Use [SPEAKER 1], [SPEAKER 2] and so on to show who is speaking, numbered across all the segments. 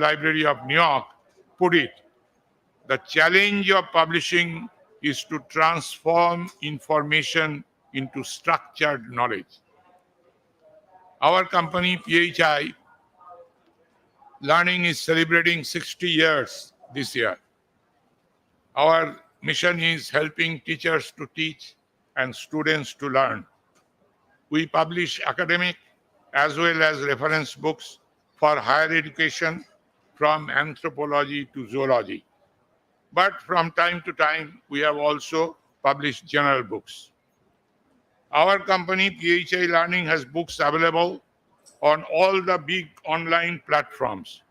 [SPEAKER 1] Library of New York put it, the challenge of publishing is to transform information into structured knowledge. Our company, PHI Learning, is celebrating 60 years this year. Our mission is helping teachers to teach and students to learn. We publish academic as well as reference books for higher education, from anthropology to zoology. But from time to time, we have also published general books. Our company, PHI Learning, has books available on all the big online platforms,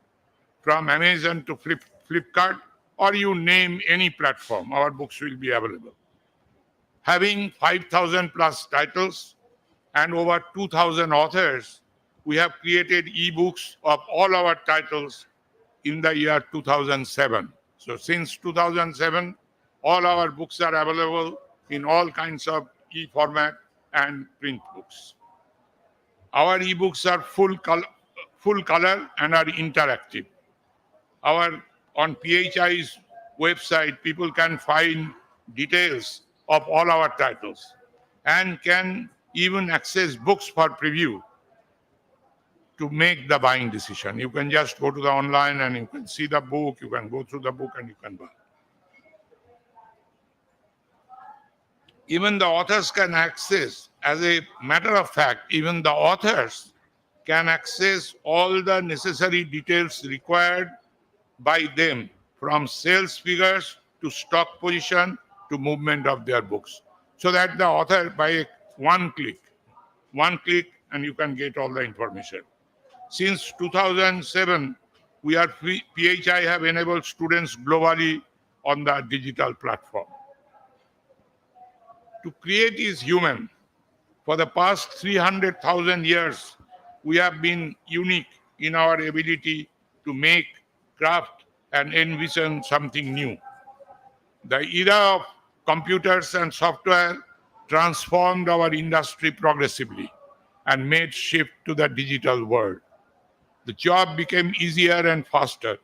[SPEAKER 1] from Amazon to Flipkart, or you name any platform, our books will be available. Having 5,000 plus titles and over 2,000 authors, we have created ebooks of all our titles in the year 2007. So since 2007, all our books are available in all kinds of e-format and print books. Our ebooks are full color and are interactive. On PHI's website, people can find details of all our titles and can even access books for preview to make the buying decision. You can just go to the online and you can see the book, you can go through the book and you can buy. Even the authors can access, as a matter of fact, even the authors can access all the necessary details required by them, from sales figures to stock position to movement of their books, so that the author, by one click and you can get all the information. Since 2007, PHI have enabled students globally on the digital platform. To create is human. For the past 300,000 years, we have been unique in our ability to make, craft, and envision something new. The era of computers and software transformed our industry progressively and made shift to the digital world. The job became easier and faster.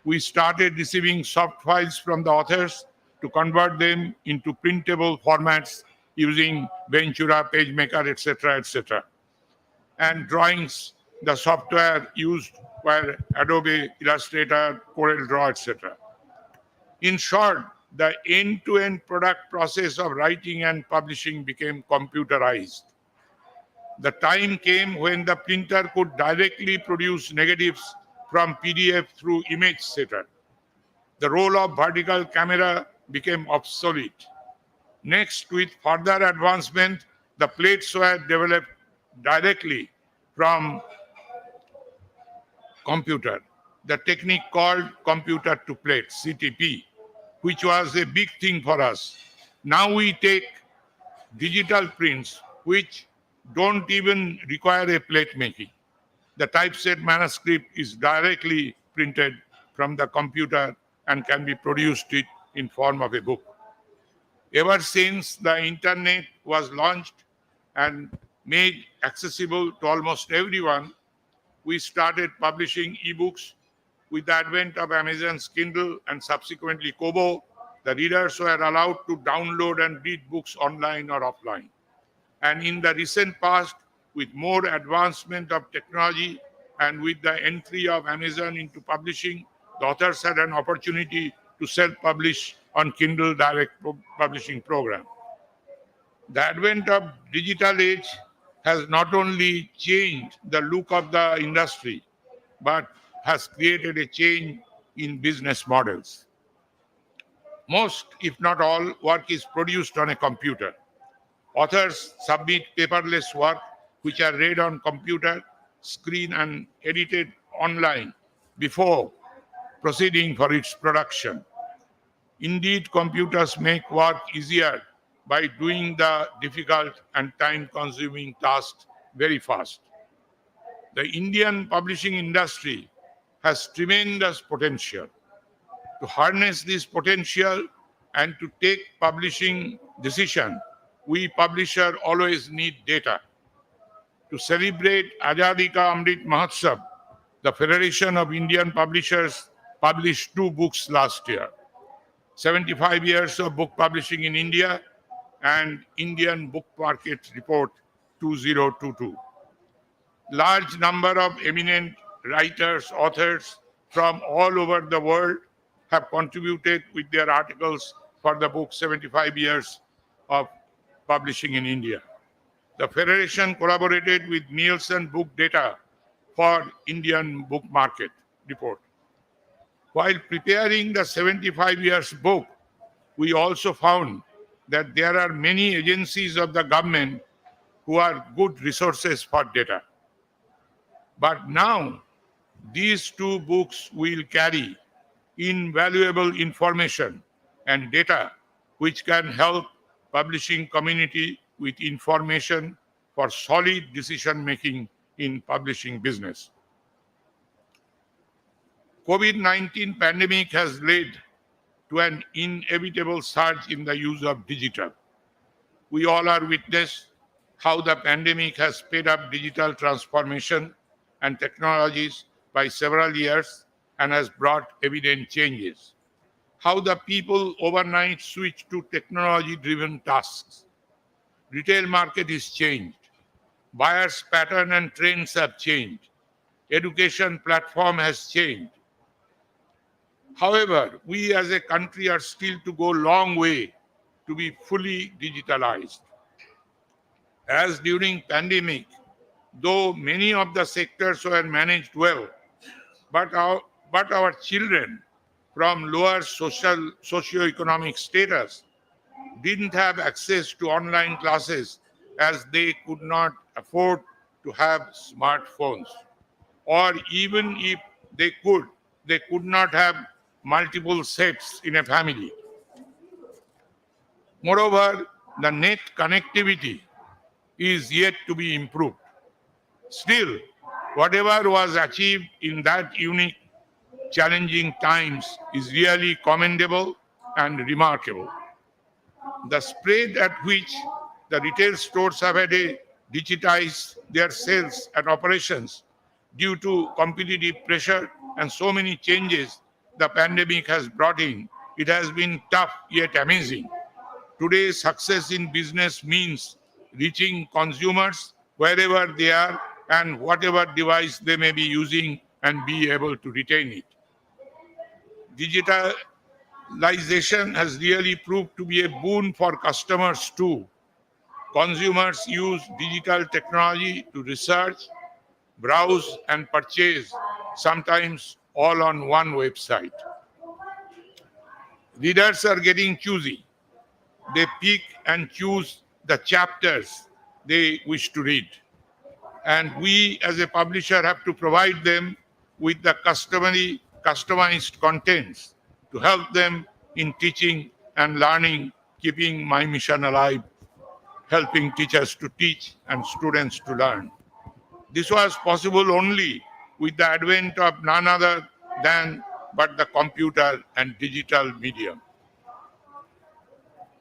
[SPEAKER 1] We started receiving soft files from the authors to convert them into printable formats using Ventura, PageMaker, etc. And drawings, the software used were Adobe Illustrator, CorelDRAW, etc. In short, the end-to-end product process of writing and publishing became computerized. The time came when the printer could directly produce negatives from PDF through image setter. The role of vertical camera became obsolete. Next, with further advancement, the plates were developed directly from computer. The technique called computer to plate, CTP, which was a big thing for us. Now we take digital prints, which don't even require a plate making. The typeset manuscript is directly printed from the computer and can be produced in form of a book. Ever since the internet was launched and made accessible to almost everyone, we started publishing ebooks. With the advent of Amazon's Kindle and subsequently Kobo, the readers were allowed to download and read books online or offline. And in the recent past, with more advancement of technology and with the entry of Amazon into publishing, the authors had an opportunity to self-publish on Kindle Direct Publishing Program. The advent of digital age has not only changed the look of the industry, but has created a change in business models. Most, if not all, work is produced on a computer. Authors submit paperless work which are read on computer screen and edited online before proceeding for its production. Indeed, computers make work easier by doing the difficult and time-consuming tasks very fast. The Indian publishing industry has tremendous potential. To harness this potential and to take publishing decision, we publisher always need data. To celebrate Azadi Ka Amrit Mahotsav, The Federation of Indian Publishers published 2 books last year, 75 Years of Book Publishing in India and Indian Book Market Report 2022. Large number of eminent writers, authors from all over the world have contributed with their articles for the book 75 Years of Publishing in India. The Federation collaborated with Nielsen Book Data for Indian Book Market Report. While preparing the 75 Years book, we also found that there are many agencies of the government who are good resources for data. But now, these 2 books will carry invaluable information and data which can help publishing community with information for solid decision making in publishing business. COVID-19 pandemic has led to an inevitable surge in the use of digital. We all are witness how the pandemic has sped up digital transformation and technologies by several years and has brought evident changes. How the people overnight switched to technology-driven tasks. Retail market is changed. Buyers' pattern and trends have changed. Education platform has changed. However, we as a country are still to go a long way to be fully digitalized. As during pandemic, though many of the sectors were managed well, but our children from lower socio-economic status didn't have access to online classes as they could not afford to have smartphones. Or even if they could not have multiple sets in a family. Moreover, the net connectivity is yet to be improved. Still, whatever was achieved in that unique, challenging times is really commendable and remarkable. The spread at which the retail stores have had to digitize their sales and operations due to competitive pressure and so many changes the pandemic has brought in, it has been tough yet amazing. Today's success in business means reaching consumers wherever they are and whatever device they may be using and be able to retain it. Digitalization has really proved to be a boon for customers too. Consumers use digital technology to research, browse and purchase, sometimes all on one website. Readers are getting choosy. They pick and choose the chapters they wish to read. And we as a publisher have to provide them with the customized contents to help them in teaching and learning, keeping my mission alive, helping teachers to teach and students to learn. This was possible only with the advent of none other than but the computer and digital medium.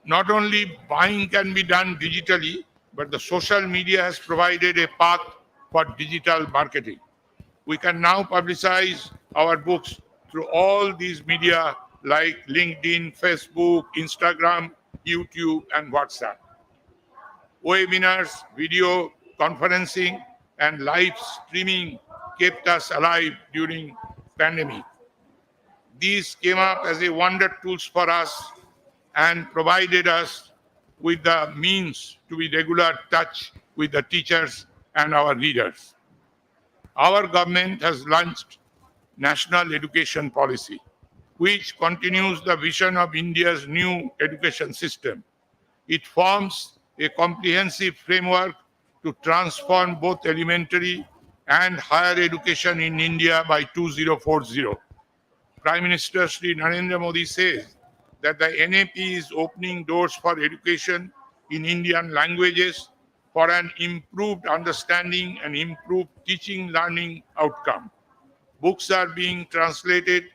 [SPEAKER 1] Not only buying can be done digitally, but the social media has provided a path for digital marketing. We can now publicize our books through all these media like LinkedIn, Facebook, Instagram, YouTube, and WhatsApp. Webinars, video conferencing, and live streaming kept us alive during pandemic. These came up as a wonder tools for us and provided us with the means to be regular touch with the teachers and our readers. Our government has launched National Education Policy, which continues the vision of India's new education system. It forms a comprehensive framework to transform both elementary and higher education in India by 2040. Prime Minister Shri Narendra Modi says that the NAP is opening doors for education in Indian languages for an improved understanding and improved teaching learning outcome. Books are being translated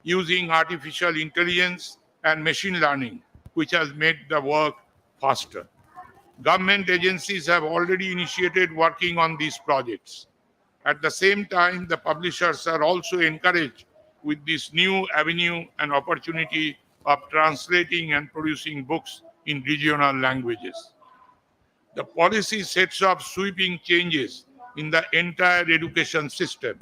[SPEAKER 1] using artificial intelligence and machine learning, which has made the work faster. Government agencies have already initiated working on these projects. At the same time, the publishers are also encouraged with this new avenue and opportunity of translating and producing books in regional languages. The policy sets up sweeping changes in the entire education system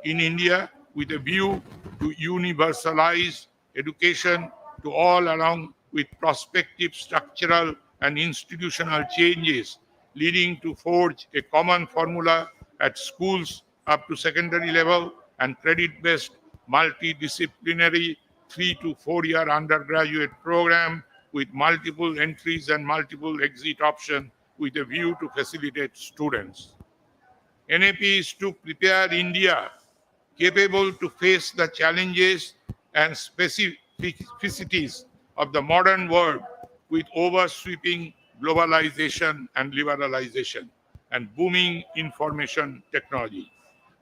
[SPEAKER 1] in India with a view to universalize education to all along with prospective structural and institutional changes leading to forge a common formula at schools up to secondary level and credit-based multidisciplinary 3 to 4 year undergraduate program with multiple entries and multiple exit options with a view to facilitate students. NAP is to prepare India capable to face the challenges and specificities of the modern world with oversweeping globalization and liberalization and booming information technology.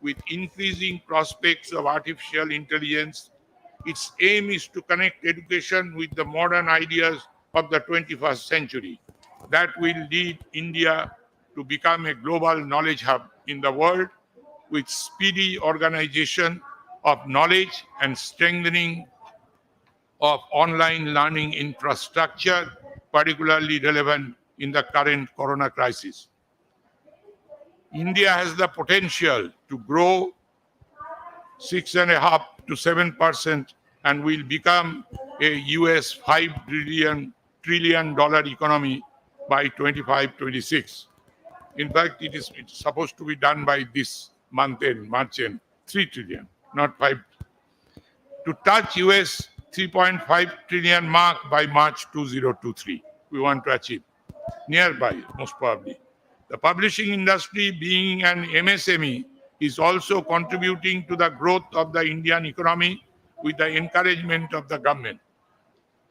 [SPEAKER 1] With increasing prospects of artificial intelligence, its aim is to connect education with the modern ideas of the 21st century that will lead India to become a global knowledge hub in the world with speedy organization of knowledge and strengthening of online learning infrastructure, particularly relevant in the current corona crisis. India has the potential to grow 6.5 to 7% and will become a US $5 trillion economy by 25-26. In fact, it's supposed to be done by this month end, March end, 3 trillion, not 5. To touch US 3.5 trillion mark by March 2023, we want to achieve. Nearby, most probably. The publishing industry, being an MSME, is also contributing to the growth of the Indian economy with the encouragement of the government.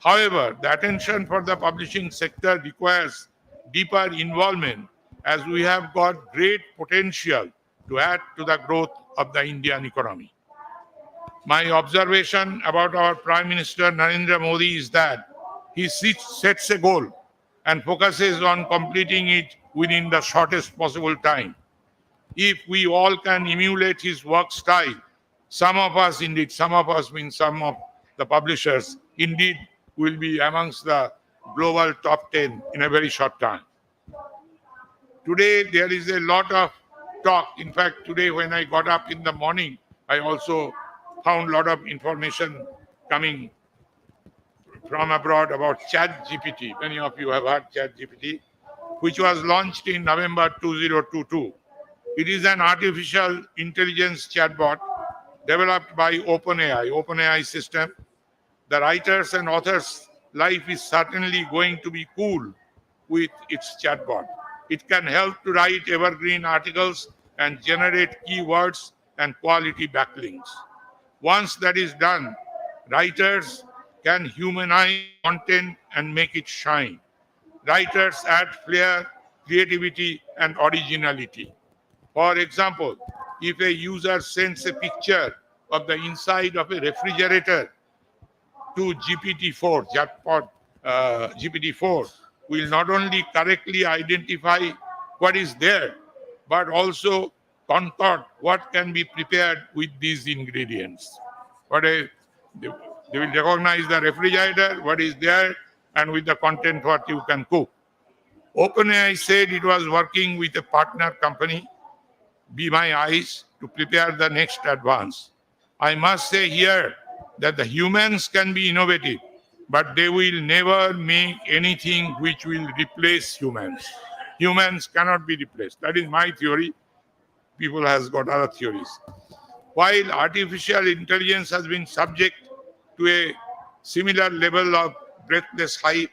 [SPEAKER 1] However, the attention for the publishing sector requires deeper involvement as we have got great potential to add to the growth of the Indian economy. My observation about our Prime Minister Narendra Modi is that he sets a goal and focuses on completing it within the shortest possible time. If we all can emulate his work style, some of us means some of the publishers, indeed will be amongst the global top 10 in a very short time. Today, there is a lot of talk. In fact, today when I got up in the morning, I also found a lot of information coming from abroad about ChatGPT. Many of you have heard ChatGPT, which was launched in November 2022. It is an artificial intelligence chatbot developed by OpenAI system. The writers and authors' life is certainly going to be cool with its chatbot. It can help to write evergreen articles and generate keywords and quality backlinks. Once that is done, writers can humanize content and make it shine. Writers add flair, creativity, and originality. For example, if a user sends a picture of the inside of a refrigerator to GPT-4, GPT-4 will not only correctly identify what is there, but also concoct what can be prepared with these ingredients. They will recognize the refrigerator, what is there, and with the content what you can cook. OpenAI said it was working with a partner company, Be My Eyes, to prepare the next advance. I must say here that the humans can be innovative, but they will never make anything which will replace humans. Humans cannot be replaced. That is my theory. People has got other theories. While artificial intelligence has been subject to a similar level of breathless hype,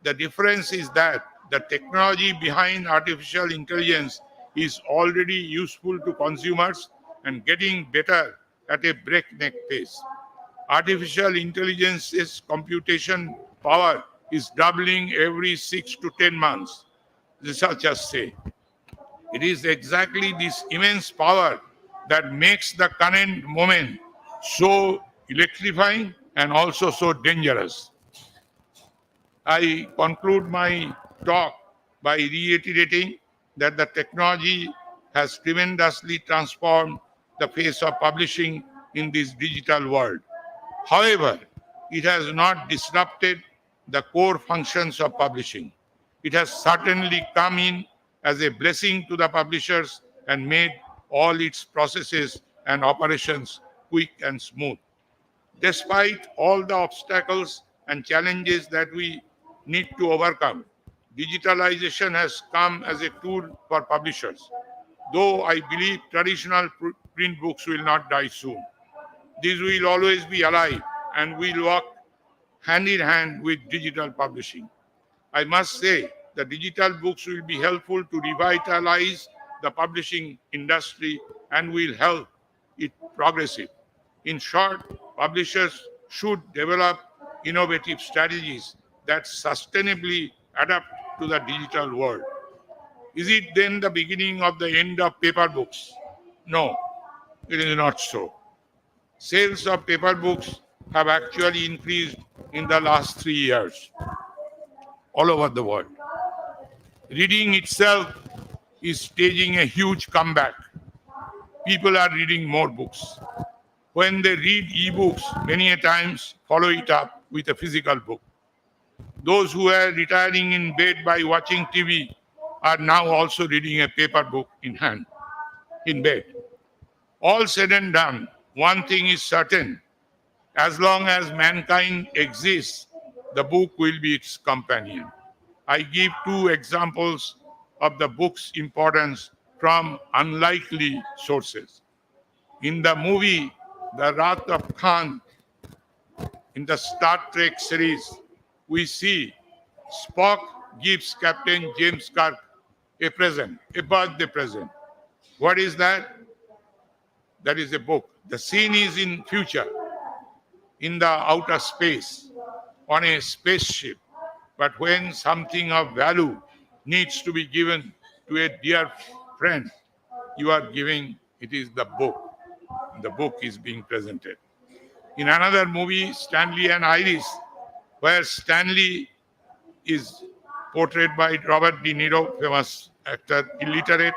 [SPEAKER 1] the difference is that the technology behind artificial intelligence is already useful to consumers and getting better at a breakneck pace. Artificial intelligence's computation power is doubling every 6 to 10 months, researchers say. It is exactly this immense power that makes the current moment so electrifying and also so dangerous. I conclude my talk by reiterating that the technology has tremendously transformed the face of publishing in this digital world. However, it has not disrupted the core functions of publishing. It has certainly come in as a blessing to the publishers and made all its processes and operations quick and smooth. Despite all the obstacles and challenges that we need to overcome, digitalization has come as a tool for publishers. Though I believe traditional print books will not die soon. These will always be alive and will walk hand in hand with digital publishing. I must say the digital books will be helpful to revitalize the publishing industry and will help it progressive. In short, publishers should develop innovative strategies that sustainably adapt to the digital world. Is it then the beginning of the end of paper books? No, it is not so. Sales of paper books have actually increased in the last 3 years all over the world. Reading itself is staging a huge comeback. People are reading more books. When they read e-books, many a times follow it up with a physical book. Those who are retiring in bed by watching TV are now also reading a paper book in hand, in bed. All said and done, one thing is certain. As long as mankind exists, the book will be its companion. I give two examples of the book's importance from unlikely sources. In the movie The Wrath of Khan, in the Star Trek series, we see Spock gives Captain James Kirk a present, a birthday present. What is that? That is a book. The scene is in future, in the outer space, on a spaceship. But when something of value needs to be given to a dear friend, you are giving, it is the book. The book is being presented. In another movie, Stanley and Iris, where Stanley is portrayed by Robert De Niro, famous actor, illiterate,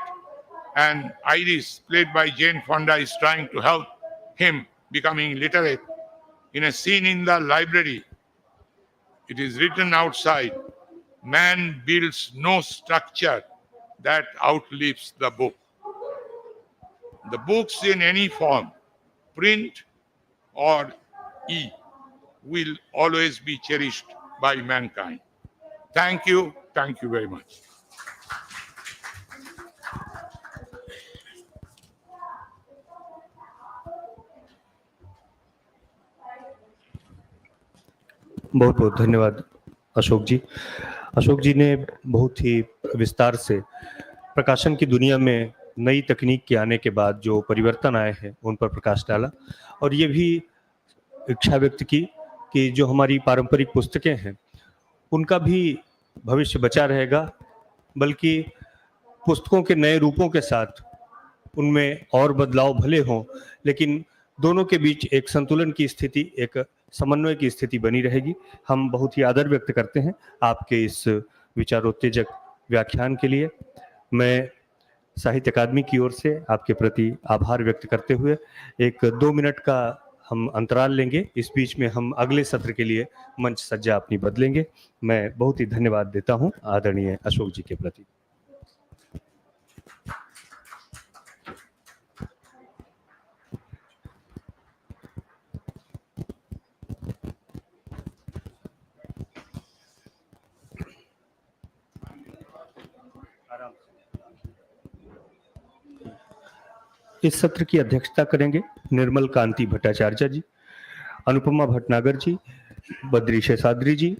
[SPEAKER 1] and Iris, played by Jane Fonda, is trying to help him becoming literate. In a scene in the library, it is written outside, man builds no structure that outlives the book. The books in any form, print or e, will always be cherished by mankind. Thank you. Thank you very much.
[SPEAKER 2] बहुत बहुत धन्यवाद अशोक जी। अशोक जी ने बहुत ही विस्तार से प्रकाशन की दुनिया में नई तकनीक के आने के बाद जो परिवर्तन आए हैं उन पर प्रकाश डाला और ये भी इच्छा व्यक्त की कि जो हमारी पारंपरिक पुस्तकें हैं उनका भी भविष्य बचा रहेगा, बल्कि पुस्तकों के नए रूपों के साथ उनमें और बदलाव भले हों, लेकिन दोनों के बीच एक संतुलन की स्थिति, एक समन्वय की स्थिति बनी रहेगी। हम बहुत ही आदर व्यक्त करते हैं आपके इस विचारोत्तेजक व्याख्यान के लिए। मैं साहित्य अकादमी की ओर से आपके प्रति आभार व्यक्त करते हुए एक 2 मिनट का हम अंतराल लेंगे। इस बीच में हम अगले सत्र के लिए मंच सज्जा अपनी बदलेंगे। मैं बहुत ही धन्यवाद देता हूं आदरणीय अशोक जी के प्रति। इस सत्र की अध्यक्षता करेंगे निर्मल कांति भट्टाचार्य जी, अनुपमा भटनागर जी, बद्री शेषाद्री जी,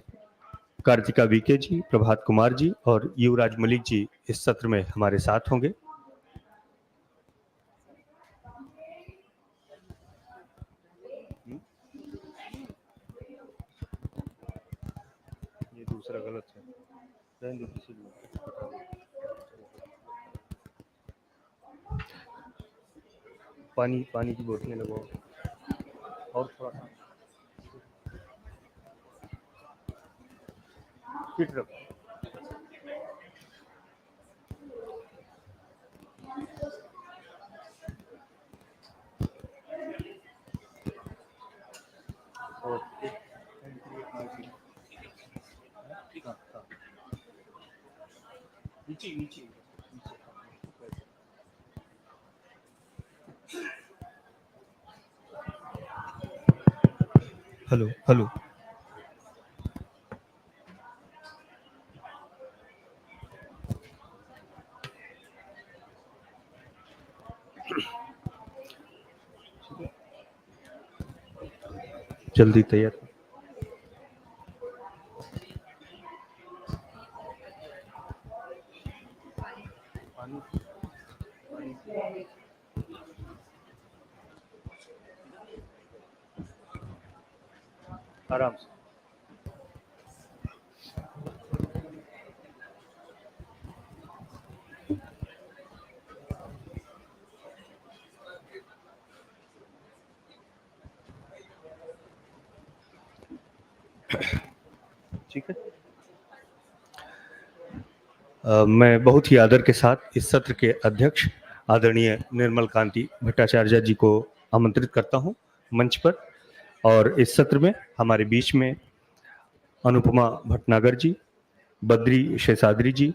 [SPEAKER 2] कार्तिका वीके जी, प्रभात कुमार जी और युवराज मलिक जी इस सत्र में हमारे साथ होंगे। ये दूसरा गलत है, पानी की बोतलें लगाओ और थोड़ा सा फिट रखो। Hello hello. जल्दी तैयार। आराम से। ठीक है। मैं बहुत ही आदर के साथ इस सत्र के अध्यक्ष आदरणीय निर्मल कांति भट्टाचार्य जी को आमंत्रित करता हूं मंच पर। और इस सत्र में हमारे बीच में अनुपमा भटनागर जी, बद्री शेषाद्री जी,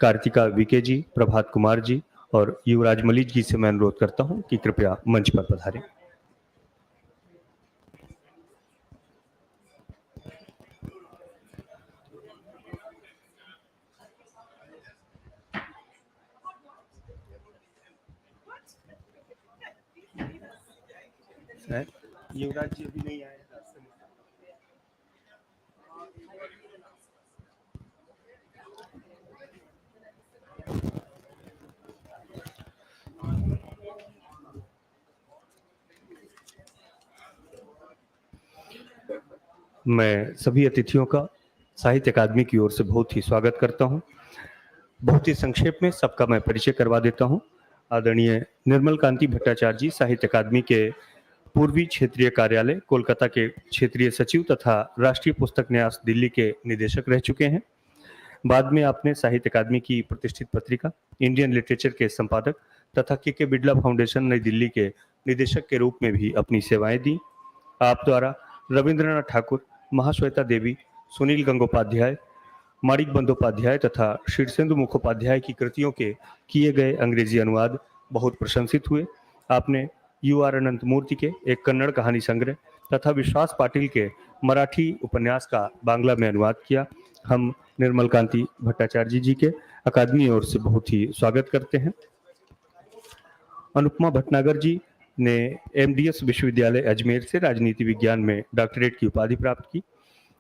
[SPEAKER 2] कार्तिका वीके जी, प्रभात कुमार जी और युवराज मलिक जी से मैं अनुरोध करता हूं कि कृपया मंच पर पधारें। युवराज जी अभी नहीं आए। मैं सभी अतिथियों का साहित्य अकादमी की ओर से बहुत ही स्वागत करता हूं। बहुत ही संक्षेप में सबका मैं परिचय करवा देता हूं। आदरणीय निर्मल कांति भट्टाचार्य जी साहित्य अकादमी के पूर्वी क्षेत्रीय कार्यालय कोलकाता के क्षेत्रीय सचिव तथा राष्ट्रीय पुस्तक न्यास दिल्ली के निदेशक रह चुके हैं। बाद में आपने साहित्य अकादमी की प्रतिष्ठित पत्रिका इंडियन लिटरेचर के संपादक तथा के बिड़ला फाउंडेशन नई दिल्ली के निदेशक के रूप में भी अपनी सेवाएं दी। आप द्वारा रविंद्रनाथ ठाकुर, महाश्वेता देवी, सुनील गंगोपाध्याय, माणिक बंदोपाध्याय तथा शीर्षेंदु मुखोपाध्याय की कृतियों के किए गए अंग्रेजी अनुवाद बहुत प्रशंसित हुए। आपने यू आर अनंत मूर्ति के एक कन्नड़ कहानी संग्रह तथा विश्वास पाटिल के मराठी उपन्यास का बांग्ला में अनुवाद किया। हम निर्मल कांति भट्टाचार्य जी के अकादमी ओर से बहुत ही स्वागत करते हैं। अनुपमा भटनागर जी ने एमडीएस विश्वविद्यालय अजमेर से राजनीति विज्ञान में डॉक्टरेट की उपाधि प्राप्त की।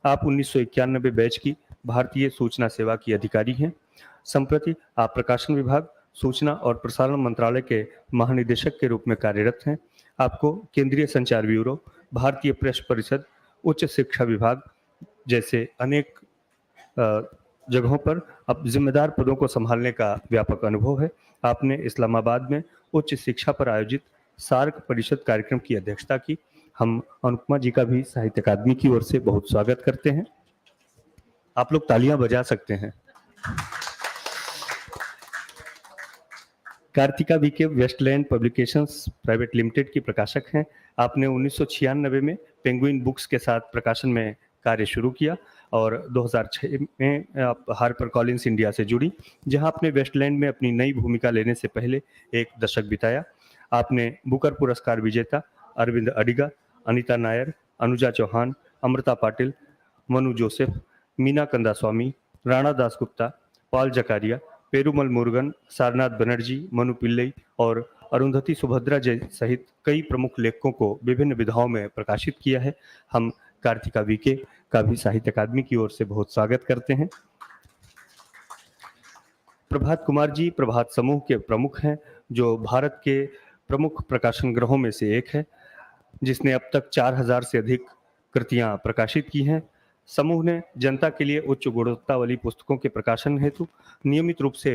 [SPEAKER 2] आप 1991 बैच की भारतीय सूचना सेवा की अधिकारी हैं। संप्रति आप प्रकाशन विभाग, सूचना और प्रसारण मंत्रालय के महानिदेशक के रूप में कार्यरत हैं। आपको केंद्रीय संचार ब्यूरो, भारतीय प्रेस परिषद, उच्च शिक्षा विभाग जैसे अनेक जगहों पर अब जिम्मेदार पदों को संभालने का व्यापक अनुभव है। आपने इस्लामाबाद में उच्च शिक्षा पर आयोजित सार्क परिषद कार्यक्रम की अध्यक्षता की। हम अनुपमा जी का भी साहित्य अकादमी की ओर से बहुत स्वागत करते हैं। आप लोग तालियां बजा सकते हैं। Karthika V K Westland publications private limited की प्रकाशक हैं। आपने 1996 में पेंगुइन बुक्स के साथ प्रकाशन में कार्य शुरू किया और 2006 में आप हार्पर कॉलिंस इंडिया से जुड़ी, जहां आपने वेस्टलैंड में अपनी नई भूमिका लेने से पहले एक दशक बिताया। आपने बुकर पुरस्कार विजेता अरविंद अडिगा, अनीता नायर, अनुजा चौहान, अमृता पाटिल, मनु जोसेफ, मीना कंदास्वामी, राणा दासगुप्ता, पॉल जकारिया, पेरुमल मुरुगन, सारनाथ बनर्जी, मनु पिल्लई और अरुंधति सुभद्रा सहित कई प्रमुख लेखकों को विभिन्न विधाओं में प्रकाशित किया है। हम कार्तिका वीके का भी साहित्य अकादमी की ओर से बहुत स्वागत करते हैं। प्रभात कुमार जी प्रभात समूह के प्रमुख हैं, जो भारत के प्रमुख प्रकाशन गृहों में से एक है, जिसने अब तक 4000 से अधिक कृतियां प्रकाशित की हैं। समूह ने जनता के लिए उच्च गुणवत्ता वाली पुस्तकों के प्रकाशन हेतु नियमित रूप से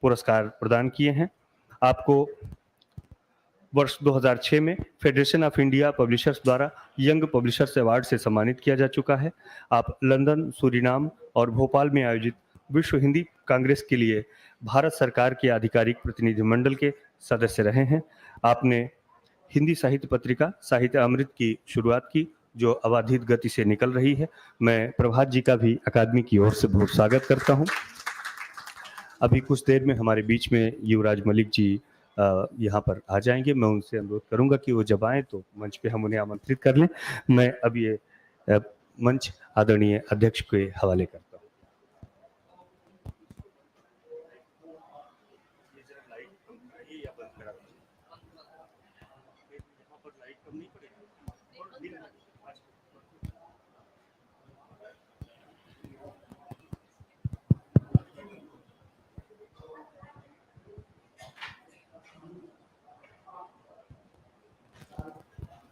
[SPEAKER 2] पुरस्कार प्रदान किए हैं। आपको वर्ष 2006 में फेडरेशन ऑफ इंडिया पब्लिशर्स द्वारा यंग पब्लिशर्स अवार्ड से सम्मानित किया जा चुका है। आप लंदन, सूरीनाम और भोपाल में आयोजित विश्व हिंदी कांग्रेस के लिए भारत सरकार के आधिकारिक प्रतिनिधिमंडल के सदस्य रहे हैं। आपने हिंदी साहित्य पत्रिका साहित्य अमृत की शुरुआत की, जो अबाधित गति से निकल रही है। मैं प्रभात जी का भी अकादमी की ओर से बहुत स्वागत करता हूं। अभी कुछ देर में हमारे बीच में युवराज मलिक जी यहाँ पर आ जाएंगे। मैं उनसे अनुरोध करूंगा कि वो जब आए तो मंच पे हम उन्हें आमंत्रित कर लें। मैं अब ये मंच आदरणीय अध्यक्ष के हवाले करता हूँ।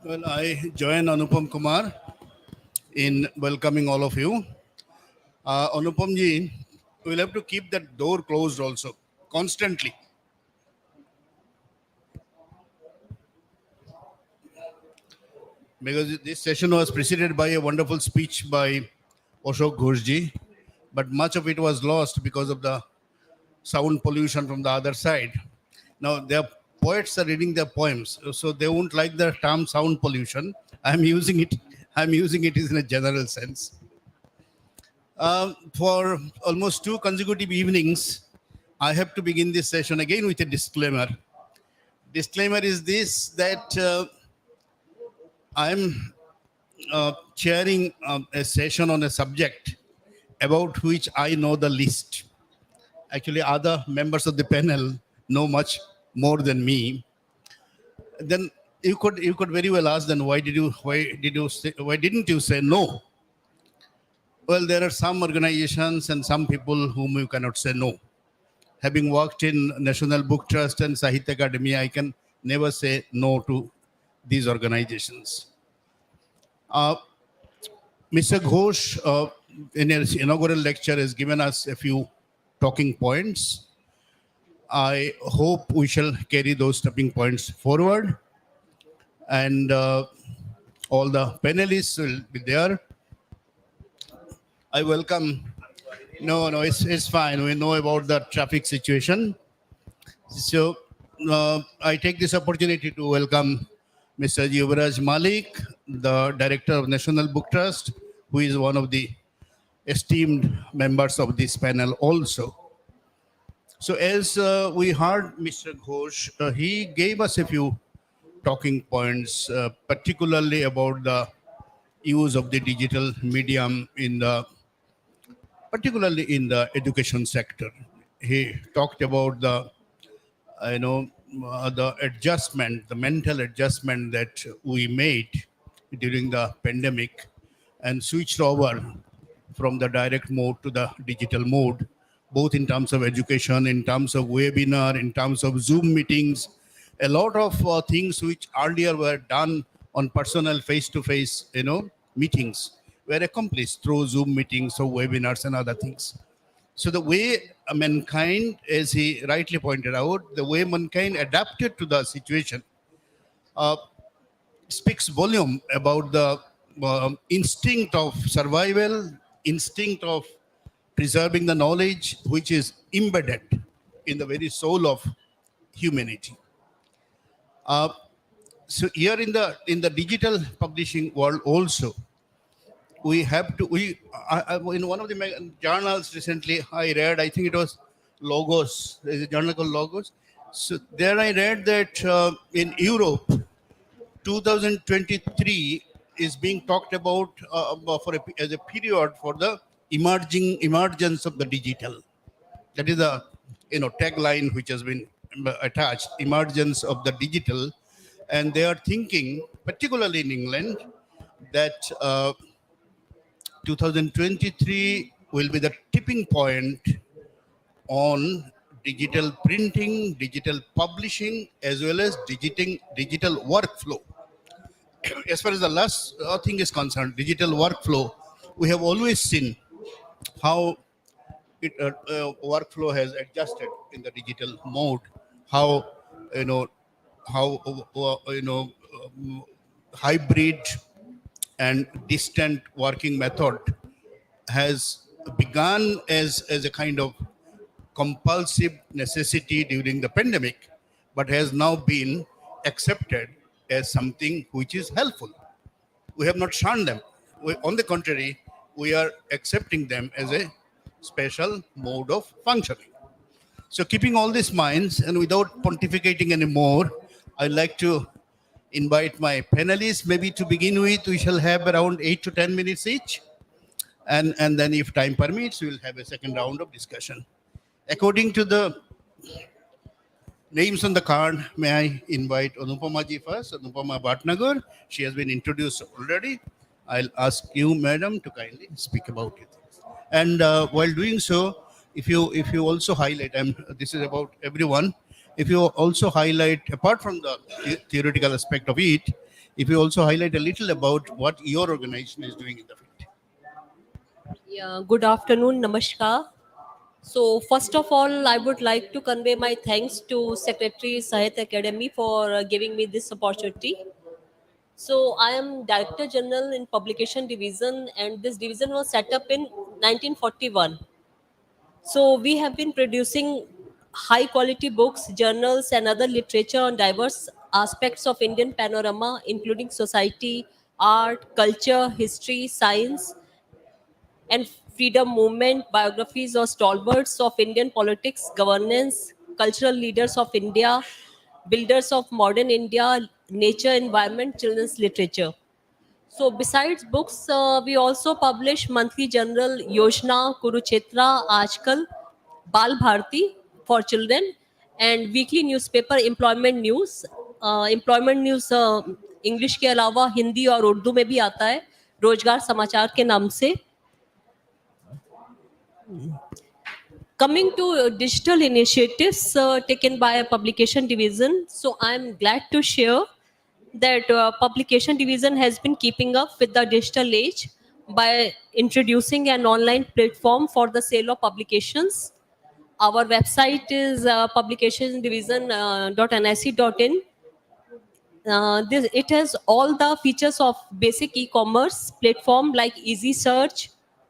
[SPEAKER 3] Well, I join Anupam Kumar in welcoming all of you. Anupam ji, we'll have to keep that door closed also, constantly. Because this session was preceded by a wonderful speech by Ashok Ghosh ji, but much of it was lost because of the sound pollution from the other side. Now, their poets are reading their poems, so they won't like the term sound pollution. I'm using it in a general sense. For almost 2 consecutive evenings, I have to begin this session again with a disclaimer. Disclaimer is this, that I'm chairing a session on a subject about which I know the least. Actually, other members of the panel know much more than me. Then you could very well ask, then why didn't you say no? Well, there are some organizations and some people whom you cannot say no. Having worked in National Book Trust and Sahitya Akademi, I can never say no to these organizations. Mr. Ghosh, in his inaugural lecture, has given us a few talking points. I hope we shall carry those talking points forward, and all the panelists will be there. I welcome. No, it's fine. We know about the traffic situation. So I take this opportunity to welcome Mr. Yuvraj Malik, the Director of National Book Trust, who is one of the esteemed members of this panel also. So as we heard Mr. Ghosh, he gave us a few talking points, particularly about the use of the digital medium particularly in the education sector. He talked about the adjustment, the mental adjustment that we made during the pandemic and switched over from the direct mode to the digital mode, both in terms of education, in terms of webinar, in terms of Zoom meetings. A lot of things which earlier were done on personal face-to-face, meetings were accomplished through Zoom meetings or webinars and other things. So the way mankind, as he rightly pointed out, the way mankind adapted to the situation speaks volume about the instinct of survival, instinct of preserving the knowledge, which is embedded in the very soul of humanity. So here in the digital publishing world also, we have to, in one of the journals recently, I read, I think it was Logos, there's a journal called Logos. So there I read that in Europe, 2023 is being talked about as a period for the emergence of the digital. That is the tagline which has been attached, emergence of the digital. And they are thinking, particularly in England, that 2023 will be the tipping point on digital printing, digital publishing, as well as digital workflow. As far as the last thing is concerned, digital workflow, we have always seen how workflow has adjusted in the digital mode, how hybrid and distant working method has begun as a kind of compulsive necessity during the pandemic, but has now been accepted as something which is helpful. We have not shunned them. On the contrary, we are accepting them as a special mode of functioning. So, keeping all this in mind, and without pontificating anymore, I'd like to invite my panelists. Maybe to begin with, we shall have around 8 to 10 minutes each. And then, if time permits, we'll have a second round of discussion. According to the names on the card, may I invite Anupama ji first, Anupama Bhatnagar. She has been introduced already. I'll ask you, madam, to kindly speak about it. And while doing so, if you also highlight, this is about everyone. If you also highlight, apart from the theoretical aspect of it, if you also highlight a little about what your organization is doing in the field.
[SPEAKER 4] Yeah, good afternoon, namaskar. So first of all, I would like to convey my thanks to Secretary Sahit Academy for giving me this opportunity. So I am Director General in Publication Division, and this division was set up in 1941. So we have been producing high quality books, journals, and other literature on diverse aspects of Indian panorama, including society, art, culture, history, science, and freedom movement, biographies or stalwarts of Indian politics, governance, cultural leaders of India, builders of modern India, nature, environment, children's literature. So besides books, we also publish monthly journal Yojna, Kurukshetra, Aajkal, Bal Bharti for children, and weekly newspaper Employment News. Employment news English के अलावा हिंदी और उर्दू में भी आता है रोजगार समाचार के नाम से. Coming to digital initiatives taken by a publication division, so I'm glad to share that publication division has been keeping up with the digital age by introducing an online platform for the sale of publications. Our website is publicationdivision.nic.in. It has all the features of basic e-commerce platform like easy search,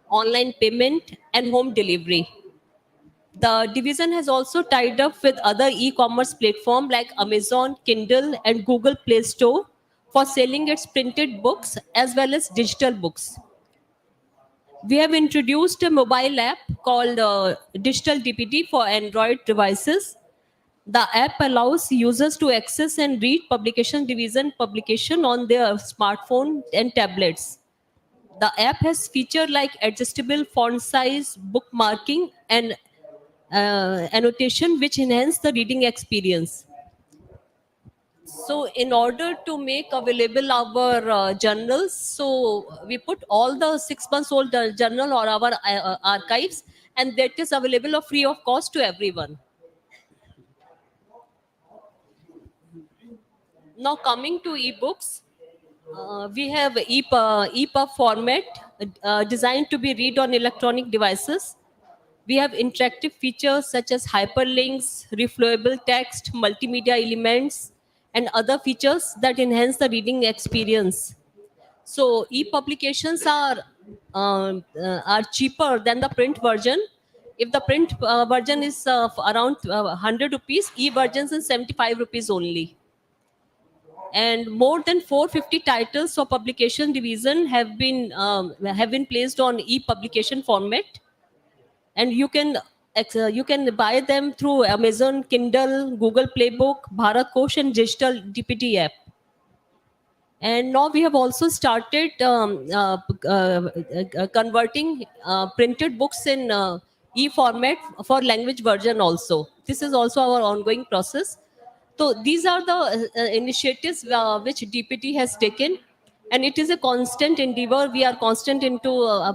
[SPEAKER 4] online payment, and home delivery. The division has also tied up with other e-commerce platforms like Amazon, Kindle, and Google Play Store for selling its printed books as well as digital books. We have introduced a mobile app called Digital DPD for Android devices. The app allows users to access and read publication division publication on their smartphone and tablets. The app has features like adjustable font size, bookmarking, and annotation which enhance the reading experience. So in order to make available our journals, so we put all the 6 months old journal or our archives, and that is available free of cost to everyone. Now coming to ebooks, we have EPUB format designed to be read on electronic devices. We have interactive features such as hyperlinks, reflowable text, multimedia elements, and other features that enhance the reading experience. So e-publications are cheaper than the print version. If the print version is around 100 rupees, e-versions is 75 rupees only. And more than 450 titles of publication division have been placed on e-publication format, and you can buy them through Amazon Kindle, Google Playbook, Bharat Kosh, and Digital DPD app. And now we have also started converting printed books in e-format for language version also. This is also our ongoing process. So these are the initiatives which DPT has taken, and it is a constant endeavor. We are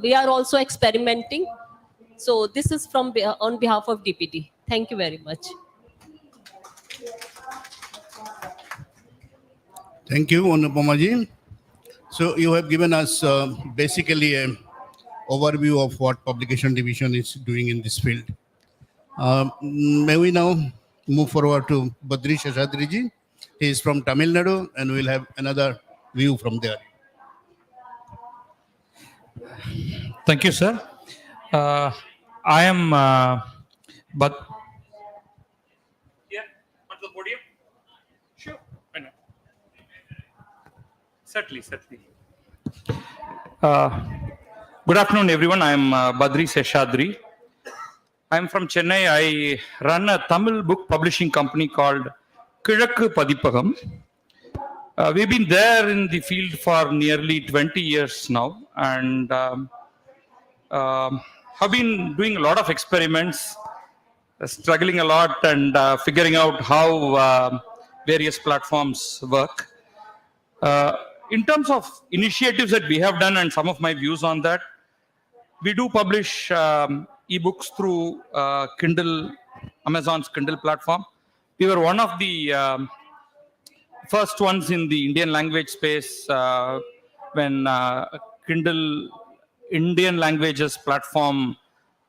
[SPEAKER 4] we are also experimenting. So this is from on behalf of DPT. Thank you very much.
[SPEAKER 3] Thank you, Anupama ji. So you have given us basically an overview of what publication division is doing in this field. May we now move forward to Badri Sheshadri ji. He is from Tamil Nadu, and we'll have another view from there.
[SPEAKER 5] Thank you, sir. I am, but
[SPEAKER 6] Yeah, onto the podium. Sure, why not? Certainly.
[SPEAKER 5] Uh, Good afternoon, everyone. I'm Badri Seshadri. I'm from Chennai. I run a Tamil book publishing company called Kizhakku Padipagam. We've been there in the field for nearly 20 years now, and have been doing a lot of experiments, struggling a lot, and figuring out how various platforms work. In terms of initiatives that we have done and some of my views on that, we do publish ebooks through Kindle, Amazon's Kindle platform. We were one of the first ones in the Indian language space when Kindle Indian languages platform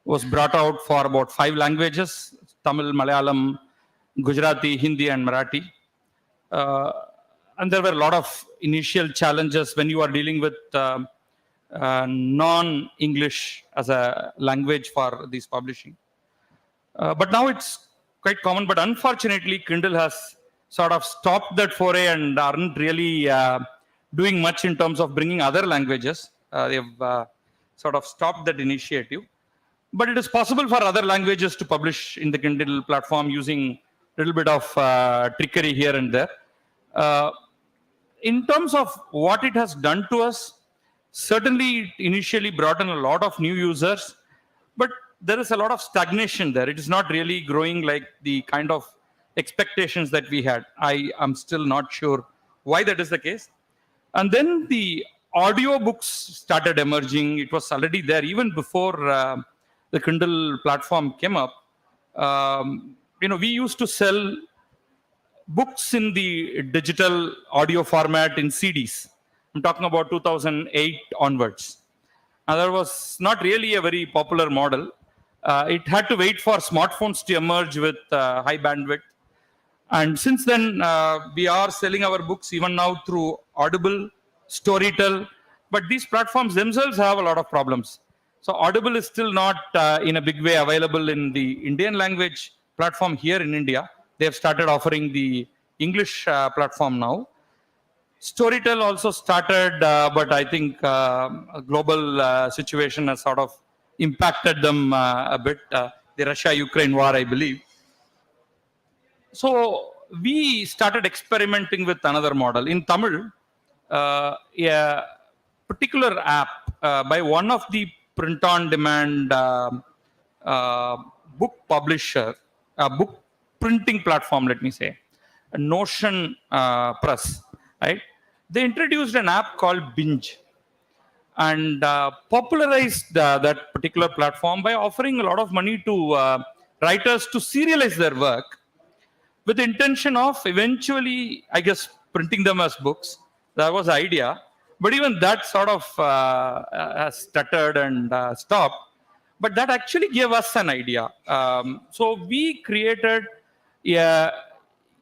[SPEAKER 5] was brought out for about 5 languages: Tamil, Malayalam, Gujarati, Hindi, and Marathi. And there were a lot of initial challenges when you are dealing with non-English as a language for this publishing. But now it's quite common. But unfortunately, Kindle has sort of stopped that foray and aren't really doing much in terms of bringing other languages. They've sort of stopped that initiative. But it is possible for other languages to publish in the Kindle platform using a little bit of trickery here and there. In terms of what it has done to us, certainly it initially brought in a lot of new users, but there is a lot of stagnation there. It is not really growing like the kind of expectations that we had. I am still not sure why that is the case. And then the audio books started emerging. It was already there even before the Kindle platform came up. We used to sell books in the digital audio format in CDs. I'm talking about 2008 onwards. Now, that was not really a very popular model. It had to wait for smartphones to emerge with high bandwidth. And since then, we are selling our books even now through Audible, Storytel, but these platforms themselves have a lot of problems. So Audible is still not in a big way available in the Indian language platform here in India. They have started offering the English platform now. Storytel also started, but I think a global situation has sort of impacted them a bit. The Russia-Ukraine war, I believe. So we started experimenting with another model. In Tamil, a particular app by one of the print-on-demand book publisher, book printing platform, let me say, Notion Press, right? They introduced an app called Binge and popularized that particular platform by offering a lot of money to writers to serialize their work with the intention of eventually, I guess, printing them as books. That was the idea. But even that sort of has stuttered and stopped. But that actually gave us an idea. So we created a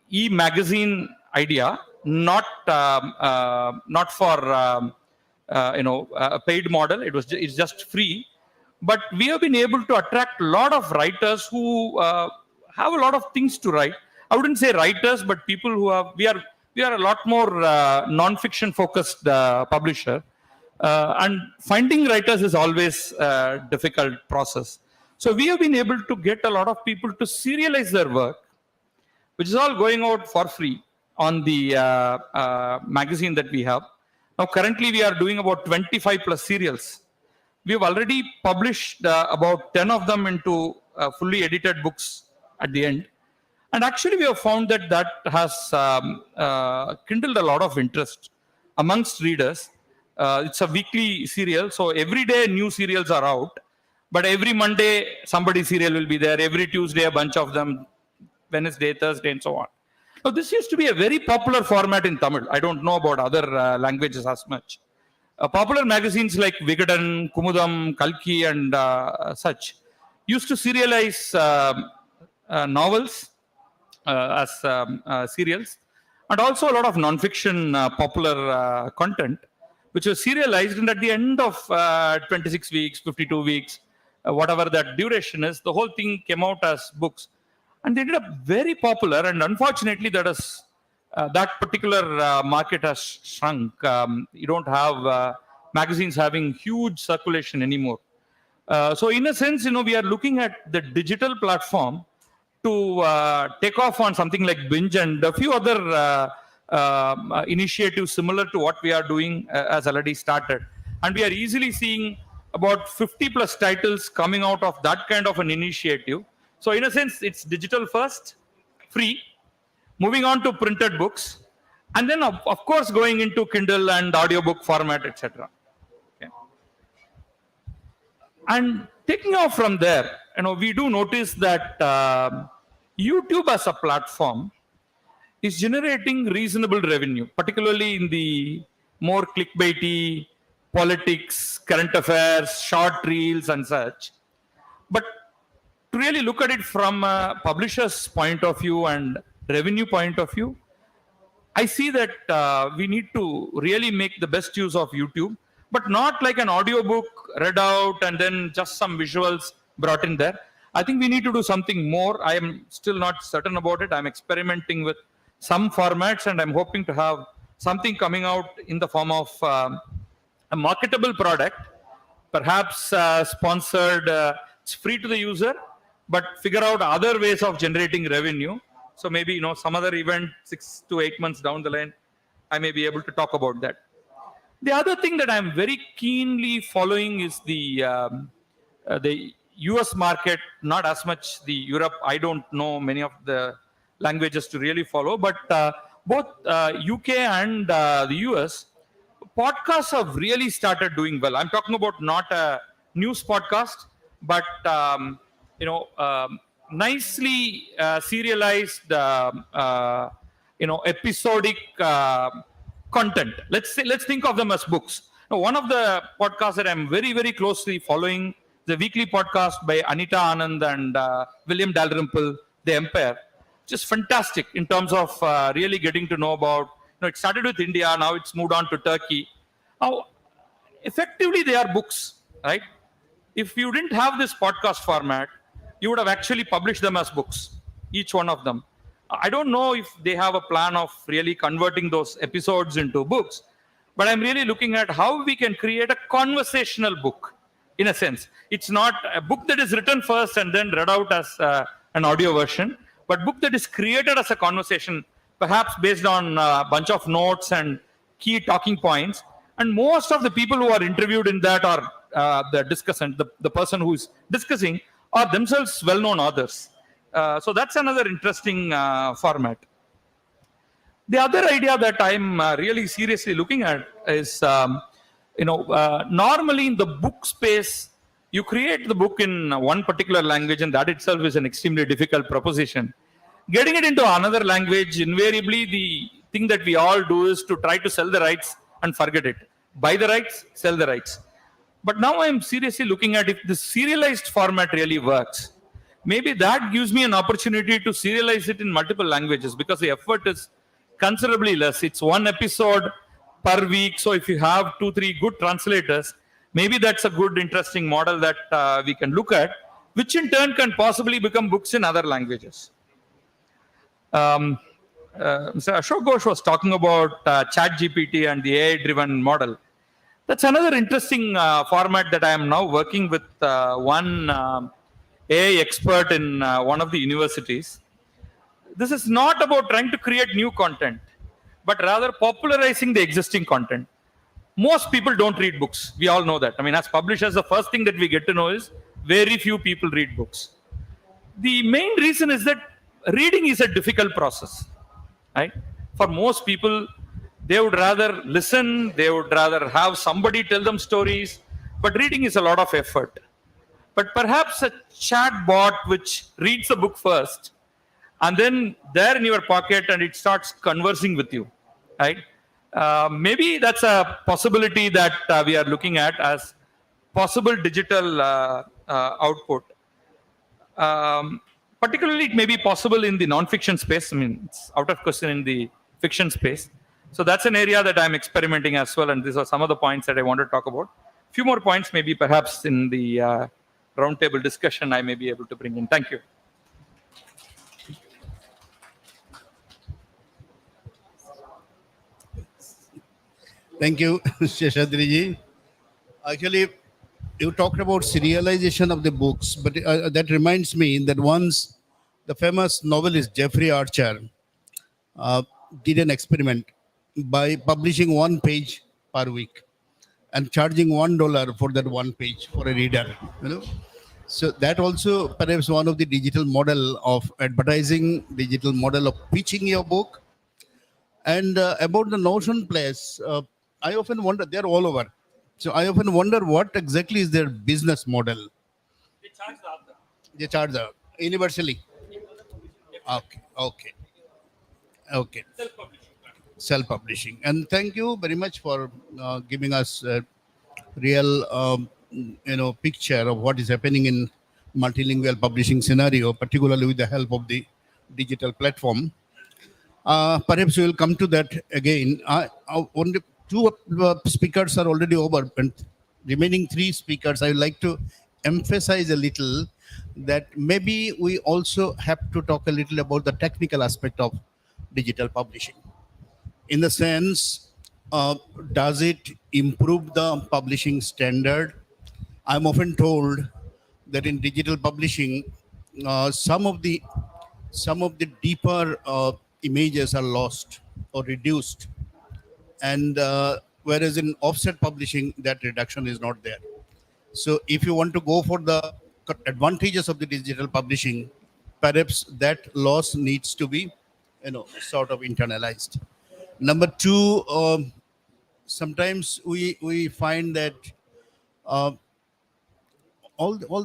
[SPEAKER 5] e-magazine idea, not for a paid model. It's just free. But we have been able to attract a lot of writers who have a lot of things to write. I wouldn't say writers, but people who have. We are a lot more non-fiction focused publisher, and finding writers is always a difficult process. So we have been able to get a lot of people to serialize their work, which is all going out for free on the magazine that we have. Now, currently, we are doing about 25 plus serials. We have already published about 10 of them into fully edited books at the end. And actually, we have found that has kindled a lot of interest amongst readers. It's a weekly serial, so every day new serials are out. But every Monday, somebody's serial will be there. Every Tuesday, a bunch of them. Wednesday, Thursday, and so on. Now, this used to be a very popular format in Tamil. I don't know about other languages as much. Popular magazines like Vigadan, Kumudam, Kalki, and such used to serialize novels as serials, and also a lot of non-fiction popular content, which was serialized, and at the end of 26 weeks, 52 weeks, whatever that duration is, the whole thing came out as books. And they ended up very popular, and unfortunately, that particular market has shrunk. You don't have magazines having huge circulation anymore. So in a sense, we are looking at the digital platform to take off on something like Binge and a few other initiatives similar to what we are doing has already started. And we are easily seeing about 50 plus titles coming out of that kind of an initiative. So in a sense, it's digital first, free, moving on to printed books, and then of course going into Kindle and audiobook format, etc. Okay. And taking off from there, we do notice that YouTube as a platform is generating reasonable revenue, particularly in the more clickbaity politics, current affairs, short reels, and such. But to really look at it from a publisher's point of view and revenue point of view, I see that we need to really make the best use of YouTube, but not like an audiobook read out and then just some visuals brought in there. I think we need to do something more. I am still not certain about it. I'm experimenting with some formats, and I'm hoping to have something coming out in the form of a marketable product, perhaps sponsored. It's free to the user, but figure out other ways of generating revenue. So maybe some other event 6 to 8 months down the line, I may be able to talk about that. The other thing that I'm very keenly following is the US market, not as much the Europe. I don't know many of the languages to really follow, but both UK and the US, podcasts have really started doing well. I'm talking about not a news podcast, but nicely serialized, episodic content. Let's think of them as books. Now, one of the podcasts that I'm very, very closely following, the weekly podcast by Anita Anand and William Dalrymple, The Empire, which is fantastic in terms of really getting to know about. It started with India, now it's moved on to Turkey. Now, effectively, they are books, right? If you didn't have this podcast format, you would have actually published them as books, each one of them. I don't know if they have a plan of really converting those episodes into books, but I'm really looking at how we can create a conversational book, in a sense. It's not a book that is written first and then read out as an audio version, but book that is created as a conversation, perhaps based on a bunch of notes and key talking points. And most of the people who are interviewed in that are the discussant, the person who is discussing, are themselves well-known authors. So that's another interesting format. The other idea that I'm really seriously looking at is, normally in the book space, you create the book in one particular language, and that itself is an extremely difficult proposition. Getting it into another language, invariably the thing that we all do is to try to sell the rights and forget it. Buy the rights, sell the rights. But now I'm seriously looking at if the serialized format really works. Maybe that gives me an opportunity to serialize it in multiple languages, because the effort is considerably less. It's one episode per week. So if you have 2-3 good translators, maybe that's a good, interesting model that we can look at, which in turn can possibly become books in other languages. Mr. Ashok Ghosh was talking about ChatGPT and the AI-driven model. That's another interesting format that I am now working with one AI expert in one of the universities. This is not about trying to create new content, but rather popularizing the existing content. Most people don't read books. We all know that. I mean, as publishers, the first thing that we get to know is very few people read books. The main reason is that reading is a difficult process, right? For most people, they would rather listen, they would rather have somebody tell them stories, but reading is a lot of effort. But perhaps a chat bot which reads the book first, and then there in your pocket, and it starts conversing with you, right? Maybe that's a possibility that we are looking at as possible digital output. Particularly, it may be possible in the non-fiction space. I mean, it's out of question in the fiction space. So that's an area that I'm experimenting as well, and these are some of the points that I want to talk about. A few more points, maybe perhaps in the roundtable discussion, I may be able to bring in. Thank you.
[SPEAKER 3] Thank you, Seshadri ji. Actually, you talked about serialization of the books, but that reminds me that once the famous novelist Jeffrey Archer uh, did an experiment by publishing one page per week and charging $1 for that one page for a reader. You know, so that also perhaps one of the digital model of advertising, digital model of pitching your book. And about the Notion place, I often wonder, they're all over. So I often wonder what exactly is their business model. They charge universally. Okay, okay, okay. Self-publishing. And thank you very much for giving us a real, picture of what is happening in multilingual publishing scenario, particularly with the help of the digital platform. Perhaps we will come to that again. Only two speakers are already over, and remaining three speakers, I would like to emphasize a little that maybe we also have to talk a little about the technical aspect of digital publishing. In the sense, does it improve the publishing standard? I'm often told that in digital publishing, some of the deeper images are lost or reduced, and whereas in offset publishing, that reduction is not there. So if you want to go for the advantages of the digital publishing, perhaps that loss needs to be, sort of internalized. Number two, sometimes we find that all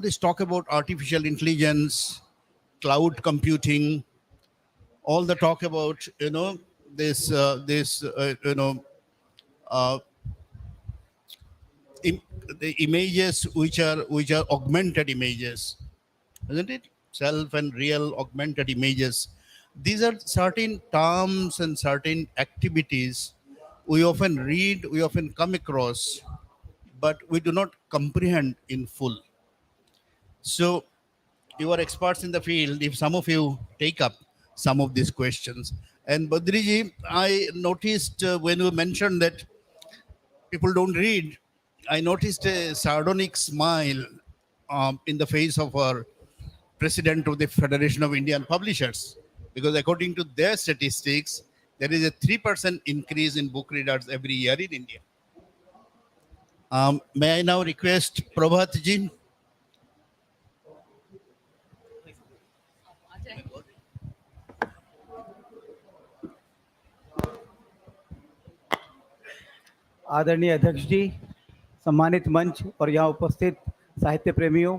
[SPEAKER 3] this talk about artificial intelligence, cloud computing, all the talk about the images which are augmented images, isn't it? Self and real augmented images. These are certain terms and certain activities we often read, we often come across, but we do not comprehend in full. So you are experts in the field. If some of you take up some of these questions. And Badriji, I noticed when you mentioned that people don't read, I noticed a sardonic smile in the face of our president of the Federation of Indian Publishers, because according to their statistics, there is a 3% increase in book readers every year in India. May I now request Prabhat ji?
[SPEAKER 6] आदरणीय अध्यक्ष जी, सम्मानित मंच और यहाँ उपस्थित साहित्य प्रेमियों,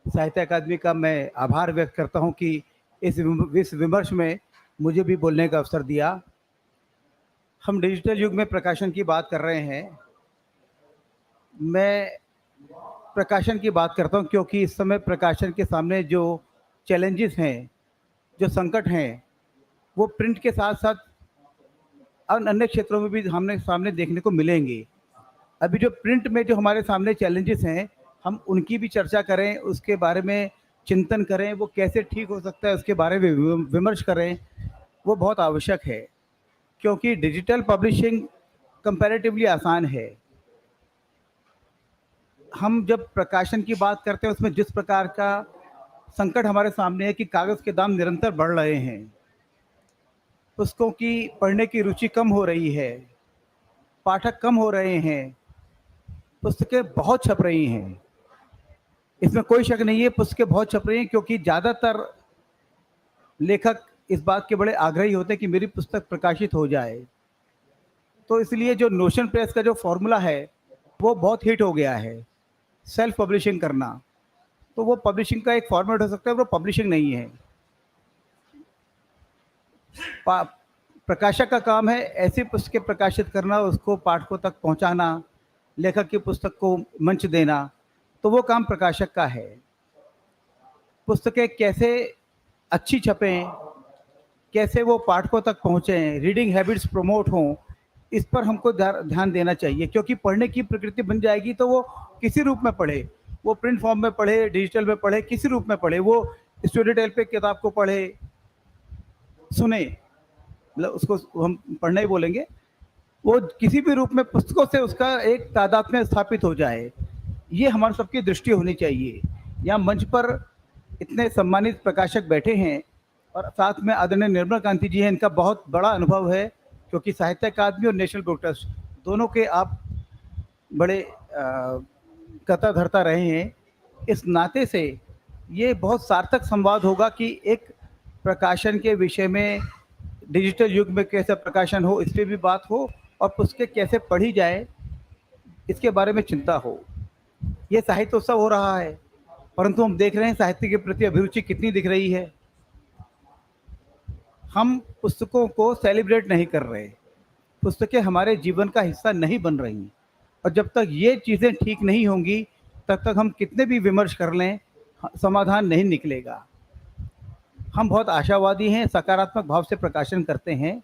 [SPEAKER 6] साहित्य अकादमी का मैं आभार व्यक्त करता हूँ कि इस विमर्श में मुझे भी बोलने का अवसर दिया। हम डिजिटल युग में प्रकाशन की बात कर रहे हैं। मैं प्रकाशन की बात करता हूँ क्योंकि इस समय प्रकाशन के सामने जो चैलेंजेस हैं, जो संकट हैं, वो प्रिंट के साथ साथ अन्य क्षेत्रों में भी हमने सामने देखने को मिलेंगे। अभी जो प्रिंट में जो हमारे सामने चैलेंजेस हैं, हम उनकी भी चर्चा करें, उसके बारे में चिंतन करें, वो कैसे ठीक हो सकता है उसके बारे में विमर्श करें, वो बहुत आवश्यक है। क्योंकि डिजिटल पब्लिशिंग कंपैरेटिवली आसान है। हम जब प्रकाशन की बात करते हैं उसमें जिस प्रकार का संकट हमारे सामने है कि कागज़ के दाम निरंतर बढ़ रहे हैं, पुस्तकों की पढ़ने की रुचि कम हो रही है, पाठक कम हो रहे हैं, पुस्तकें बहुत छप रही हैं, इसमें कोई शक नहीं है, पुस्तकें बहुत छप रही हैं क्योंकि ज़्यादातर लेखक इस बात के बड़े आग्रही होते हैं कि मेरी पुस्तक प्रकाशित हो जाए। तो इसलिए जो नोशन प्रेस का जो फॉर्मूला है वो बहुत हिट हो गया है, सेल्फ पब्लिशिंग करना। तो वो पब्लिशिंग का एक फॉर्मेट हो सकता है, वो पब्लिशिंग नहीं है। प्रकाशक का काम है ऐसी पुस्तकें प्रकाशित करना, उसको पाठकों तक पहुंचाना, लेखक की पुस्तक को मंच देना, तो वो काम प्रकाशक का है। पुस्तकें कैसे अच्छी छपें, कैसे वो पाठकों तक पहुँचें, रीडिंग हैबिट्स प्रमोट हों, इस पर हमको ध्यान देना चाहिए। क्योंकि पढ़ने की प्रकृति बन जाएगी तो वो किसी रूप में पढ़े, वो प्रिंट फॉर्म में पढ़े, डिजिटल में पढ़े, किसी रूप में पढ़े, वो स्टोरी टेल पे किताब को पढ़े, सुने, मतलब उसको हम पढ़ना ही बोलेंगे, वो किसी भी रूप में पुस्तकों से उसका एक तादात्म्य स्थापित हो जाए, ये हमारी सबकी दृष्टि होनी चाहिए। यहाँ मंच पर इतने सम्मानित प्रकाशक बैठे हैं और साथ में आदरणीय निर्मला कांति जी हैं, इनका बहुत बड़ा अनुभव है क्योंकि साहित्य अकादमी और नेशनल बुक ट्रस्ट दोनों के आप बड़े कथा धरता रहे हैं। इस नाते से ये बहुत सार्थक संवाद होगा कि एक प्रकाशन के विषय में डिजिटल युग में कैसे प्रकाशन हो, इस पर भी बात हो और पुस्तकें कैसे पढ़ी जाए इसके बारे में चिंता हो। ये साहित्य उत्सव हो रहा है, परंतु हम देख रहे हैं साहित्य के प्रति अभिरुचि कितनी दिख रही है। हम पुस्तकों को सेलिब्रेट नहीं कर रहे, पुस्तकें हमारे जीवन का हिस्सा नहीं बन रही और जब तक ये चीज़ें ठीक नहीं होंगी तब तक हम कितने भी विमर्श कर लें, समाधान नहीं निकलेगा। हम बहुत आशावादी हैं, सकारात्मक भाव से प्रकाशन करते हैं।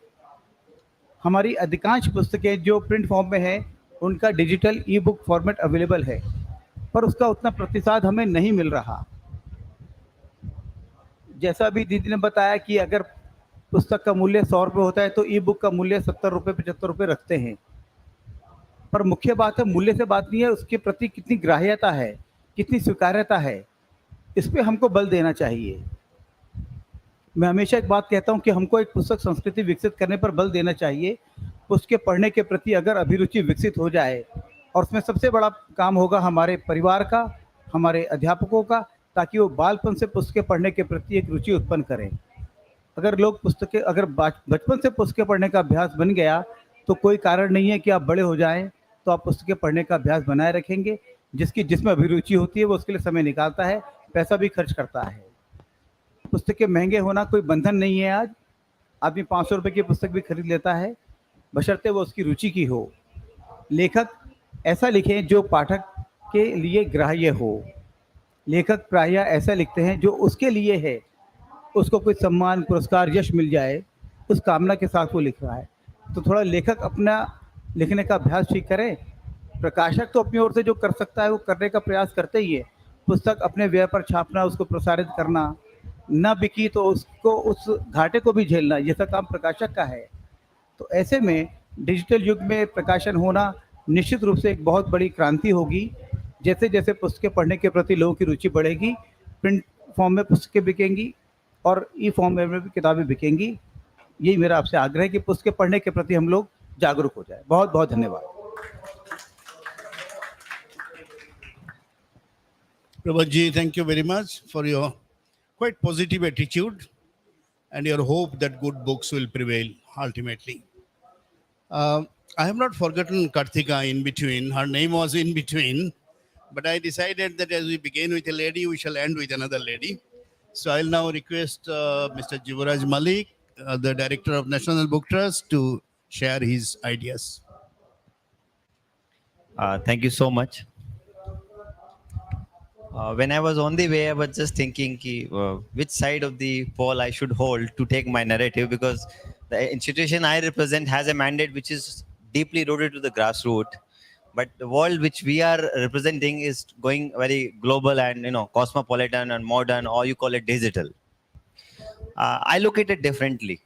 [SPEAKER 6] हमारी अधिकांश पुस्तकें जो प्रिंट फॉर्म में है उनका digital e book format available है, पर उसका उतना प्रतिसाद हमें नहीं मिल रहा। जैसा भी दीदी ने बताया कि अगर पुस्तक का मूल्य 100 रुपये होता है तो ई बुक का मूल्य 70 रुपये 75 रुपये रखते हैं, पर मुख्य बात है मूल्य से बात नहीं है, उसके प्रति कितनी ग्राह्यता है, कितनी स्वीकार्यता है, इस पर हमको बल देना चाहिए। मैं हमेशा एक बात कहता हूं कि हमको एक पुस्तक संस्कृति विकसित करने पर बल देना चाहिए। उसके पढ़ने के प्रति अगर अभिरुचि विकसित हो जाए, और उसमें सबसे बड़ा काम होगा हमारे परिवार का, हमारे अध्यापकों का, ताकि वो बालपन से पुस्तकें पढ़ने के प्रति एक रुचि उत्पन्न करें। अगर लोग पुस्तकें अगर बचपन से पुस्तकें पढ़ने का अभ्यास बन गया तो कोई कारण नहीं है कि आप बड़े हो जाएं तो आप पुस्तकें पढ़ने का अभ्यास बनाए रखेंगे। जिसमें अभिरुचि होती है वो उसके लिए समय निकालता है, पैसा भी खर्च करता है। पुस्तकें महंगे होना कोई बंधन नहीं है। आज आदमी 500 रुपये की पुस्तक भी खरीद लेता है, बशर्ते वो उसकी रुचि की हो। लेखक ऐसा लिखें जो पाठक के लिए ग्राह्य हो। लेखक प्रायः ऐसा लिखते हैं जो उसके लिए है, उसको कोई सम्मान, पुरस्कार, यश मिल जाए, उस कामना के साथ वो लिख रहा है। तो थोड़ा लेखक अपना लिखने का अभ्यास ठीक करें। प्रकाशक तो अपनी ओर से जो कर सकता है वो करने का प्रयास करते ही है। पुस्तक अपने व्यय पर छापना, उसको प्रसारित करना, न बिकी तो उसको उस घाटे को भी झेलना, ये सब काम प्रकाशक का है। तो ऐसे में डिजिटल युग में प्रकाशन होना निश्चित रूप से एक बहुत बड़ी क्रांति होगी। जैसे जैसे पुस्तकें पढ़ने के प्रति लोगों की रुचि बढ़ेगी, प्रिंट फॉर्म में पुस्तकें बिकेंगी और ई फॉर्म में भी किताबें बिकेंगी। यही मेरा आपसे आग्रह है कि पुस्तकें पढ़ने के प्रति हम लोग जागरूक हो जाए। बहुत बहुत धन्यवाद।
[SPEAKER 3] Prabhat ji, thank you very much for your quite positive attitude and your hope that good books will prevail ultimately. I have not forgotten Karthika in between. Her name was in between, but I decided that as we begin with a lady, we shall end with another lady. So I'll now request Mr. Jivaraj Malik, the Director of National Book Trust, to share his ideas.
[SPEAKER 7] Thank you so much. When I was on the way, I was just thinking which side of the pole I should hold to take my narrative, because the institution I represent has a mandate which is deeply rooted to the grassroots. But the world which we are representing is going very global and cosmopolitan and modern, or you call it digital. I look at it differently.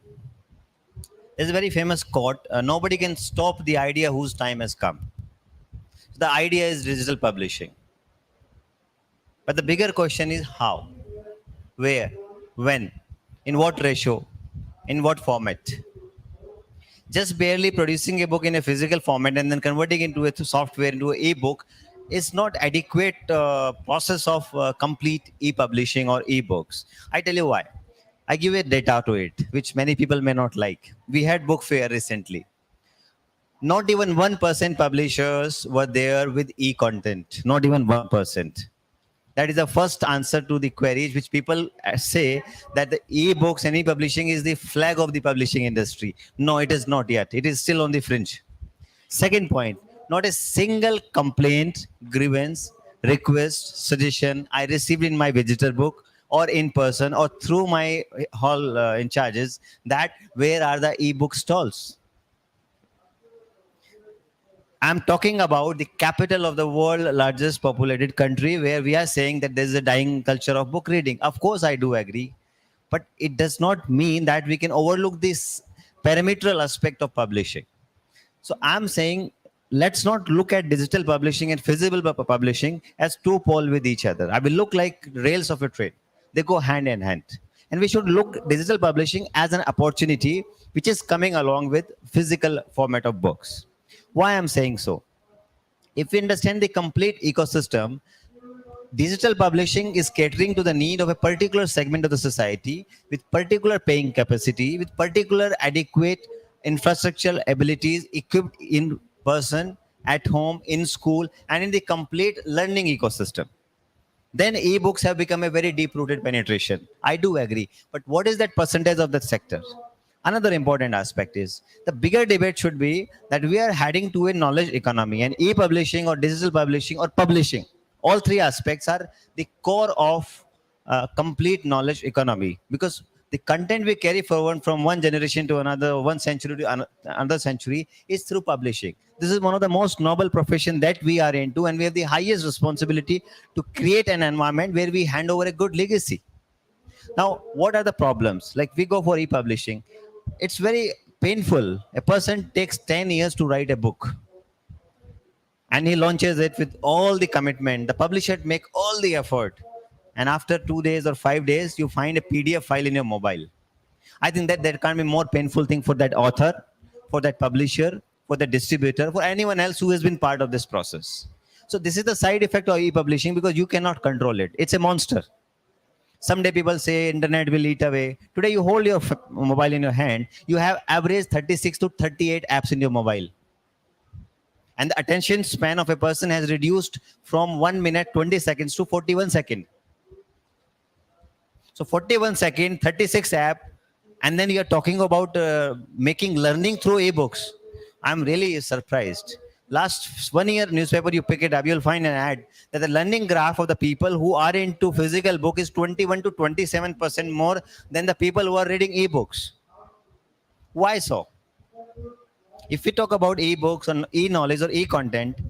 [SPEAKER 7] There's a very famous quote: "Nobody can stop the idea whose time has come." The idea is digital publishing. But the bigger question is how, where, when, in what ratio, in what format. Just barely producing a book in a physical format and then converting into a software, into an e-book, is not adequate process of complete e-publishing or e-books. I tell you why. I give a data to it, which many people may not like. We had book fair recently. Not even 1% publishers were there with e-content. Not even 1%. That is the first answer to the queries which people say that the e-books and e-publishing is the flag of the publishing industry. No, it is not yet. It is still on the fringe. Second point, not a single complaint, grievance, request, suggestion I received in my visitor book or in person or through my hall in charges that where are the e-book stalls. I'm talking about the capital of the world's largest populated country, where we are saying that there's a dying culture of book reading. Of course, I do agree. But it does not mean that we can overlook this perimetral aspect of publishing. So I'm saying, let's not look at digital publishing and physical publishing as two poles with each other. I will look like rails of a train. They go hand in hand. And we should look digital publishing as an opportunity which is coming along with physical format of books. Why I'm saying so? If we understand the complete ecosystem, digital publishing is catering to the need of a particular segment of the society with particular paying capacity, with particular adequate infrastructural abilities equipped in person, at home, in school, and in the complete learning ecosystem. Then ebooks have become a very deep-rooted penetration. I do agree. But what is that percentage of that sector? Another important aspect is the bigger debate should be that we are heading to a knowledge economy, and e-publishing or digital publishing or publishing. All three aspects are the core of complete knowledge economy, because the content we carry forward from one generation to another, one century to another century, is through publishing. This is one of the most noble professions that we are into, and we have the highest responsibility to create an environment where we hand over a good legacy. Now, what are the problems? Like, we go for e-publishing. It's very painful. A person takes 10 years to write a book, and he launches it with all the commitment. The publisher make all the effort. And after 2 days or 5 days, you find a PDF file in your mobile. I think that there can't be more painful thing for that author, for that publisher, for the distributor, for anyone else who has been part of this process. So this is the side effect of e-publishing, because you cannot control it. It's a monster. Someday people say internet will eat away. Today you hold your mobile in your hand. You have average 36 to 38 apps in your mobile. And the attention span of a person has reduced from 1 minute, 20 seconds to 41 seconds. So 41 second, 36 app, and then you are talking about making learning through ebooks. I'm really surprised. Last 1 year newspaper, you pick it up, you'll find an ad that the learning graph of the people who are into physical book is 21 to 27% more than the people who are reading ebooks. Why so? If we talk about ebooks and e-knowledge or e-content,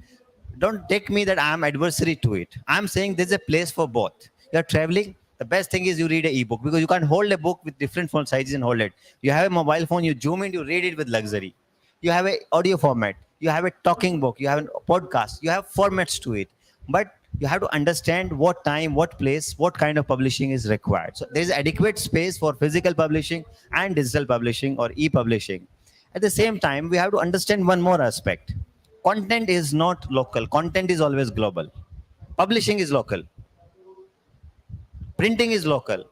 [SPEAKER 7] don't take me that I'm adversary to it. I'm saying there's a place for both. You're traveling, the best thing is you read an ebook, because you can't hold a book with different font sizes and hold it. You have a mobile phone, you zoom in, you read it with luxury. You have an audio format, you have a talking book, you have a podcast, you have formats to it. But you have to understand what time, what place, what kind of publishing is required. So there is adequate space for physical publishing and digital publishing or e-publishing. At the same time, we have to understand one more aspect. Content is not local. Content is always global. Publishing is local. Printing is local.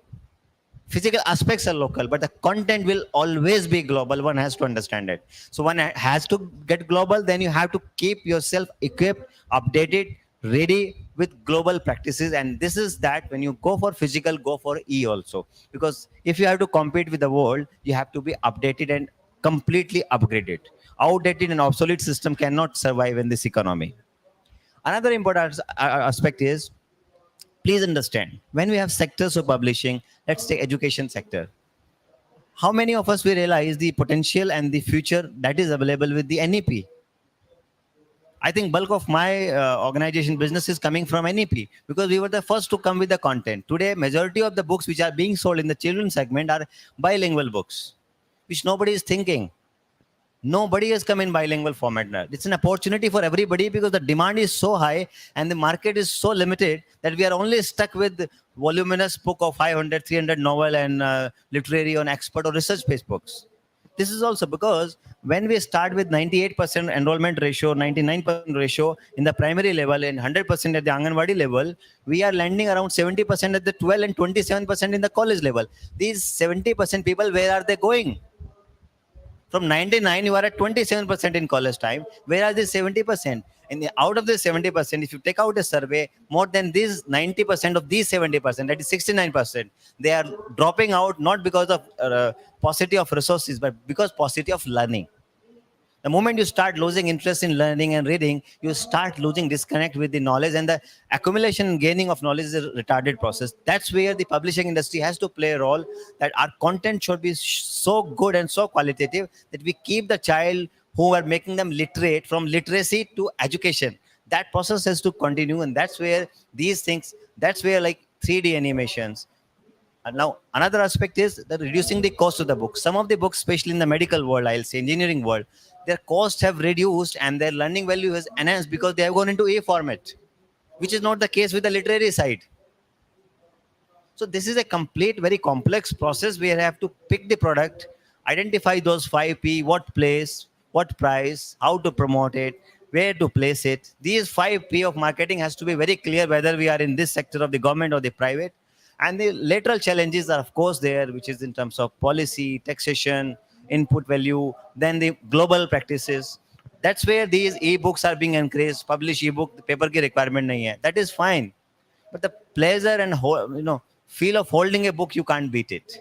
[SPEAKER 7] Physical aspects are local, but the content will always be global. One has to understand it. So one has to get global, then you have to keep yourself equipped, updated, ready with global practices. And this is that when you go for physical, go for e also. Because if you have to compete with the world, you have to be updated and completely upgraded. Outdated and obsolete system cannot survive in this economy. Another important aspect is, please understand, when we have sectors of publishing, let's take education sector. How many of us we realize the potential and the future that is available with the NEP? I think bulk of my organization business is coming from NEP, because we were the first to come with the content. Today, majority of the books which are being sold in the children's segment are bilingual books, which nobody is thinking. Nobody has come in bilingual format now. It's an opportunity for everybody, because the demand is so high and the market is so limited that we are only stuck with voluminous book of 500, 300 novel and literary on expert or research-based books. This is also because when we start with 98% enrollment ratio, 99% ratio in the primary level and 100% at the Anganwadi level, we are landing around 70% at the 12 and 27% in the college level. These 70% people, where are they going? From 99, you are at 27% in college time. Where are these 70%? And out of this 70%, if you take out a survey, more than these 90% of these 70%, that is 69%, they are dropping out not because of paucity of resources, but because paucity of learning. The moment you start losing interest in learning and reading, you start losing disconnect with the knowledge, and the accumulation and gaining of knowledge is a retarded process. That's where the publishing industry has to play a role, that our content should be so good and so qualitative that we keep the child who are making them literate from literacy to education. That process has to continue, and that's where these things, that's where like 3D animations, Now, another aspect is the reducing the cost of the books. Some of the books, especially in the medical world, I'll say engineering world, their costs have reduced and their learning value has enhanced because they have gone into a format, which is not the case with the literary side. So this is a complete, very complex process where I have to pick the product, identify those 5P, what place, what price, how to promote it, where to place it. These 5P of marketing has to be very clear whether we are in this sector of the government or the private. And the lateral challenges are of course there, which is in terms of policy, taxation, input value, then the global practices. That's where these e-books are being encouraged. Publish e-book, the paper ki requirement nahi hai. That is fine. But the pleasure and feel of holding a book, you can't beat it.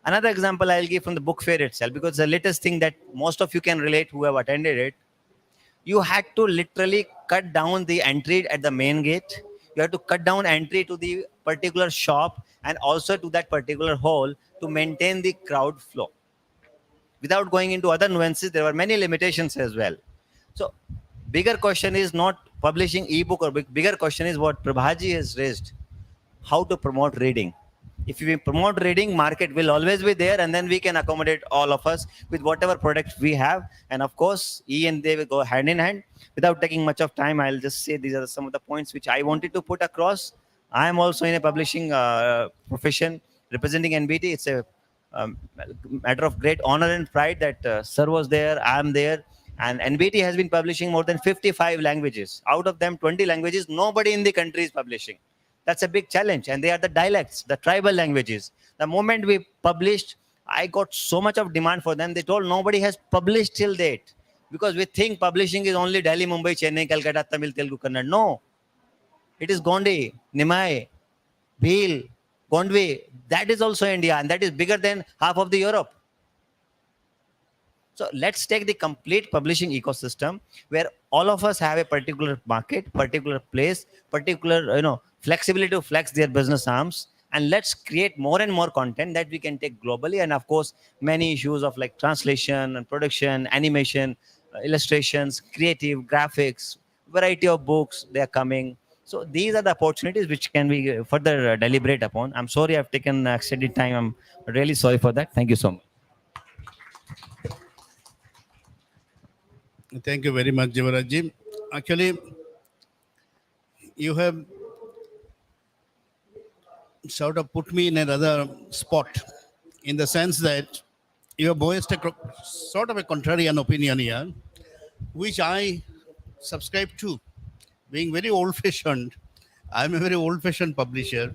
[SPEAKER 7] Another example I'll give from the book fair itself, because the latest thing that most of you can relate who have attended it, you had to literally cut down the entry at the main gate. You had to cut down entry to the particular shop and also to that particular hall to maintain the crowd flow. Without going into other nuances, there were many limitations as well. So bigger question is not publishing ebook, or bigger question is what Prabhaji has raised, how to promote reading. If we promote reading, market will always be there, and then we can accommodate all of us with whatever product we have. And of course, E and they will go hand in hand. Without taking much of time, I'll just say these are some of the points which I wanted to put across. I am also in a publishing profession representing NBT. It's a matter of great honor and pride that Sir was there, I am there. And NBT has been publishing more than 55 languages. Out of them, 20 languages, nobody in the country is publishing. That's a big challenge. And they are the dialects, the tribal languages. The moment we published, I got so much of demand for them. They told nobody has published till date. Because we think publishing is only Delhi, Mumbai, Chennai, Calcutta, Tamil, Telugu, Kannada. No. It is Gondi, Nimai, Bhil, Gondwe. That is also India. And that is bigger than half of the Europe. So let's take the complete publishing ecosystem where all of us have a particular market, particular place, particular flexibility to flex their business arms, and let's create more and more content that we can take globally. And of course, many issues of like translation and production, animation, illustrations, creative graphics, variety of books, they are coming. So these are the opportunities which can be further deliberate upon. I'm sorry I've taken extended time. I'm really sorry for that. Thank you so much.
[SPEAKER 3] Thank you very much, Jivarajji. Actually, you have sort of put me in another spot in the sense that you have voiced a sort of a contrarian opinion here, which I subscribe to. Being very old-fashioned, I'm a very old-fashioned publisher.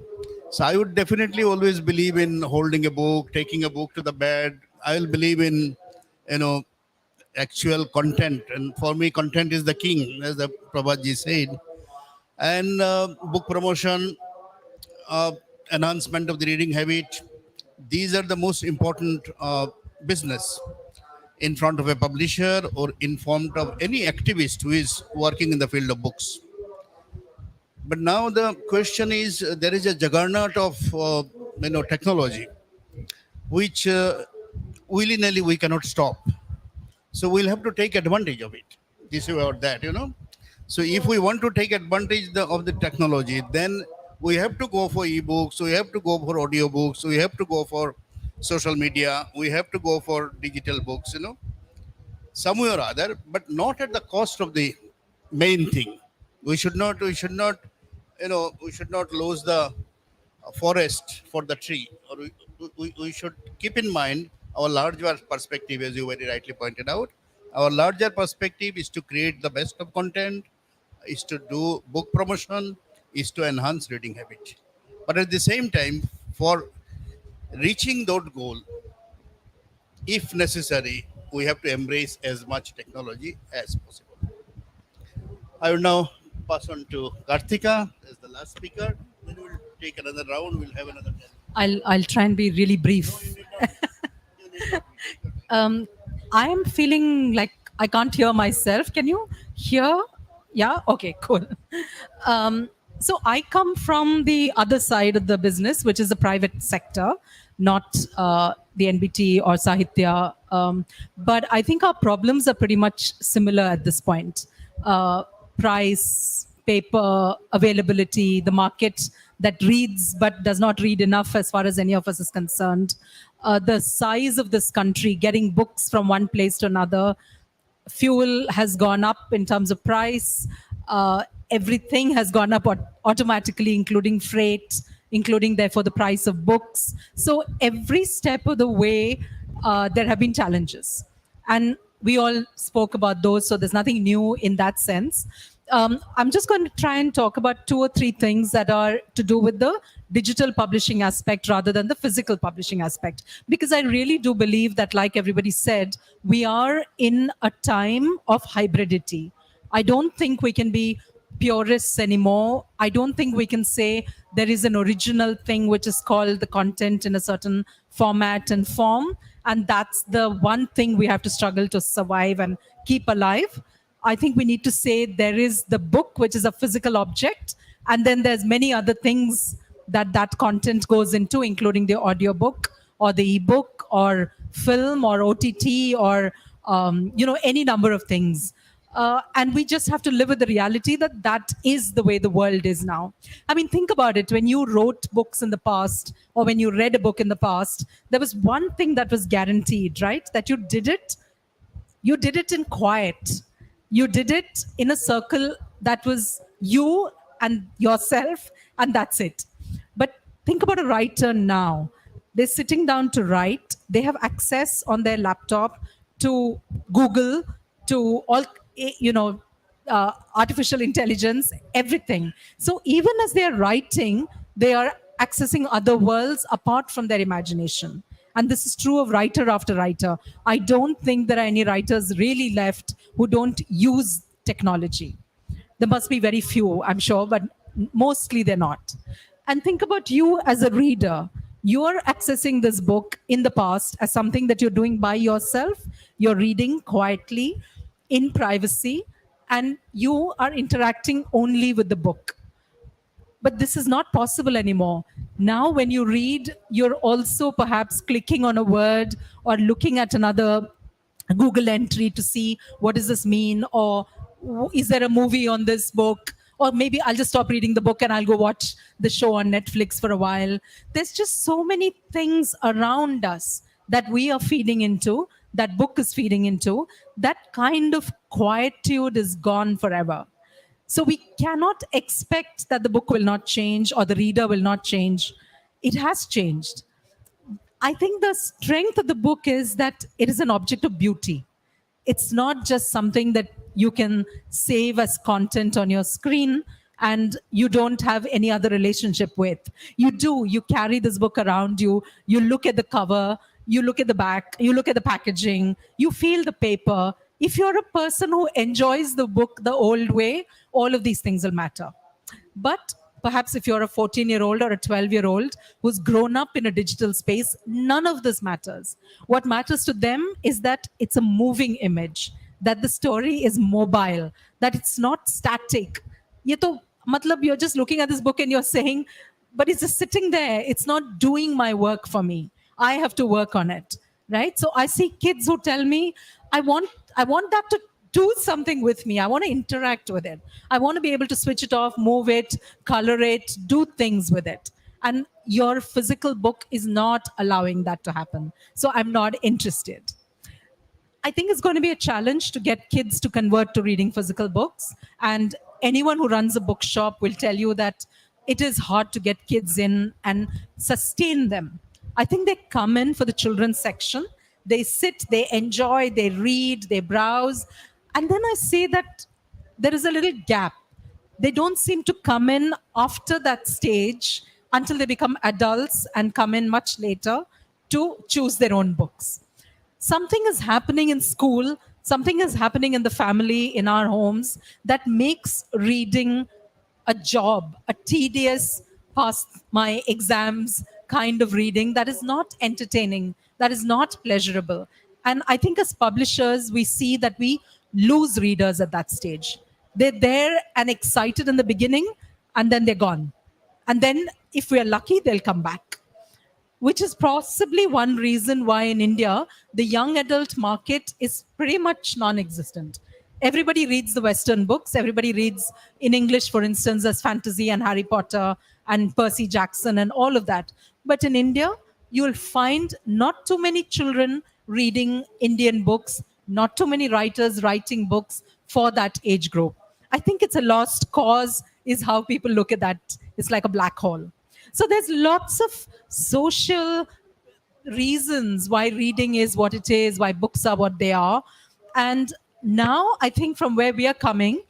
[SPEAKER 3] So I would definitely always believe in holding a book, taking a book to the bed. I will believe in, actual content. And for me, content is the king, as the Prabhaji said. And book promotion, enhancement of the reading habit, these are the most important business in front of a publisher or in front of any activist who is working in the field of books. But now the question is, there is a juggernaut of technology, which willy-nilly we cannot stop. So we'll have to take advantage of it, this way or that, So if we want to take advantage of the technology, then we have to go for ebooks, we have to go for audiobooks, we have to go for social media, we have to go for digital books, some way or other, but not at the cost of the main thing. We should not lose the forest for the tree, or we should keep in mind our larger perspective, as you very rightly pointed out. Our larger perspective is to create the best of content, is to do book promotion, is to enhance reading habit. But at the same time, for reaching that goal, if necessary, we have to embrace as much technology as possible. I will now pass on to Karthika as the last speaker. Then we'll take another round. We'll have another.
[SPEAKER 8] I'll try and be really brief. I am feeling like I can't hear myself. Can you hear? Yeah? Okay, cool. So I come from the other side of the business, which is the private sector, not the NBT or Sahitya. But I think our problems are pretty much similar at this point. Price, paper availability, the market that reads but does not read enough as far as any of us is concerned, the size of this country, getting books from one place to another, fuel has gone up in terms of price. Everything has gone up automatically, including freight, including therefore the price of books. So every step of the way, there have been challenges. And we all spoke about those, so there's nothing new in that sense. I'm just going to try and talk about 2 or 3 things that are to do with the digital publishing aspect rather than the physical publishing aspect. Because I really do believe that, like everybody said, we are in a time of hybridity. I don't think we can be purists anymore. I don't think we can say there is an original thing which is called the content in a certain format and form, and that's the one thing we have to struggle to survive and keep alive. I think we need to say there is the book, which is a physical object, and then there's many other things that content goes into, including the audiobook or the ebook or film or OTT or any number of things. And we just have to live with the reality that that is the way the world is now. I mean, think about it. When you wrote books in the past, or when you read a book in the past, there was one thing that was guaranteed, right? That you did it in quiet. You did it in a circle that was you and yourself, and that's it. But think about a writer now. They're sitting down to write. They have access on their laptop to Google, to all, artificial intelligence, everything. So even as they are writing, they are accessing other worlds apart from their imagination. And this is true of writer after writer. I don't think there are any writers really left who don't use technology. There must be very few, I'm sure, but mostly they're not. And think about you as a reader. You're accessing this book in the past as something that you're doing by yourself. You're reading quietly, in privacy, and you are interacting only with the book. But this is not possible anymore. Now, when you read, you're also perhaps clicking on a word or looking at another Google entry to see what does this mean, or is there a movie on this book? Or maybe I'll just stop reading the book and I'll go watch the show on Netflix for a while. There's just so many things around us that we are feeding into, that book is feeding into. That kind of quietude is gone forever. So we cannot expect that the book will not change or the reader will not change. It has changed. I think the strength of the book is that it is an object of beauty. It's not just something that you can save as content on your screen and you don't have any other relationship with. You do. You carry this book around you. You look at the cover. You look at the back. You look at the packaging. You feel the paper. If you're a person who enjoys the book the old way, all of these things will matter. But perhaps if you're a 14-year-old or a 12-year-old who's grown up in a digital space, none of this matters. What matters to them is that it's a moving image, that the story is mobile, that it's not static. You're just looking at this book and you're saying, but it's just sitting there. It's not doing my work for me. I have to work on it, right? So I see kids who tell me, I want that to do something with me. I want to interact with it. I want to be able to switch it off, move it, color it, do things with it. And your physical book is not allowing that to happen. So I'm not interested. I think it's going to be a challenge to get kids to convert to reading physical books. And anyone who runs a bookshop will tell you that it is hard to get kids in and sustain them. I think they come in for the children's section. They sit, they enjoy, they read, they browse. And then I say that there is a little gap. They don't seem to come in after that stage until they become adults and come in much later to choose their own books. Something is happening in school, something is happening in the family, in our homes, that makes reading a job, a tedious, pass my exams kind of reading that is not entertaining, that is not pleasurable. And I think as publishers, we see that we lose readers at that stage. They're there and excited in the beginning, and then they're gone. And then if we're lucky, they'll come back. Which is possibly one reason why in India, the young adult market is pretty much non-existent. Everybody reads the Western books. Everybody reads in English, for instance, as fantasy and Harry Potter and Percy Jackson and all of that. But in India, you'll find not too many children reading Indian books, not too many writers writing books for that age group. I think it's a lost cause, is how people look at that. It's like a black hole. So there's lots of social reasons why reading is what it is, why books are what they are. And now I think from where we are coming,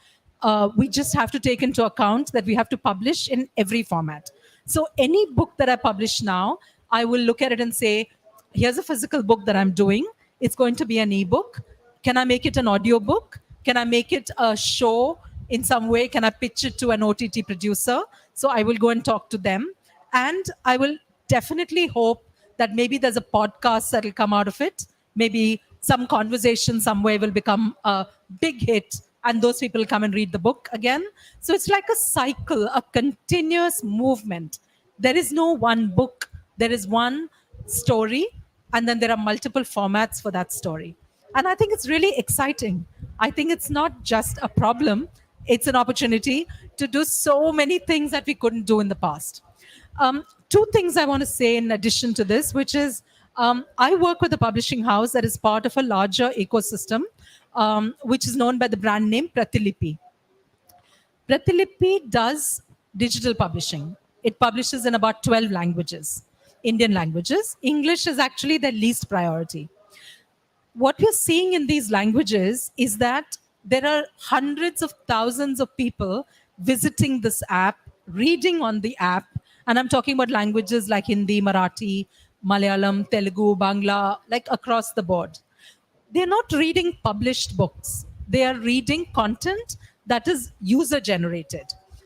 [SPEAKER 8] we just have to take into account that we have to publish in every format. So any book that I publish now, I will look at it and say, here's a physical book that I'm doing. It's going to be an ebook. Can I make it an audio book? Can I make it a show in some way? Can I pitch it to an OTT producer? So I will go and talk to them. And I will definitely hope that maybe there's a podcast that will come out of it. Maybe some conversation somewhere will become a big hit and those people come and read the book again. So it's like a cycle, a continuous movement. There is no one book. There is one story, and then there are multiple formats for that story. And I think it's really exciting. I think it's not just a problem, it's an opportunity to do so many things that we couldn't do in the past. Two things I want to say in addition to this, which is I work with a publishing house that is part of a larger ecosystem, which is known by the brand name Pratilipi. Pratilipi does digital publishing. It publishes in about 12 languages, Indian languages. English is actually their least priority. What we're seeing in these languages is that there are hundreds of thousands of people visiting this app, reading on the app, and I'm talking about languages like Hindi, Marathi, Malayalam, Telugu, Bangla, like across the board. They're not reading published books. They are reading content that is user generated.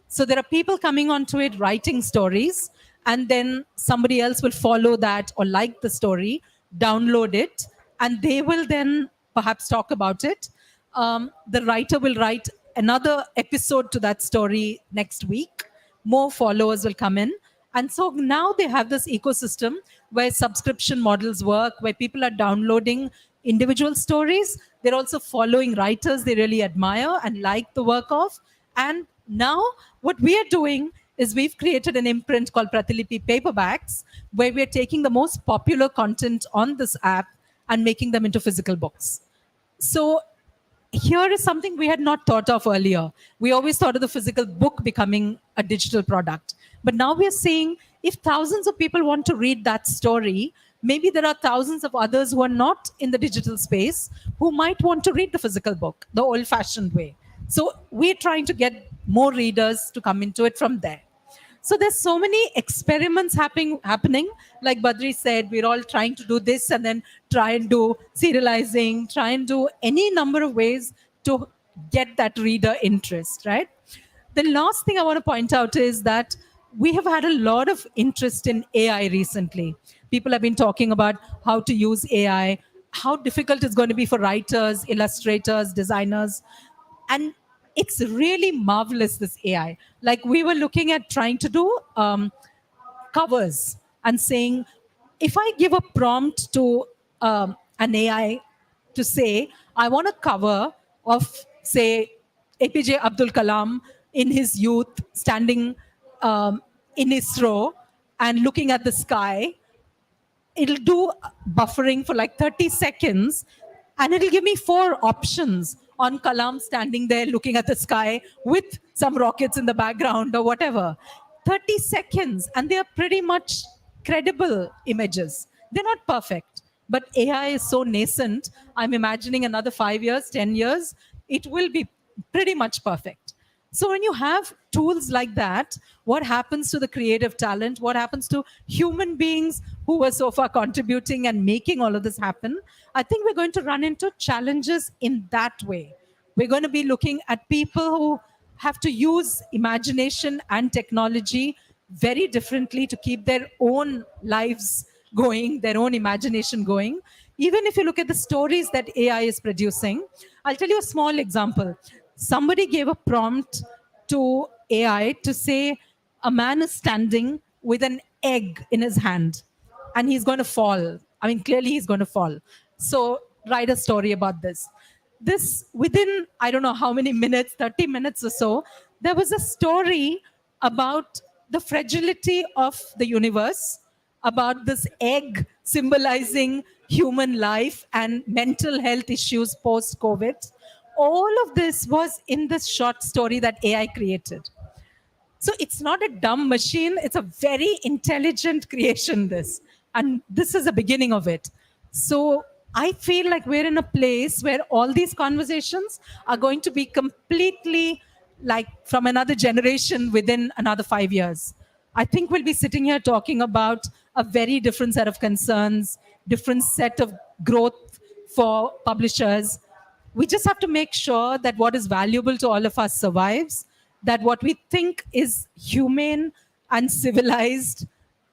[SPEAKER 8] So there are people coming onto it, writing stories, and then somebody else will follow that or like the story, download it, and they will then perhaps talk about it. The writer will write another episode to that story next week. More followers will come in. And so now they have this ecosystem where subscription models work, where people are downloading individual stories. They're also following writers they really admire and like the work of. And now what we are doing is we've created an imprint called Pratilipi Paperbacks, where we're taking the most popular content on this app and making them into physical books. So here is something we had not thought of earlier. We always thought of the physical book becoming a digital product. But now we are saying if thousands of people want to read that story, maybe there are thousands of others who are not in the digital space who might want to read the physical book the old-fashioned way. So we're trying to get more readers to come into it from there. So there's so many experiments happening. Like Badri said, we're all trying to do this and then try and do serializing, try and do any number of ways to get that reader interest, right? The last thing I want to point out is that we have had a lot of interest in AI recently. People have been talking about how to use AI, how difficult it's going to be for writers, illustrators, designers. And it's really marvelous, this AI. Like we were looking at trying to do covers and saying, if I give a prompt to an AI to say, I want a cover of, say, APJ Abdul Kalam in his youth, standing in ISRO and looking at the sky, it'll do buffering for like 30 seconds and it'll give me 4 options on Kalam standing there looking at the sky with some rockets in the background or whatever. 30 seconds, and they are pretty much credible images. They're not perfect, but AI is so nascent. I'm imagining another 5 years, 10 years, it will be pretty much perfect. So when you have tools like that, what happens to the creative talent? What happens to human beings who were so far contributing and making all of this happen? I think we're going to run into challenges in that way. We're going to be looking at people who have to use imagination and technology very differently to keep their own lives going, their own imagination going. Even if you look at the stories that AI is producing, I'll tell you a small example. Somebody gave a prompt to AI to say, a man is standing with an egg in his hand and he's going to fall. I mean, clearly he's going to fall. So write a story about this. this within, I don't know how many minutes, 30 minutes or so, there was a story about the fragility of the universe, about this egg symbolizing human life and mental health issues post COVID. All of this was in this short story that AI created. So it's not a dumb machine, it's a very intelligent creation, this. And this is the beginning of it. So I feel like we're in a place where all these conversations are going to be completely like from another generation within another 5 years. I think we'll be sitting here talking about a very different set of concerns, different set of growth for publishers. We just have to make sure that what is valuable to all of us survives, that what we think is humane and civilized,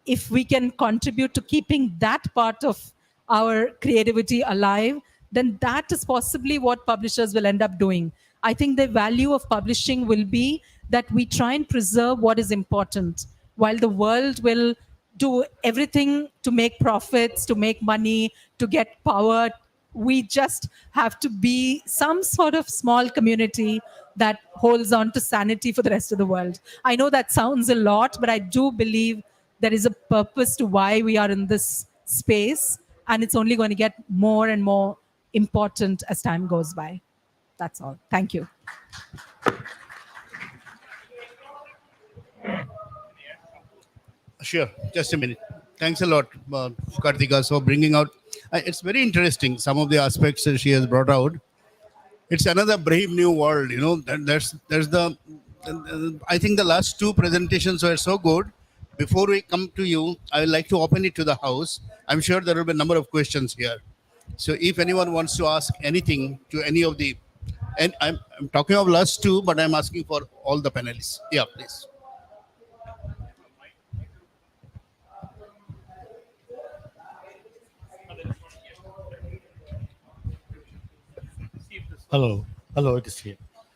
[SPEAKER 8] if we can contribute to keeping that part of our creativity alive, then that is possibly what publishers will end up doing. I think the value of publishing will be that we try and preserve what is important, while the world will do everything to make profits, to make money, to get power. We just have to be some sort of small community that holds on to sanity for the rest of the world. I know that sounds a lot, but I do believe there is a purpose to why we are in this space, and it's only going to get more and more important as time goes by. That's all. Thank you.
[SPEAKER 3] Sure, just a minute. Thanks a lot, Kartika, for bringing out. It's very interesting, some of the aspects that she has brought out. It's another brave new world, you know. There's the. I think the last two presentations were so good. Before we come to you, I would like to open it to the house. I'm sure there will be a number of questions here. So if anyone wants to ask anything to any of the, and I'm talking of last two, but I'm asking for all the panelists. Yeah, please.
[SPEAKER 9] Hello, it is here.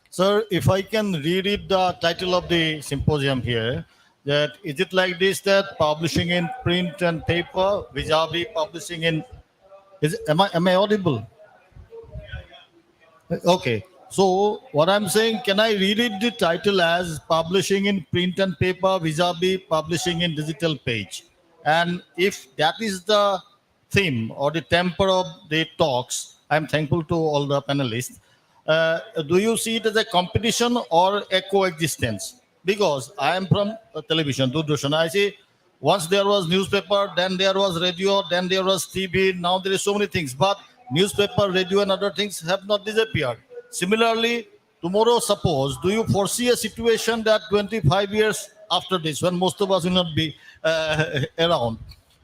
[SPEAKER 9] Sir, if I can read it, the title of the symposium here, that is it like this, that publishing in print and paper vis-a-vis publishing in, am I audible? Okay, so what I'm saying, can I read it the title as publishing in print and paper vis-a-vis publishing in digital page? And if that is the theme or the temper of the talks, I'm thankful to all the panelists. Do you see it as a competition or a coexistence? Because I am from television, Doordarshan. I see once there was newspaper, then there was radio, then there was TV. Now there is so many things. But newspaper, radio, and other things have not disappeared. Similarly, tomorrow, suppose, do you foresee a situation that 25 years after this, when most of us will not be around,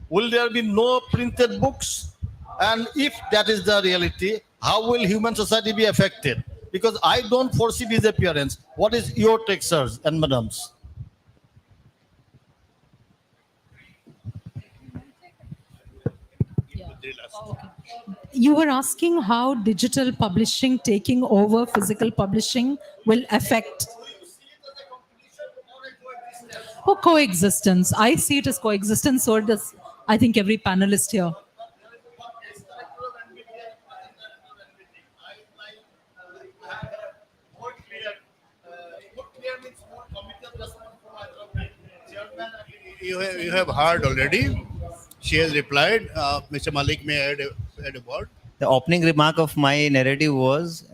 [SPEAKER 9] will there be no printed books? And if that is the reality, how will human society be affected? Because I don't foresee disappearance. What is your take, sirs and madams?
[SPEAKER 8] You were asking how digital publishing taking over physical publishing will affect. Oh, coexistence. I see it as coexistence, so does I think every panelist here.
[SPEAKER 3] You have heard already. She has replied. Mr. Malik may add a word.
[SPEAKER 7] The opening remark of my narrative was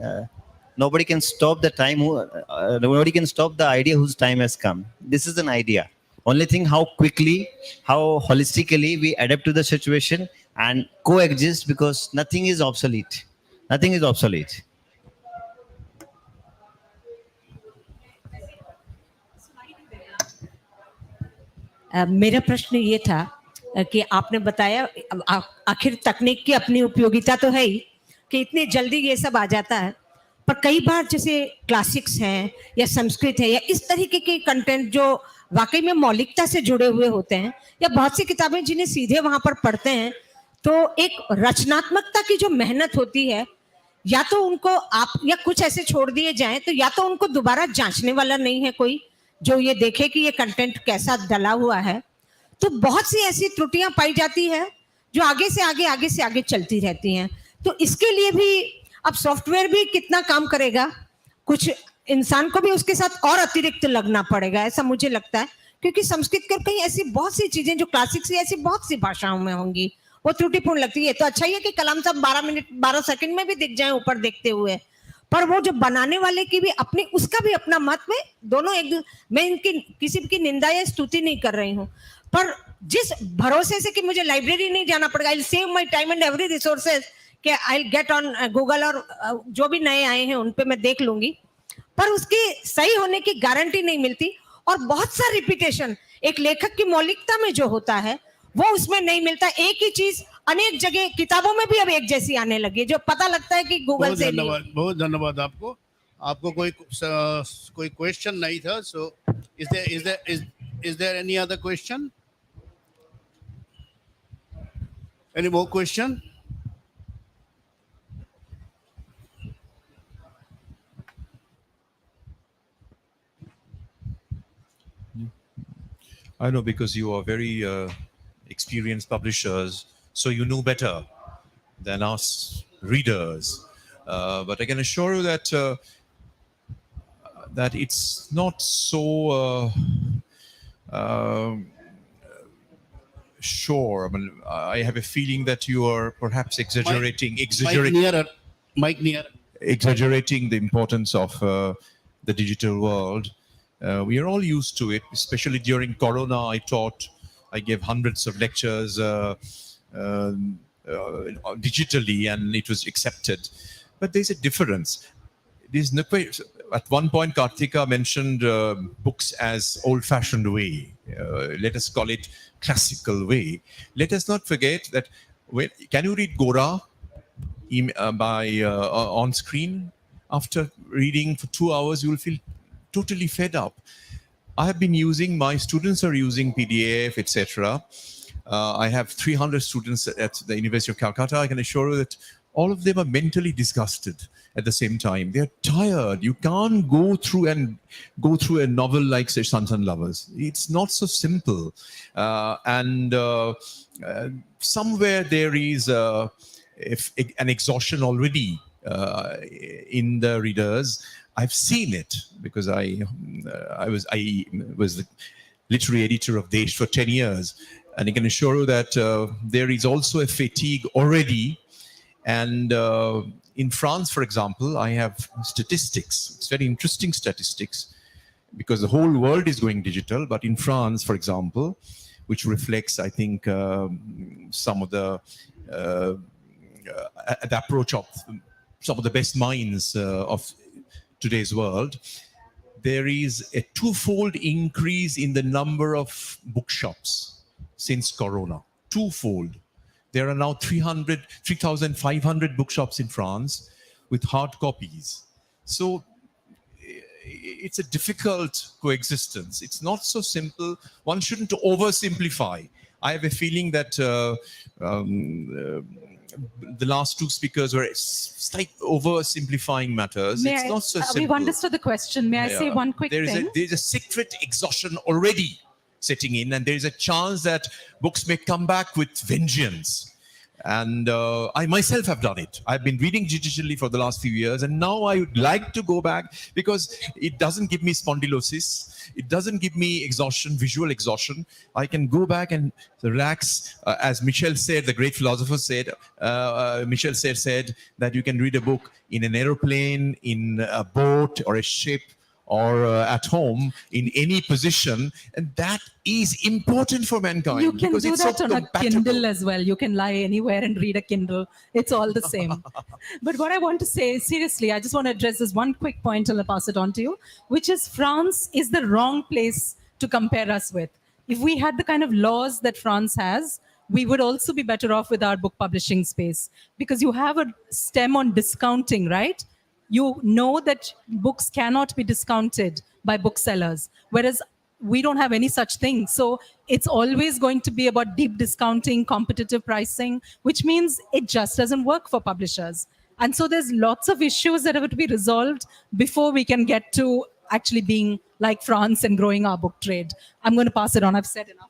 [SPEAKER 7] nobody can stop the time, nobody can stop the idea whose time has come. This is an idea. Only thing how quickly, how holistically we adapt to the situation and coexist, because nothing is obsolete. Nothing is obsolete.
[SPEAKER 10] मेरा प्रश्न ये था कि आपने बताया आखिर तकनीक की अपनी उपयोगिता तो है ही कि इतनी जल्दी ये सब आ जाता है, पर कई बार जैसे क्लासिक्स हैं या संस्कृत है या इस तरीके के कंटेंट जो वाकई में मौलिकता से जुड़े हुए होते हैं, या बहुत सी किताबें जिन्हें सीधे वहां पर पढ़ते हैं तो एक रचनात्मकता की जो मेहनत होती है, या तो उनको आप या कुछ ऐसे छोड़ दिए जाएं तो या तो उनको दोबारा जांचने वाला नहीं है कोई जो ये देखे कि ये कंटेंट कैसा डला हुआ है, तो बहुत सी ऐसी त्रुटियां पाई जाती है जो आगे से आगे चलती रहती हैं। तो इसके लिए भी अब सॉफ्टवेयर भी कितना काम करेगा, कुछ इंसान को भी उसके साथ और अतिरिक्त लगना पड़ेगा, ऐसा मुझे लगता है। क्योंकि संस्कृत कर कहीं ऐसी बहुत सी चीजें जो क्लासिक से ऐसी बहुत सी भाषाओं में होंगी, वो त्रुटिपूर्ण लगती है। तो अच्छा ही है कि कलाम साहब 12 सेकंड में भी दिख जाए ऊपर देखते हुए, पर वो जो बनाने वाले की भी अपनी, उसका भी अपना मत में दोनों एक, मैं इनकी किसी की निंदा या स्तुति नहीं कर रही हूँ, पर जिस भरोसे से कि मुझे लाइब्रेरी नहीं जाना पड़ेगा, I save my time and every resources, कि आई गेट ऑन गूगल और जो भी नए आए हैं उन पे मैं देख लूंगी, पर उसके सही होने की गारंटी नहीं मिलती। और बहुत सा रिपीटेशन एक लेखक की मौलिकता में जो होता है वो उसमें नहीं मिलता। एक ही चीज अनेक जगह किताबों में भी अब एक जैसी आने लगी है, जो पता लगता है कि गूगल
[SPEAKER 3] बहुत
[SPEAKER 10] से ली।
[SPEAKER 3] धन्यवाद, बहुत धन्यवाद आपको। आपको कोई क्वेश्चन नहीं था, so is there any other question? Any more question?
[SPEAKER 11] I know, because you are very experienced publishers, so you know better than us readers. But I can assure you that that it's not so sure. I mean, I have a feeling that you are perhaps exaggerating
[SPEAKER 3] Mike nearer.
[SPEAKER 11] exaggerating the importance of the digital world. We are all used to it, especially during Corona. I gave hundreds of lectures digitally, and it was accepted. But there's a difference. There's no, at one point, Karthika mentioned books as old-fashioned way. Let us call it classical way. Let us not forget that. Can you read Gora on screen? After reading for 2 hours, you will feel totally fed up. I have been using, my students are using PDF, etc. I have 300 students at the University of Calcutta. I can assure you that all of them are mentally disgusted at the same time. They're tired. You can't go through a novel like, say, Sons and Lovers. It's not so simple. Somewhere there is an exhaustion already in the readers. I've seen it because I was the literary editor of Desh for 10 years, and I can assure you that there is also a fatigue already. And in France, for example, I have statistics. It's very interesting statistics, because the whole world is going digital. But in France, for example, which reflects, I think, some of the approach of some of the best minds of today's world, there is a twofold increase in the number of bookshops since Corona. Twofold. There are now 3,500 bookshops in France with hard copies. So it's a difficult coexistence. It's not so simple. One shouldn't oversimplify. I have a feeling that the last two speakers were slight oversimplifying matters. It's not so simple.
[SPEAKER 8] We've understood the question. May I say one quick thing?
[SPEAKER 11] There is a secret exhaustion already setting in, and there is a chance that books may come back with vengeance. And I myself have done it. I've been reading digitally for the last few years, and now I would like to go back because it doesn't give me spondylosis. It doesn't give me exhaustion, visual exhaustion. I can go back and relax. As Michel Serres, the great philosopher, said, Michel Serres said that you can read a book in an aeroplane, in a boat or a ship, or at home, in any position, and that is important for mankind.
[SPEAKER 8] You can
[SPEAKER 11] because
[SPEAKER 8] do
[SPEAKER 11] it's
[SPEAKER 8] that
[SPEAKER 11] so
[SPEAKER 8] on a
[SPEAKER 11] compatible.
[SPEAKER 8] Kindle as well. You can lie anywhere and read a Kindle. It's all the same. But what I want to say, seriously, I just want to address this one quick point and I'll pass it on to you, which is France is the wrong place to compare us with. If we had the kind of laws that France has, we would also be better off with our book publishing space, because you have a stem on discounting, right? You know that books cannot be discounted by booksellers, whereas we don't have any such thing. So it's always going to be about deep discounting, competitive pricing, which means it just doesn't work for publishers. And so there's lots of issues that have to be resolved before we can get to actually being like France and growing our book trade. I'm going to pass it on. I've said enough.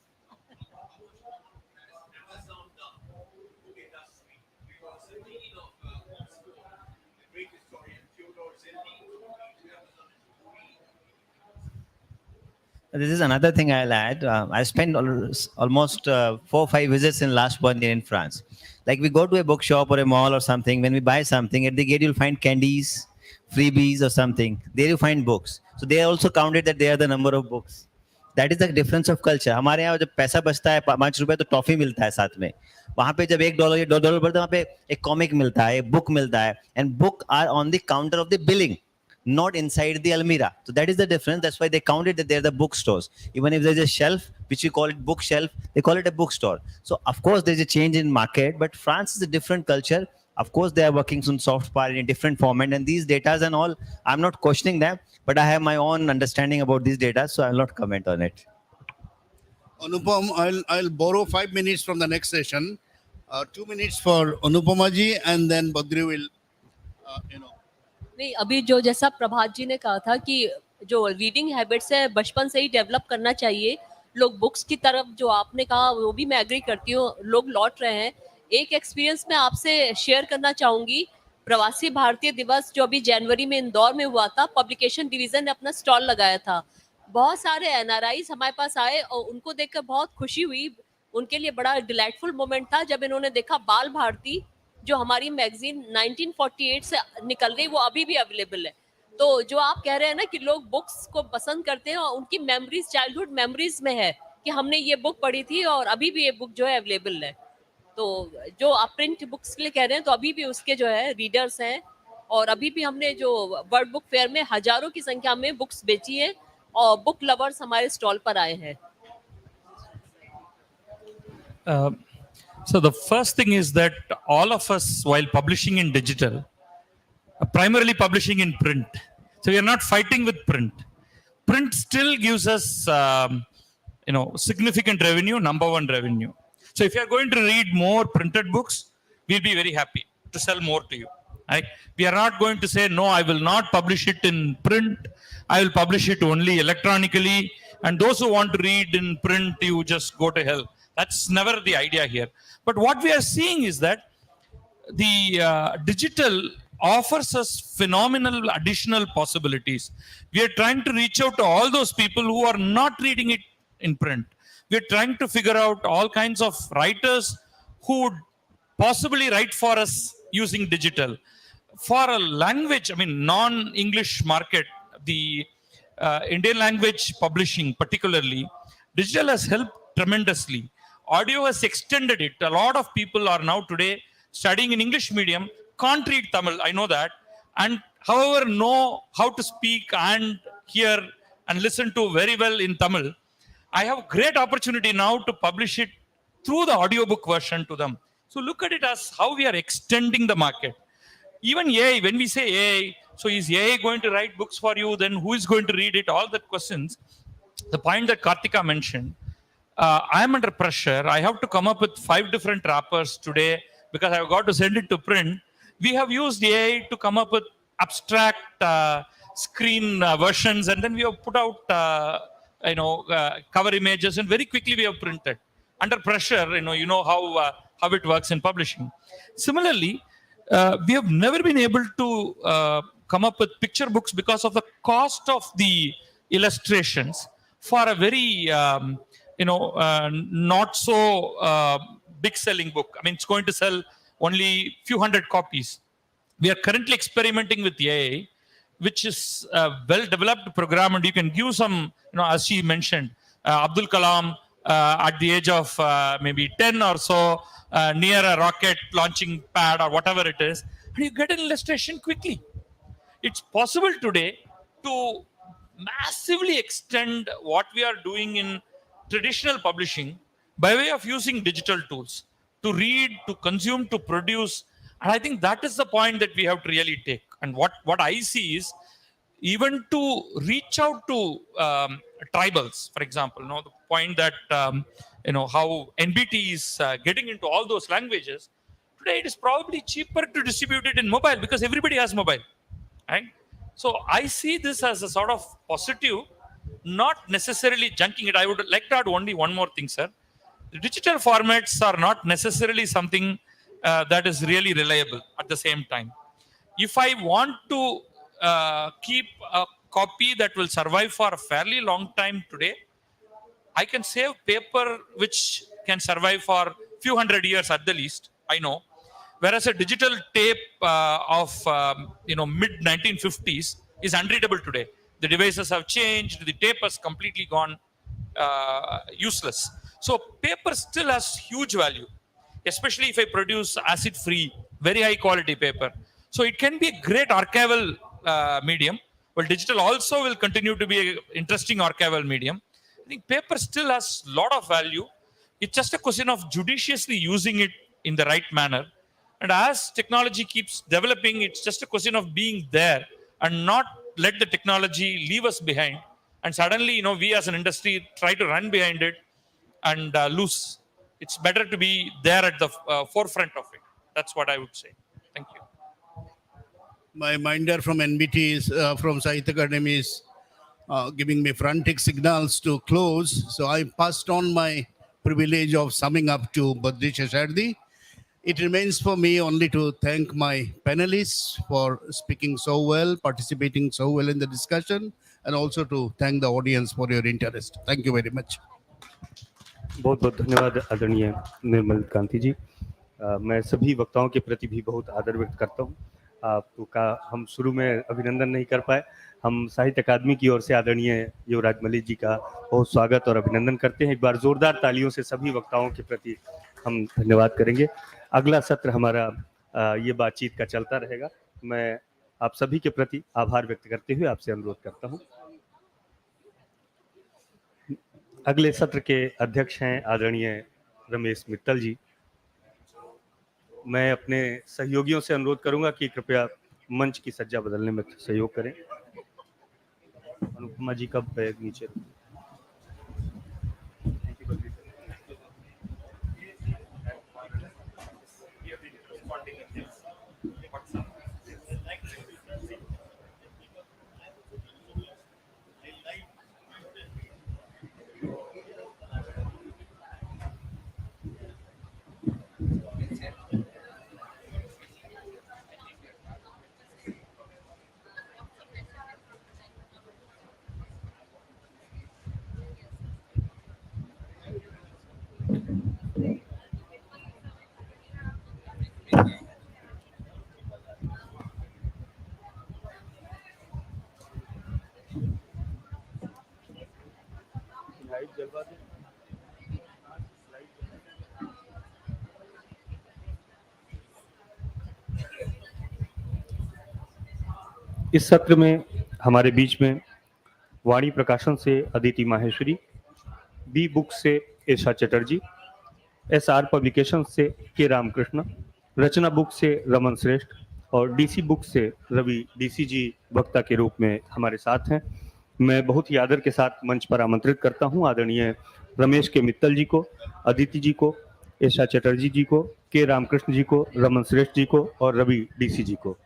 [SPEAKER 7] This is another thing I'll add. I spent almost 4 or 5 visits in last 1 year in France. Like we go to a bookshop or a mall or something, when we buy something, at the gate you'll find candies, freebies or something. There you find books. So they also counted that they are the number of books. That is the difference of culture. हमारे यहाँ जब पैसा बचता है 5 रुपए तो toffee मिलता है साथ में. वहाँ पे जब $1 या $2 बढ़ता है वहाँ पे एक कॉमिक मिलता है, एक बुक मिलता है, and book are on the counter of the billing, not inside the almirah. So that is the difference. That's why they counted that they're the bookstores. Even if there's a shelf, which we call it bookshelf, they call it a bookstore. So of course there's a change in market, but France is a different culture. Of course they are working on soft power in a different format, and these datas and all, I'm not questioning them, but I have my own understanding about these data, so I'll not comment on it.
[SPEAKER 3] Anupam, I'll borrow 5 minutes from the next session. 2 minutes for Anupama ji, and then Badri will,
[SPEAKER 4] नहीं, अभी जो जैसा प्रभात जी ने कहा था कि जो reading habits है बचपन से ही डेवलप करना चाहिए, लोग बुक्स की तरफ, जो आपने कहा वो भी मैं एग्री करती हूँ, लोग लौट रहे हैं. एक एक्सपीरियंस मैं आपसे शेयर करना चाहूंगी. प्रवासी भारतीय दिवस जो अभी जनवरी में इंदौर में हुआ था, पब्लिकेशन डिवीजन ने अपना स्टॉल लगाया था. बहुत सारे एनआरआईज हमारे पास आए और उनको देखकर बहुत खुशी हुई. उनके लिए बड़ा डिलाइटफुल मोमेंट था जब इन्होंने देखा बाल भारती, जो हमारी मैगजीन 1948 से निकल रही, वो अभी भी अवेलेबल है. तो जो आप कह रहे हैं ना कि लोग बुक्स को पसंद करते हैं और उनकी मेमोरीज, चाइल्डहुड मेमोरीज में है कि हमने ये बुक पढ़ी थी और अभी भी ये बुक जो है अवेलेबल है. तो जो आप प्रिंट बुक्स के लिए कह रहे हैं, तो अभी भी उसके जो है रीडर्स हैं, और अभी भी हमने जो वर्ल्ड बुक फेयर में हजारों की संख्या में बुक्स बेची है और बुक लवर्स हमारे स्टॉल पर आए हैं.
[SPEAKER 5] So the first thing is that all of us, while publishing in digital, are primarily publishing in print. So we are not fighting with print. Print still gives us, significant revenue, number one revenue. So if you are going to read more printed books, we'll be very happy to sell more to you. Right? We are not going to say, no, I will not publish it in print. I will publish it only electronically. And those who want to read in print, you just go to hell. That's never the idea here. But what we are seeing is that the digital offers us phenomenal additional possibilities. We are trying to reach out to all those people who are not reading it in print. We are trying to figure out all kinds of writers who would possibly write for us using digital. For a language, non-English market, the Indian language publishing particularly, digital has helped tremendously. Audio has extended it. A lot of people are now today studying in English medium, can't read Tamil, I know that, and however know how to speak and hear and listen to very well in Tamil. I have great opportunity now to publish it through the audiobook version to them. So look at it as how we are extending the market. Even AI, when we say AI, so is AI going to write books for you? Then who is going to read it? All that questions. The point that Kartika mentioned, I am under pressure. I have to come up with 5 different wrappers today because I've got to send it to print. We have used AI to come up with abstract screen versions, and then we have put out cover images, and very quickly we have printed. Under pressure, how it works in publishing. Similarly, we have never been able to come up with picture books because of the cost of the illustrations for a very not so big selling book. It's going to sell only few hundred copies. We are currently experimenting with AI, which is a well-developed program, and you can give some, as she mentioned, Abdul Kalam at the age of maybe 10 or so, near a rocket launching pad or whatever it is, and you get an illustration quickly. It's possible today to massively extend what we are doing in traditional publishing by way of using digital tools to read, to consume, to produce. And I think that is the point that we have to really take. And what I see is, even to reach out to tribals, for example, the point that, how NBT is getting into all those languages, today it is probably cheaper to distribute it in mobile because everybody has mobile, right? So I see this as a sort of positive, not necessarily junking it. I would like to add only one more thing, sir. The digital formats are not necessarily something that is really reliable at the same time. If I want to keep a copy that will survive for a fairly long time today, I can save paper which can survive for few hundred years at the least, I know. Whereas a digital tape of mid 1950s is unreadable today. The devices have changed, the tape has completely gone useless. So paper still has huge value, especially if I produce acid-free, very high quality paper. So it can be a great archival medium. Well, digital also will continue to be an interesting archival medium. I think paper still has a lot of value. It's just a question of judiciously using it in the right manner. And as technology keeps developing, it's just a question of being there and not let the technology leave us behind. And suddenly, we as an industry try to run behind it and lose. It's better to be there at the forefront of it. That's what I would say. Thank you.
[SPEAKER 3] My minder from NBT is from Sahitya Academy is giving me frantic signals to close. So I passed on my privilege of summing up to Badri Shashardi. It remains for me only to thank my panelists for speaking so well, participating so well in the discussion, and also to thank the audience for your interest. Thank you very much.
[SPEAKER 2] बहुत बहुत धन्यवाद आदरणीय निर्मल कांति जी। मैं सभी वक्ताओं के प्रति भी बहुत आदर व्यक्त करता हूँ। आपका हम शुरू में अभिनंदन नहीं कर पाए, हम साहित्य अकादमी की ओर से आदरणीय युवराज मलिक जी का बहुत स्वागत और अभिनंदन करते हैं। एक बार जोरदार तालियों से सभी वक्ताओं के प्रति हम धन्यवाद करेंगे। अगला सत्र हमारा ये बातचीत का चलता रहेगा। मैं आप सभी के प्रति आभार व्यक्त करते हुए आपसे अनुरोध करता हूँ। अगले सत्र के अध्यक्ष हैं आदरणीय रमेश मित्तल जी। मैं अपने सहयोगियों से अनुरोध करूंगा कि कृपया मंच की सज्जा बदलने में सहयोग करें। अनुपमा जी का बैग नीचे रखें। इस सत्र में हमारे बीच में वाणी प्रकाशन से अदिति माहेश्वरी, बी बुक से ईशा चटर्जी, SR पब्लिकेशन से के रामकृष्ण, रचना बुक से रमन श्रेष्ठ और DC बुक से रवि DC जी वक्ता के रूप में हमारे साथ हैं। मैं बहुत ही आदर के साथ मंच पर आमंत्रित करता हूं आदरणीय रमेश के मित्तल जी को, अदिति जी को, ईशा चटर्जी जी को, के रामकृष्ण जी को, रमन श्रेष्ठ जी को और रवि DC जी को।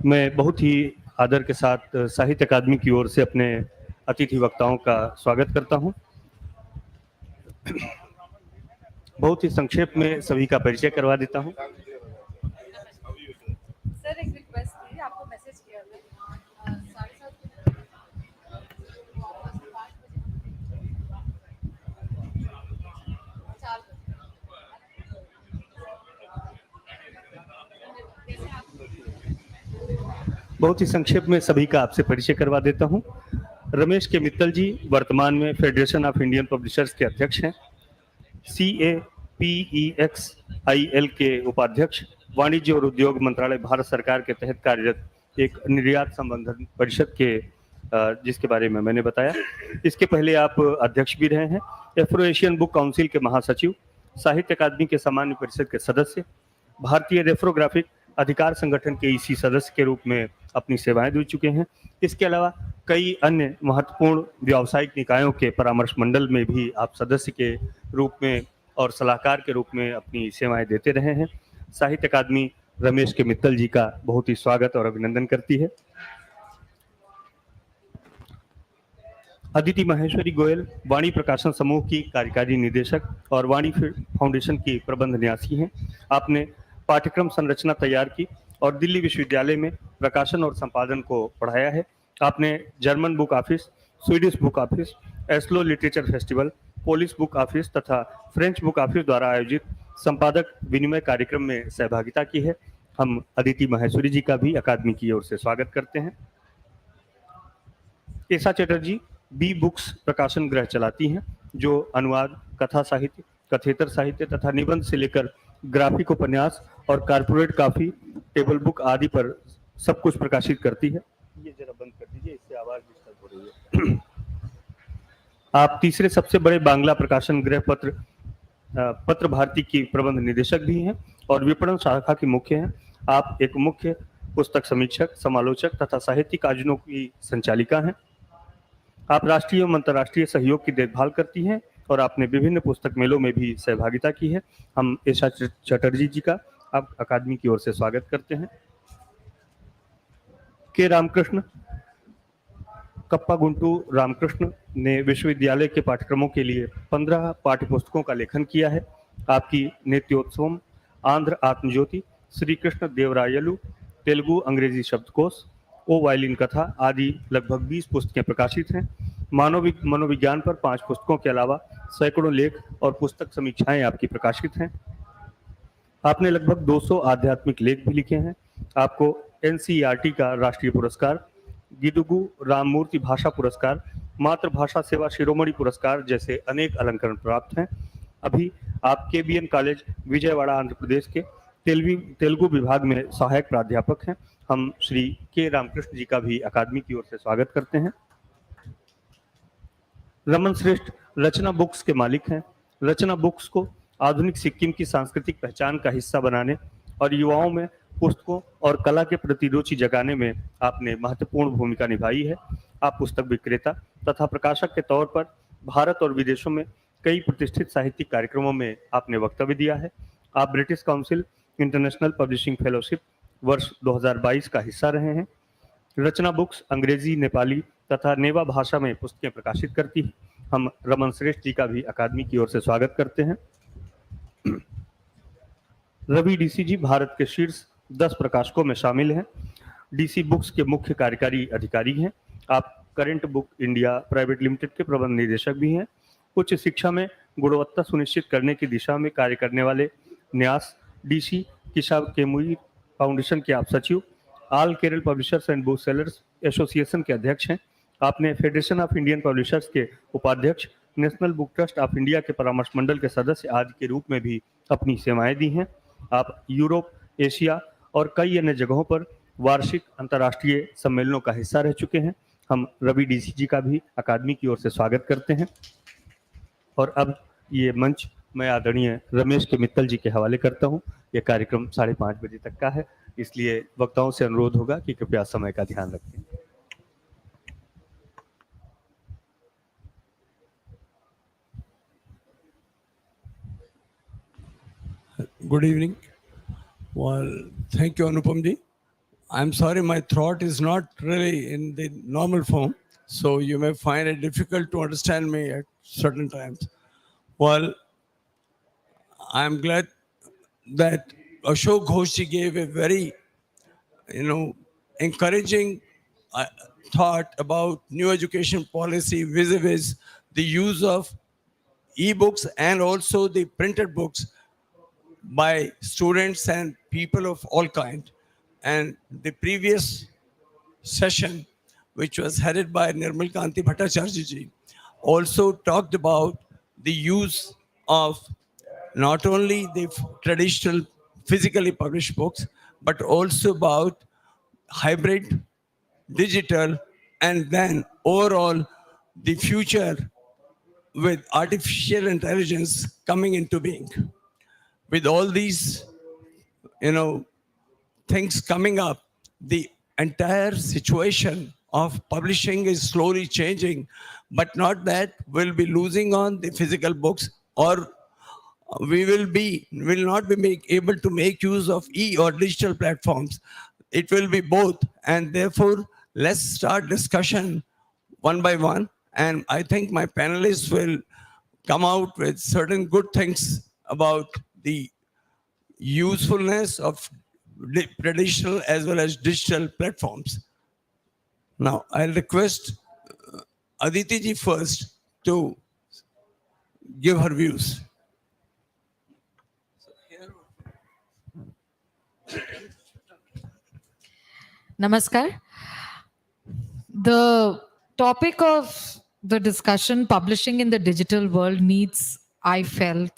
[SPEAKER 2] मैं बहुत ही आदर के साथ साहित्य अकादमी की ओर से अपने अतिथि वक्ताओं का स्वागत करता हूं। बहुत ही संक्षेप में सभी का परिचय करवा देता हूं।
[SPEAKER 12] सर एक रिक्वेस्ट थी, आपको मैसेज किया था।
[SPEAKER 2] बहुत ही संक्षेप में सभी का आपसे परिचय करवा देता हूं। रमेश के मित्तल जी वर्तमान में फेडरेशन ऑफ इंडियन पब्लिशर्स के अध्यक्ष हैं। CAPEXIL के उपाध्यक्ष, वाणिज्य और उद्योग मंत्रालय भारत सरकार के तहत कार्यरत एक निर्यात संबंधन परिषद के जिसके बारे में मैंने बताया। इसके पहले आप अध्यक्ष भी रहे हैं। एफ्रो एशियन बुक काउंसिल के महासचिव, साहित्य अकादमी के सामान्य परिषद के सदस्य, भारतीय रेफ्रोग्राफिक अधिकार संगठन के इसी सदस्य के रूप में अपनी सेवाएं दे चुके हैं। इसके अलावा कई अन्य महत्वपूर्ण व्यावसायिक निकायों के परामर्श मंडल में भी आप सदस्य के रूप में और सलाहकार के रूप में अपनी सेवाएं देते रहे हैं। साहित्य अकादमी रमेश के मित्तल जी का बहुत ही स्वागत और अभिनंदन करती है। अदिति महेश्वरी गोयल वाणी प्रकाशन समूह की कार्यकारी निदेशक और वाणी फाउंडेशन की प्रबंध न्यासी हैं। आपने पाठ्यक्रम संरचना तैयार की और दिल्ली विश्वविद्यालय में प्रकाशन और संपादन को पढ़ाया है। आपने German book office, Swedish book office, Oslo literature festival, Polish book office तथा फ्रेंच बुक ऑफिस द्वारा आयोजित संपादक विनिमय कार्यक्रम में सहभागिता की है। हम अदिति महेश्वरी जी का भी अकादमी की ओर से स्वागत करते हैं। केशा चटर्जी बी बुक्स प्रकाशन गृह चलाती हैं, जो अनुवाद, कथा साहित्य, कथेतर साहित्य तथा निबंध से लेकर ग्राफिक उपन्यास और कारपोरेट कॉफी, टेबल बुक आदि पर सब कुछ प्रकाशित करती है। ये जरा बंद कर दीजिए, इससे आवाज डिस्टर्ब हो रही है। आप तीसरे सबसे बड़े बांग्ला प्रकाशन गृह पत्र भारती की प्रबंध निदेशक भी हैं और विपणन शाखा के मुख्य हैं। आप एक मुख्य पुस्तक समीक्षक, समालोचक तथा साहित्यिक आयोजनों की संचालिका हैं। आप राष्ट्रीय एवं अंतर्राष्ट्रीय सहयोग की देखभाल करती हैं और आपने विभिन्न पुस्तक मेलों में भी सहभागिता की है। हम केशा चटर्जी जी का आप अकादमी की ओर से स्वागत करते हैं। के रामकृष्ण, कप्पा गुंटू रामकृष्ण ने विश्वविद्यालय के पाठ्यक्रमों के लिए 15 पाठ्य पुस्तकों का लेखन किया है। आपकी नित्योत्सवम, आंध्र आत्मज्योति, श्री कृष्ण देवरायलु, तेलुगु अंग्रेजी शब्दकोश, ओ वायलिन कथा आदि लगभग 20 पुस्तकें प्रकाशित हैं। मनोविज्ञान पर 5 पुस्तकों के अलावा सैकड़ों लेख और पुस्तक समीक्षाएं आपकी प्रकाशित हैं। आपने लगभग 200 आध्यात्मिक लेख भी लिखे हैं। आपको NCERT का राष्ट्रीय पुरस्कार, गिदुगु राममूर्ति भाषा पुरस्कार, मातृभाषा सेवा शिरोमणि पुरस्कार जैसे अनेक अलंकरण प्राप्त हैं। अभी आप KBN कॉलेज विजयवाड़ा आंध्र प्रदेश के तेलुगु विभाग में सहायक प्राध्यापक हैं। हम श्री के रामकृष्ण जी का भी अकादमी की ओर से स्वागत करते हैं। रमन श्रेष्ठ रचना बुक्स के मालिक हैं। रचना बुक्स को आधुनिक सिक्किम की सांस्कृतिक पहचान का हिस्सा बनाने और युवाओं में पुस्तकों और कला के प्रति रुचि जगाने में आपने महत्वपूर्ण भूमिका निभाई है। आप पुस्तक विक्रेता तथा प्रकाशक के तौर पर भारत और विदेशों में कई प्रतिष्ठित साहित्यिक कार्यक्रमों में आपने वक्तव्य दिया है। आप British council international publishing fellowship वर्ष 2022 का हिस्सा रहे हैं। रचना बुक्स अंग्रेजी, नेपाली तथा नेवा भाषा में पुस्तकें प्रकाशित करती है। हम रमन श्रेष्ठ जी का भी अकादमी की ओर से स्वागत करते हैं। रवि DC जी भारत के शीर्ष 10 प्रकाशकों में शामिल हैं। DC बुक्स के मुख्य कार्यकारी अधिकारी हैं। आप current book India private limited के प्रबंध निदेशक भी हैं। उच्च शिक्षा में गुणवत्ता सुनिश्चित करने की दिशा में कार्य करने वाले न्यास DC किशा केमुई फाउंडेशन के आप सचिव, all Kerala publishers and book sellers association के अध्यक्ष हैं। आपने फेडरेशन ऑफ इंडियन पब्लिशर्स के उपाध्यक्ष, national book trust of India के परामर्श मंडल के सदस्य आदि के रूप में भी अपनी सेवाएं दी हैं। आप यूरोप, एशिया और कई अन्य जगहों पर वार्षिक अंतर्राष्ट्रीय सम्मेलनों का हिस्सा रह चुके हैं। हम रवि DC जी का भी अकादमी की ओर से स्वागत करते हैं। और अब ये मंच मैं आदरणीय रमेश के मित्तल जी के हवाले करता हूँ। ये कार्यक्रम 5:30 बजे तक का है, इसलिए वक्ताओं से अनुरोध होगा कि कृपया समय का ध्यान रखें।
[SPEAKER 13] Good evening. Well, thank you, Anupam ji. I'm sorry, my throat is not really in the normal form, so you may find it difficult to understand me at certain times. Well, I'm glad that Ashok Ghosh ji gave a very, encouraging thought about new education policy vis-a-vis the use of e-books and also the printed books by students and people of all kind. And the previous session which was headed by Nirmal Kanti Bhattacharya ji, also talked about the use of not only the traditional physically published books, but also about hybrid, digital, and then overall the future with artificial intelligence coming into being. With all these, things coming up, the entire situation of publishing is slowly changing, but not that we'll be losing on the physical books, or will not be able to make use of or digital platforms. It will be both, and therefore let's start discussion one by one, and I think my panelists will come out with certain good things about the usefulness of traditional as well as digital platforms. Now, I'll request Aditi ji first to give her views.
[SPEAKER 8] Namaskar. The topic of the discussion, publishing in the digital world, needs, I felt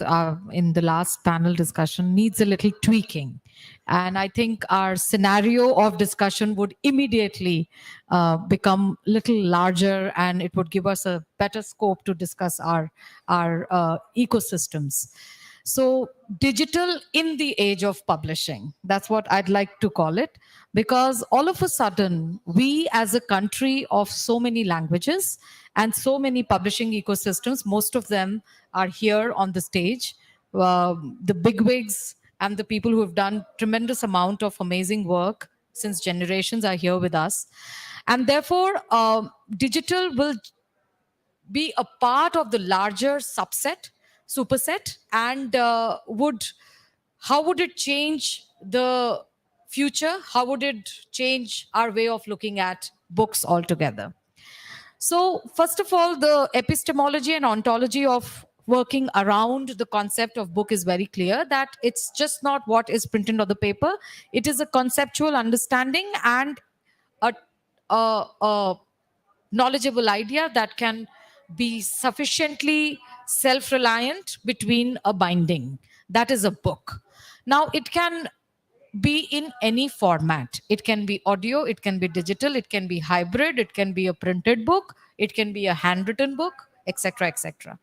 [SPEAKER 8] in the last panel discussion, needs a little tweaking. And I think our scenario of discussion would immediately become a little larger, and it would give us a better scope to discuss our ecosystems. So digital in the age of publishing, that's what I'd like to call it, because all of a sudden, we as a country of so many languages and so many publishing ecosystems, most of them are here on the stage. The bigwigs and the people who have done tremendous amount of amazing work since generations are here with us. And therefore, digital will be a part of the larger superset, and how would it change the future? How would it change our way of looking at books altogether? So first of all, the epistemology and ontology of working around the concept of book is very clear, that it's just not what is printed on the paper. It is a conceptual understanding and a knowledgeable idea that can be sufficiently self-reliant between a binding. That is a book. Now, it can be in any format. It can be audio, it can be digital, it can be hybrid, it can be a printed book, it can be a handwritten book, etc., etc.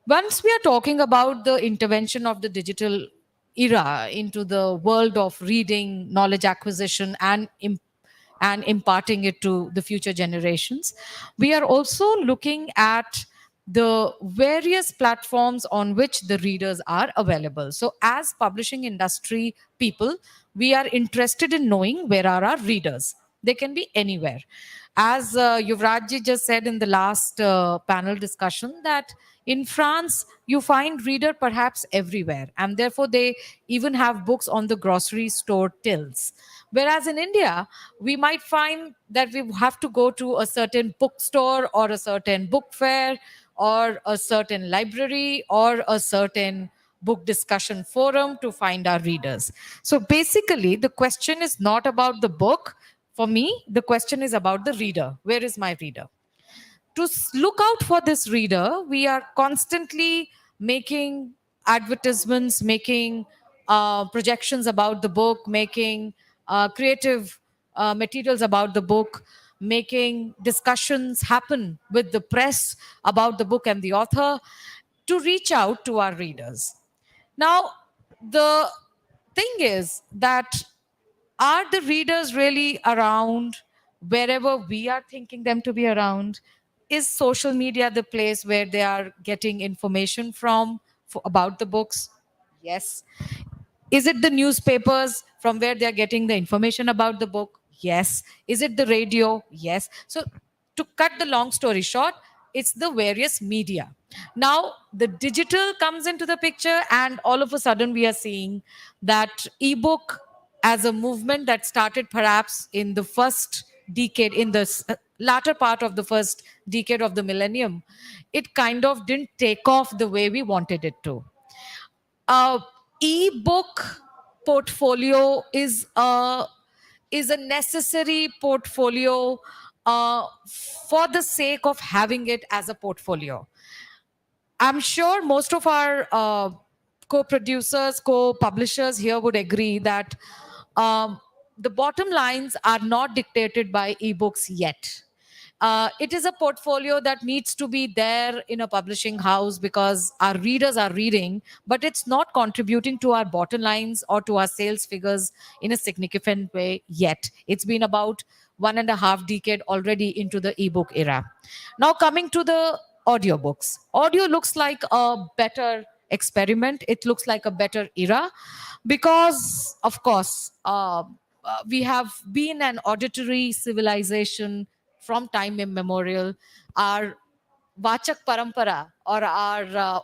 [SPEAKER 8] Once we are talking about the intervention of the digital era into the world of reading, knowledge acquisition, and imparting it to the future generations, we are also looking at the various platforms on which the readers are available. So as publishing industry people, we are interested in knowing where are our readers. They can be anywhere. As Yuvraj ji just said in the last panel discussion, that in France, you find reader perhaps everywhere, and therefore they even have books on the grocery store tills. Whereas in India, we might find that we have to go to a certain bookstore or a certain book fair or a certain library or a certain book discussion forum to find our readers. So basically, the question is not about the book. For me, the question is about the reader. Where is my reader? To look out for this reader, we are constantly making advertisements, making projections about the book, making creative materials about the book, making discussions happen with the press about the book and the author to reach out to our readers. Now, the thing is that are the readers really around wherever we are thinking them to be around? Is social media the place where they are getting information from about the books? Yes. Is it the newspapers from where they're getting the information about the book? Yes. Is it the radio? Yes. So to cut the long story short, it's the various media. Now, the digital comes into the picture, and all of a sudden we are seeing that ebook as a movement that started perhaps in the first decade, in the latter part of the first decade of the millennium, it kind of didn't take off the way we wanted it to. E-book portfolio is a necessary portfolio for the sake of having it as a portfolio. I'm sure most of our co-producers, co-publishers here would agree that the bottom lines are not dictated by ebooks yet. It is a portfolio that needs to be there in a publishing house because our readers are reading, but it's not contributing to our bottom lines or to our sales figures in a significant way yet. It's been about 1.5 decade already into the ebook era. Now coming to the audiobooks. Audio looks like a better experiment. It looks like a better era because, of course, we have been an auditory civilization from time immemorial. Our vachak parampara or our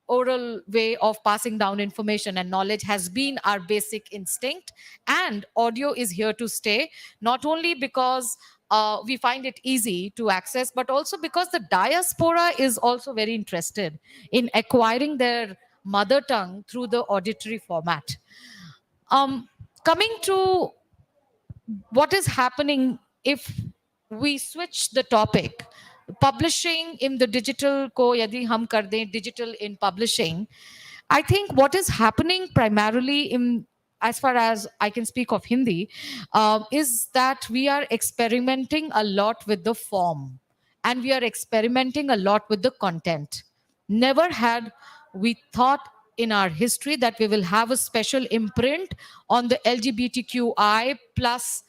[SPEAKER 8] oral way of passing down information and knowledge has been our basic instinct, and audio is here to stay, not only because we find it easy to access, but also because the diaspora is also very interested in acquiring their mother tongue through the auditory format. Coming to what is happening if we switch the topic, publishing in the digital ko yadi hum kar dein digital in publishing, I think what is happening primarily in, as far as I can speak of Hindi, is that we are experimenting a lot with the form and we are experimenting a lot with the content. Never had we thought in our history that we will have a special imprint on the LGBTQI plus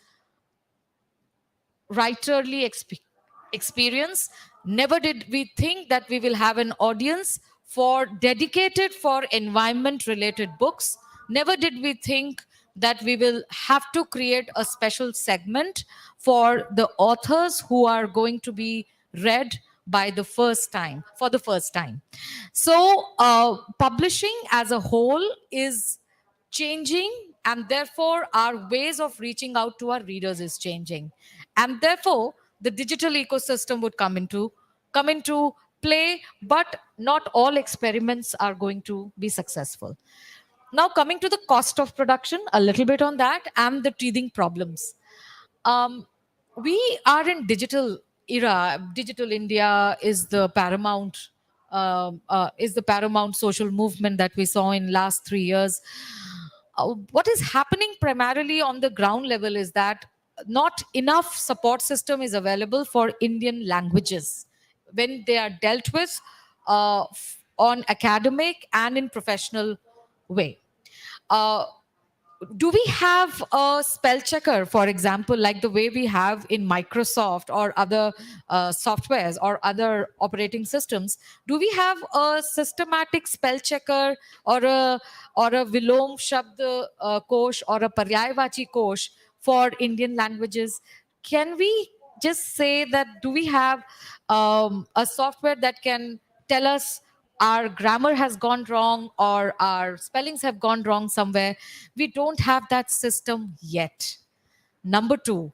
[SPEAKER 8] writerly experience. Never did we think that we will have an audience for dedicated for environment related books. Never did we think that we will have to create a special segment for the authors who are going to be read by the first time, for the first time. So publishing as a whole is changing, and therefore our ways of reaching out to our readers is changing, and therefore the digital ecosystem would come into play, but not all experiments are going to be successful. Now coming to the cost of production, a little bit on that, and the teething problems. We are in digital era. Digital India is the paramount social movement that we saw in last 3 years. What is happening primarily on the ground level is that not enough support system is available for Indian languages when they are dealt with on academic and in professional way. Do we have a spell checker, for example, like the way we have in Microsoft or other softwares or other operating systems? Do we have a systematic spell checker or a Vilom Shabd Kosh or a Paryayvachi Kosh for Indian languages? Can we just say that, do we have a software that can tell us our grammar has gone wrong or our spellings have gone wrong somewhere? We don't have that system yet. Number two,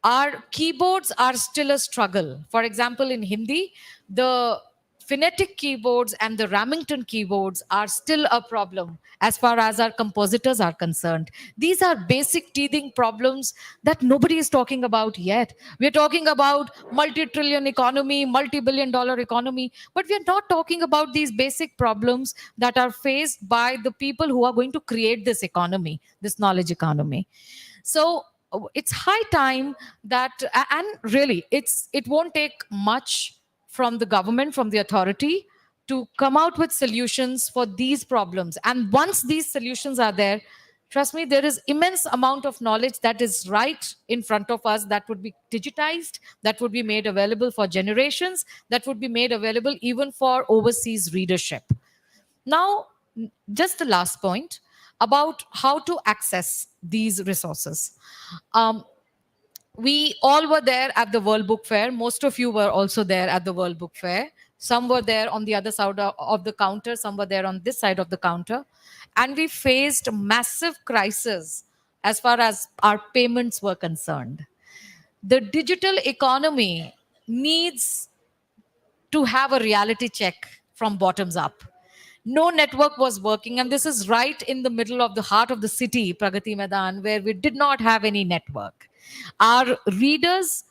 [SPEAKER 8] our keyboards are still a struggle. For example, in Hindi, the phonetic keyboards and the Remington keyboards are still a problem as far as our compositors are concerned. These are basic teething problems that nobody is talking about yet. We're talking about multi-trillion economy, multi-billion dollar economy, but we're not talking about these basic problems that are faced by the people who are going to create this economy, this knowledge economy. So it's high time that, and really, it won't take much from the government, from the authority, to come out with solutions for these problems. And once these solutions are there, trust me, there is immense amount of knowledge that is right in front of us that would be digitized, that would be made available for generations, that would be made available even for overseas readership. Now, just the last point about how to access these resources. We all were there at the World Book Fair. Most of you were also there at the World Book Fair. Some were there on the other side of the counter. Some were there on this side of the counter. And we faced massive crisis as far as our payments were concerned. The digital economy needs to have a reality check from bottoms up. No network was working. And this is right in the middle of the heart of the city, Pragati Maidan, where we did not have any network. Our readers,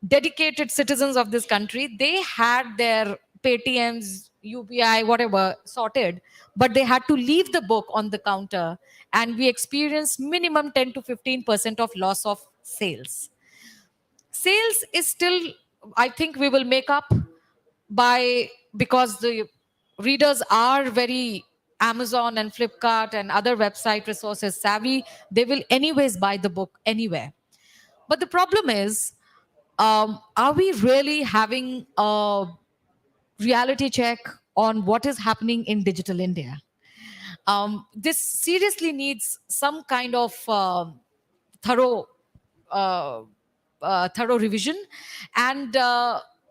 [SPEAKER 8] dedicated citizens of this country, they had their Paytms, UPI, whatever sorted, but they had to leave the book on the counter, and we experienced minimum 10 to 15% of loss of sales. Sales is still, I think we will make up because the readers are very Amazon and Flipkart and other website resources savvy. They will anyways buy the book anywhere. But the problem is, are we really having a reality check on what is happening in digital India? This seriously needs some kind of thorough thorough revision. And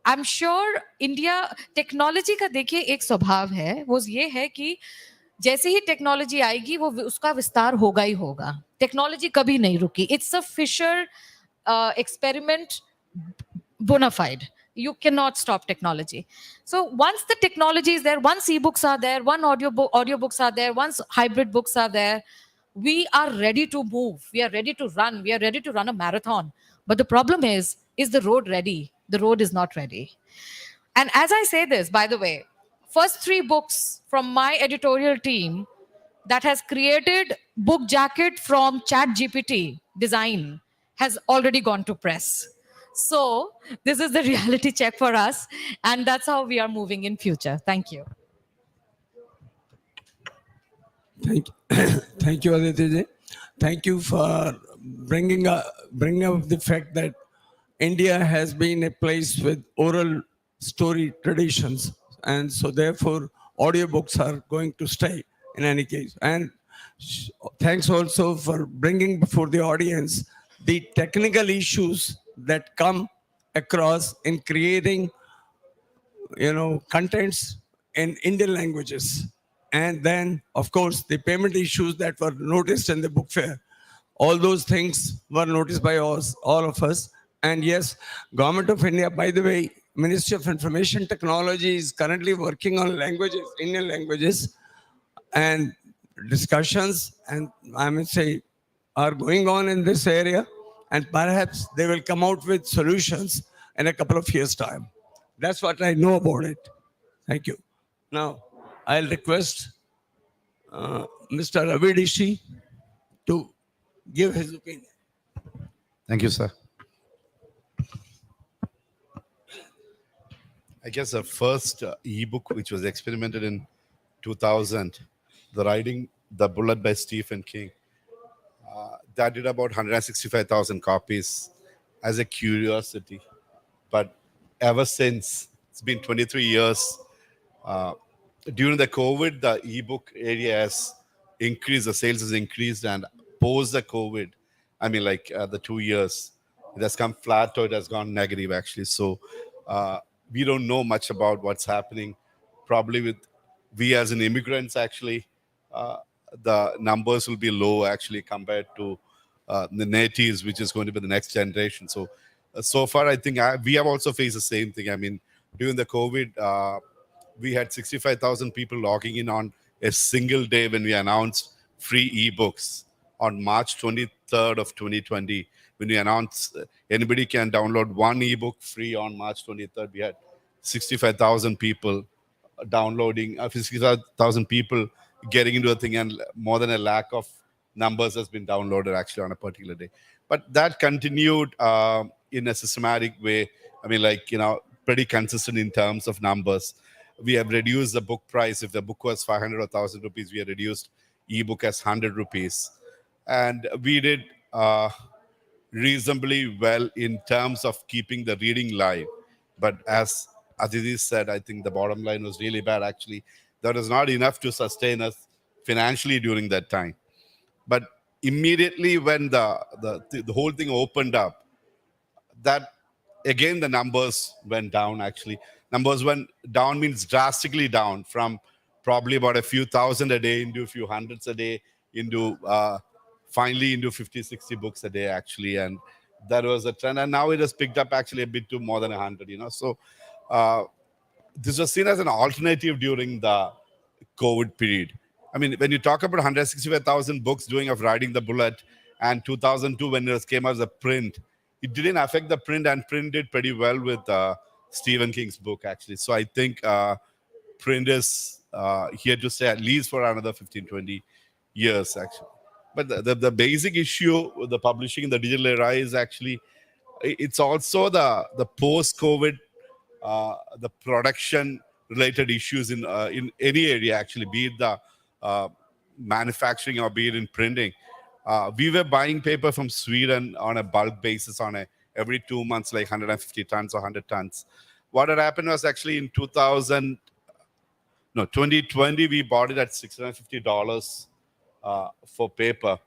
[SPEAKER 8] I'm sure India technology का देखिए एक स्वभाव है, वो ये है कि जैसे ही टेक्नोलॉजी आएगी वो उसका विस्तार होगा ही होगा. टेक्नोलॉजी कभी नहीं रुकी. It's a Fisher experiment bona fide. You cannot stop technology. So once the technology is there, once ebooks are there, once audiobooks are there, once hybrid books are there, we are ready to move. We are ready to run. We are ready to run a marathon. But the problem is the road ready? The road is not ready. And as I say this, by the way, first 3 books from my editorial team that has created book jacket from ChatGPT design has already gone to press. So this is the reality check for us, and that's how we are moving in future. Thank you.
[SPEAKER 13] Thank you, Aditya ji. Thank you for bringing up the fact that India has been a place with oral story traditions, and so therefore audiobooks are going to stay in any case. And thanks also for bringing before the audience the technical issues that come across in creating, contents in Indian languages. And then, of course, the payment issues that were noticed in the book fair. All those things were noticed by us, all of us. And yes, Government of India, by the way, Ministry of Information Technology is currently working on languages, Indian languages, and discussions, and I would say, are going on in this area. And perhaps they will come out with solutions in a couple of years' time. That's what I know about it. Thank you. Now, I'll request Mr. Ravi Dishi to give his opinion.
[SPEAKER 14] Thank you, sir. I guess the first ebook which was experimented in 2000, The Bullet by Stephen King, that did about 165,000 copies as a curiosity. But ever since, it's been 23 years, during the COVID, the ebook area has increased, the sales has increased, and post the COVID, I mean, like the 2 years, it has come flat or it has gone negative actually. So we don't know much about what's happening. Probably with we as an immigrants, actually, the numbers will be low actually compared to the natives, which is going to be the next generation. So, so far, I think we have also faced the same thing. I mean, during the COVID, we had 65,000 people logging in on a single day when we announced free ebooks on March 23rd of 2020. When we announced anybody can download one ebook free on March 23rd, we had 65,000 people downloading, 65,000 people getting into a thing, and more than 1 lakh of numbers has been downloaded actually on a particular day. But that continued in a systematic way. I mean, like, pretty consistent in terms of numbers. We have reduced the book price. If the book was 500 or 1,000 rupees, we have reduced ebook as 100 rupees. And we did reasonably well in terms of keeping the reading live. But as Aditi said, I think the bottom line was really bad actually. That was not enough to sustain us financially during that time. But immediately when the whole thing opened up, that again the numbers went down actually. Numbers went down means drastically down from probably about a few thousand a day into a few hundreds a day into finally into 50, 60 books a day actually. And that was a trend. And now it has picked up actually a bit to more than 100, So this was seen as an alternative during the COVID period. I mean, when you talk about 165,000 books doing of Riding the Bullet, and 2002 when it came as a print, it didn't affect the print, and print did pretty well with Stephen King's book, actually. So I think print is here to stay at least for another 15, 20 years, actually. But the basic issue with the publishing in the digital era is actually, it's also the post-COVID, the production related issues in any area, actually, be it the manufacturing or be it in printing. We were buying paper from Sweden on a bulk basis on every 2 months, like 150 tons or 100 tons. What had happened was actually in 2020, we bought it at $650 for paper.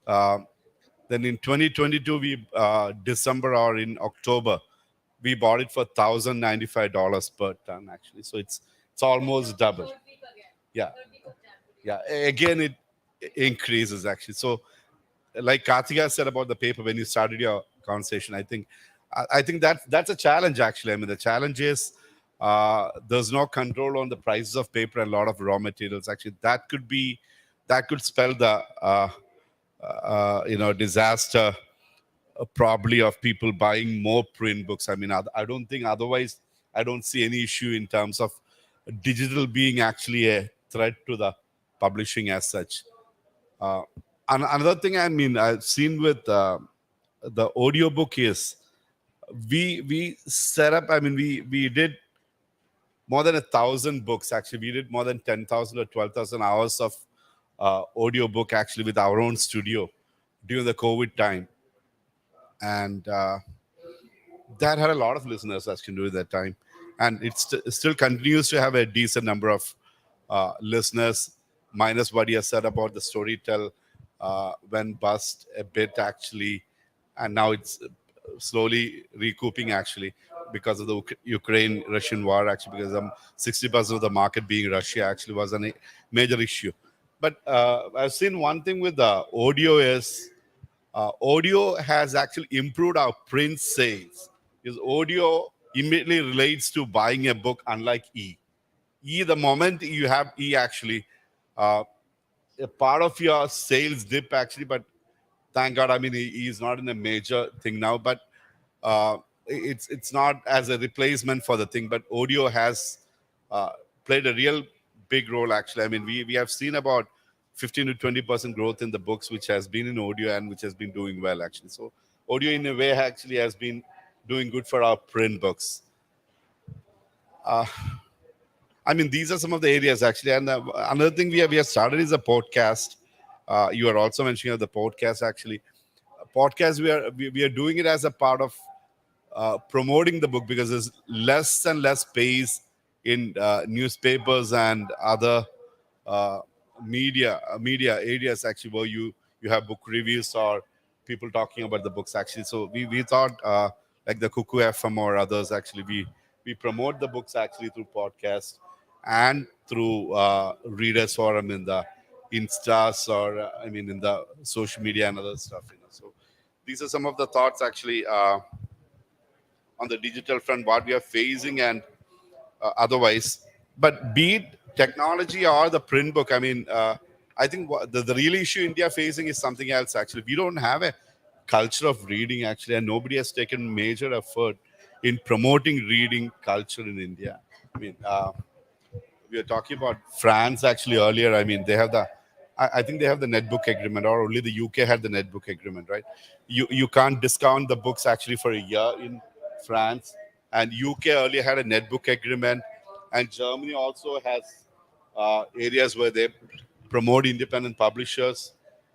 [SPEAKER 14] Then in 2022, December or in October, we bought it for $1,095 per ton, actually. So it's almost double. Yeah. Again, it increases, actually. So like Kartika said about the paper when you started your conversation, I think that's a challenge, actually. I mean, the challenge is there's no control on the prices of paper and a lot of raw materials. Actually, that could spell the disaster probably of people buying more print books. I mean, I don't think otherwise. I don't see any issue in terms of digital being actually a threat to the publishing as such. Another thing, I mean, I've seen with the audiobook is we set up, I mean, we did more than 1,000 books, actually. We did more than 10,000 or 12,000 hours of audiobook, actually, with our own studio during the COVID time. And that had a lot of listeners, actually, during that time. And it still continues to have a decent number of listeners, minus what you said about the Storytel went bust a bit, actually. And now it's slowly recouping, actually, because of the Ukraine-Russian war, actually, because 60% of the market being Russia, actually, was a major issue. But I've seen one thing with the audio is audio has actually improved our print sales. Because audio immediately relates to buying a book, unlike E. The moment you have E, actually, a part of your sales dip, actually, but thank God, I mean, E is not in a major thing now, but it's not as a replacement for the thing, but audio has played a real big role, actually. I mean, we have seen about 15 to 20% growth in the books, which has been in audio and which has been doing well, actually. So audio, in a way, actually has been doing good for our print books. I mean, these are some of the areas, actually. And another thing we have started is a podcast. You are also mentioning the podcast, actually. Podcast, we are doing it as a part of promoting the book, because there's less and less space in newspapers and other media areas, actually, where you have book reviews or people talking about the books, actually. So we thought like the Cuckoo FM or others, actually, we promote the books, actually, through podcast and through readers forum in the Instas or I mean in the social media and other stuff. So these are some of the thoughts, actually, on the digital front, what we are facing and otherwise. But be it technology or the print book, I mean, I think the real issue India facing is something else, actually. We don't have a culture of reading, actually, and nobody has taken major effort in promoting reading culture in India. I mean, we were talking about France, actually, earlier. I mean, they have I think they have the netbook agreement, or only the UK had the netbook agreement, right? You can't discount the books, actually, for a year in France. And UK earlier had a netbook agreement. And Germany also has areas where they promote independent publishers.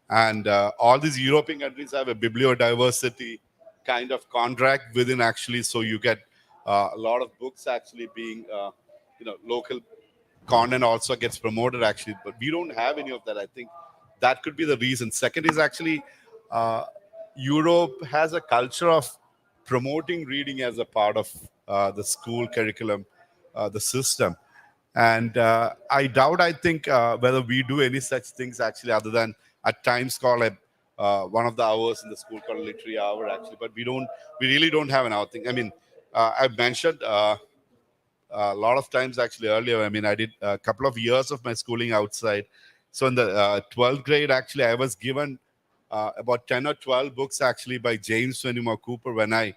[SPEAKER 14] And all these European countries have a bibliodiversity kind of contract within, actually. So you get a lot of books actually being, local content also gets promoted, actually. But we don't have any of that. I think that could be the reason. Second is actually Europe has a culture of promoting reading as a part of the school curriculum, the system. And I doubt, I think, whether we do any such things, actually, other than at times call it one of the hours in the school called a literary hour, actually. But we really don't have an hour thing. I mean, I've mentioned a lot of times actually earlier. I mean, I did a couple of years of my schooling outside. So in the 12th grade, actually, I was given about 10 or 12 books actually by James Fenimore Cooper when I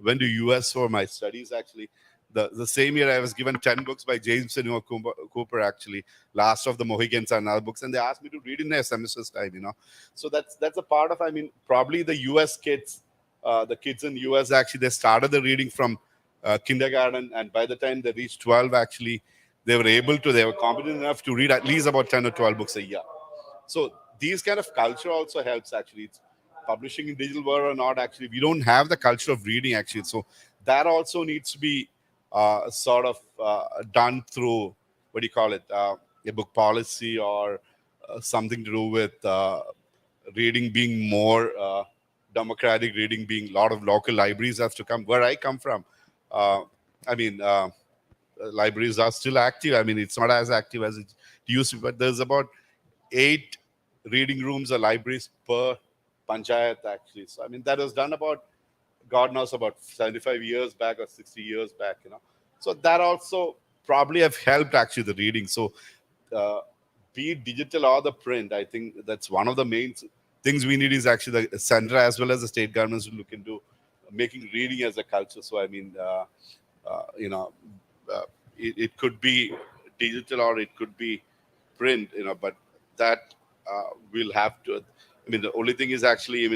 [SPEAKER 14] went to US for my studies. Actually, the same year I was given 10 books by James Fenimore Cooper actually, Last of the Mohicans and other books, and they asked me to read in a semester's time. So that's a part of. I mean, probably the US kids, the kids in US actually they started the reading from kindergarten, and by the time they reached 12, actually they were competent enough to read at least about 10 or 12 books a year. So these kind of culture also helps actually. It's publishing in digital world or not, actually we don't have the culture of reading actually. So that also needs to be sort of done through, what do you call it, a book policy or something to do with reading being more democratic, reading being a lot of local libraries have to come. Where I come from, I mean, libraries are still active. I mean, it's not as active as it used to be, but there's about 8 reading rooms or libraries per panchayat actually. So I mean, that was done about, God knows, about 75 years back or 60 years back. So that also probably have helped actually the reading. So be it digital or the print, I think that's one of the main things we need is actually the center as well as the state governments to look into making reading as a culture. So I mean, it could be digital or it could be print, but that will have to. I mean, the only thing is actually,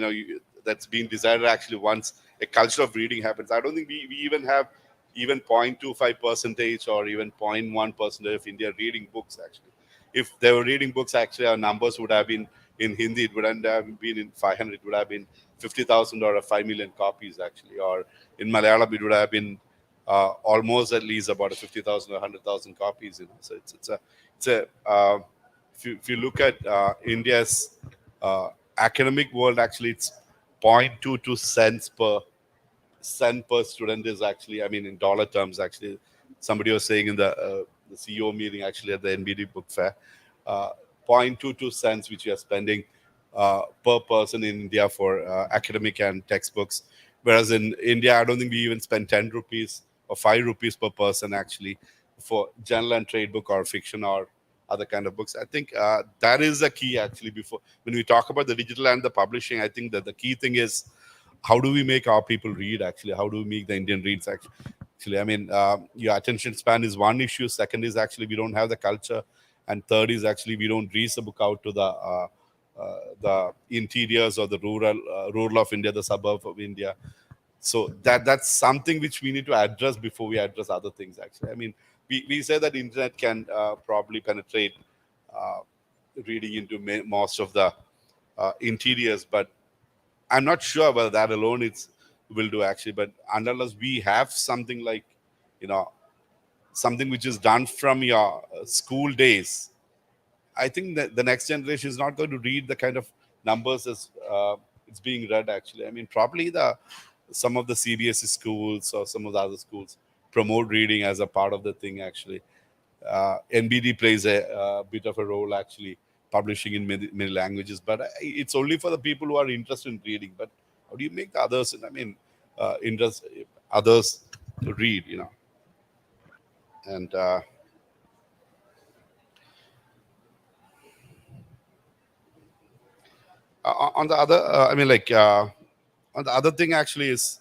[SPEAKER 14] that's being decided actually once a culture of reading happens. I don't think we even have even 0.25% or even 0.1% of India reading books actually. If they were reading books, actually our numbers would have been in Hindi, it wouldn't have been in 500, it would have been 50,000 or 5 million copies actually. Or in Malayalam, it would have been almost at least about 50,000 or 100,000 copies. So if you look at India's academic world, actually it's 0.22 cent per student is actually, I mean, in dollar terms, actually, somebody was saying in the CEO meeting actually at the NBD book fair, 0.22 cents which we are spending per person in India for academic and textbooks. Whereas in India, I don't think we even spend 10 rupees or 5 rupees per person actually for general and trade book or fiction or other kind of books. I think that is the key actually. Before, when we talk about the digital and the publishing, I think that the key thing is how do we make our people read actually? How do we make the Indian reads actually? I mean, your attention span is one issue. Second is actually we don't have the culture. And third is actually we don't read the book out to the interiors or the rural of India, the suburb of India. So that's something which we need to address before we address other things actually. I mean, we say that internet can probably penetrate reading into most of the interiors, but I'm not sure whether that alone will do actually. But unless we have something like, something which is done from your school days, I think that the next generation is not going to read the kind of numbers as it's being read actually. I mean, probably some of the CBSE schools or some of the other schools promote reading as a part of the thing actually. NBD plays a bit of a role actually, publishing in many languages, but it's only for the people who are interested in reading. But how do you make the others, others to read, and on the other, on the other thing actually is,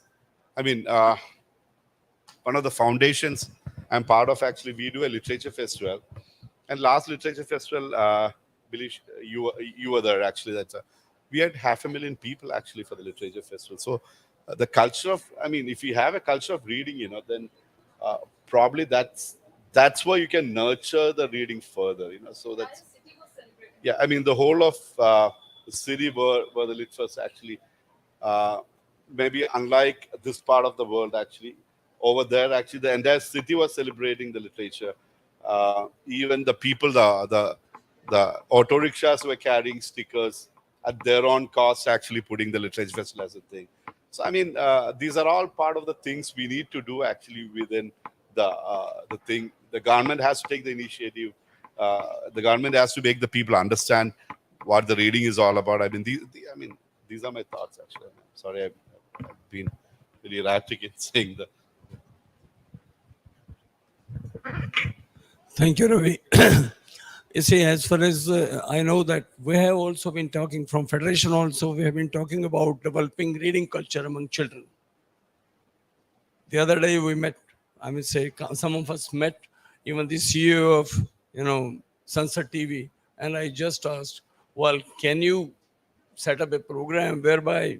[SPEAKER 14] one of the foundations I'm part of actually, we do a literature festival, and last literature festival, Bilish, you were there actually. We had 500,000 people actually for the literature festival. So the culture of, if you have a culture of reading, then probably that's where you can nurture the reading further. So that's the whole of the city where the Lit Fest actually, maybe unlike this part of the world actually, over there actually the entire city was celebrating the literature. Even the people, the auto rickshaws were carrying stickers at their own cost, actually putting the literature festival as a thing. So these are all part of the things we need to do actually within the thing. The government has to take the initiative. The government has to make the people understand what the reading is all about. These are my thoughts actually. I'm sorry, I've been really erratic in saying that.
[SPEAKER 13] Thank you, Ravi. You see, as far as I know that we have also been talking from Federation also, we have been talking about developing reading culture among children. The other day we met, I mean say some of us met even the CEO of, Sunset TV. And I just asked, well, can you set up a program whereby,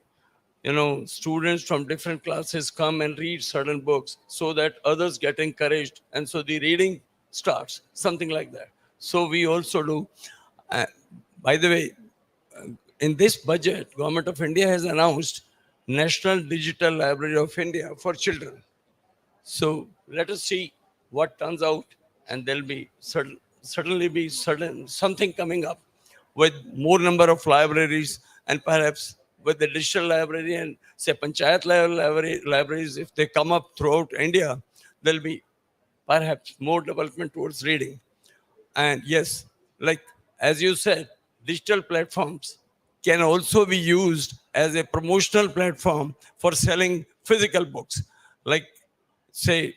[SPEAKER 13] students from different classes come and read certain books so that others get encouraged. And so the reading starts, something like that. So we also do. By the way, in this budget, Government of India has announced National Digital Library of India for children. So let us see what turns out, and there'll be certainly be something coming up with more number of libraries, and perhaps with the digital library and say panchayat level libraries, if they come up throughout India, there'll be perhaps more development towards reading. And yes, like as you said, digital platforms can also be used as a promotional platform for selling physical books, like say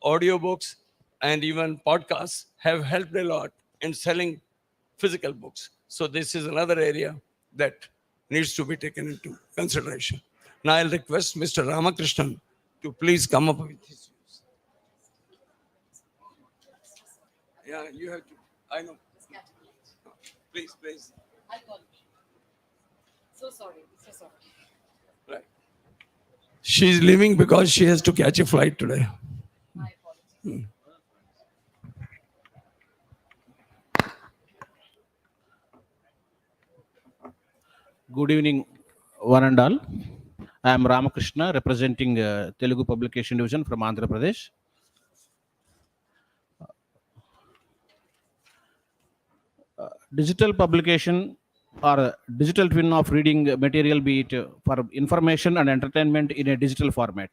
[SPEAKER 13] audiobooks and even podcasts have helped a lot in selling physical books. So this is another area that needs to be taken into consideration. Now I'll request Mr. Ramakrishnan to please come up with his views. Yeah, you have to. I know. Please.
[SPEAKER 12] I call you. So sorry.
[SPEAKER 13] Right. She's leaving because she has to catch a flight today.
[SPEAKER 12] My apologies.
[SPEAKER 15] Good evening, one and all. I am Ramakrishna, representing Telugu Publication Division from Andhra Pradesh. Digital publication or digital twin of reading material, be it for information and entertainment in a digital format.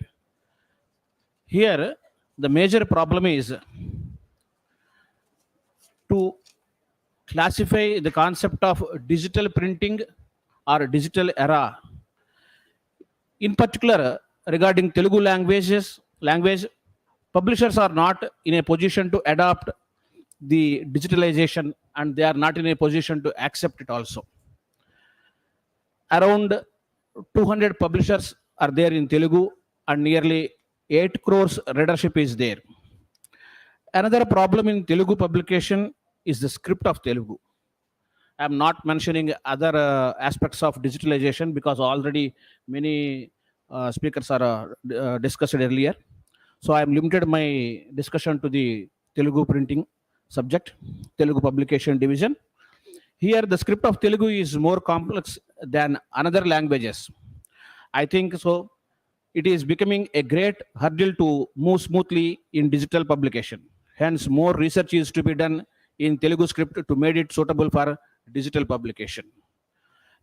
[SPEAKER 15] Here, the major problem is to classify the concept of digital printing or digital era. In particular, regarding Telugu language, publishers are not in a position to adopt the digitalization, and they are not in a position to accept it also. Around 200 publishers are there in Telugu, and nearly 8 crores readership is there. Another problem in Telugu publication is the script of Telugu. I am not mentioning other aspects of digitalization because already many speakers are discussed earlier. So I am limited my discussion to the Telugu printing subject, Telugu publication division. Here the script of Telugu is more complex than another languages. I think so. It is becoming a great hurdle to move smoothly in digital publication. Hence, more research is to be done in Telugu script to make it suitable for digital publication.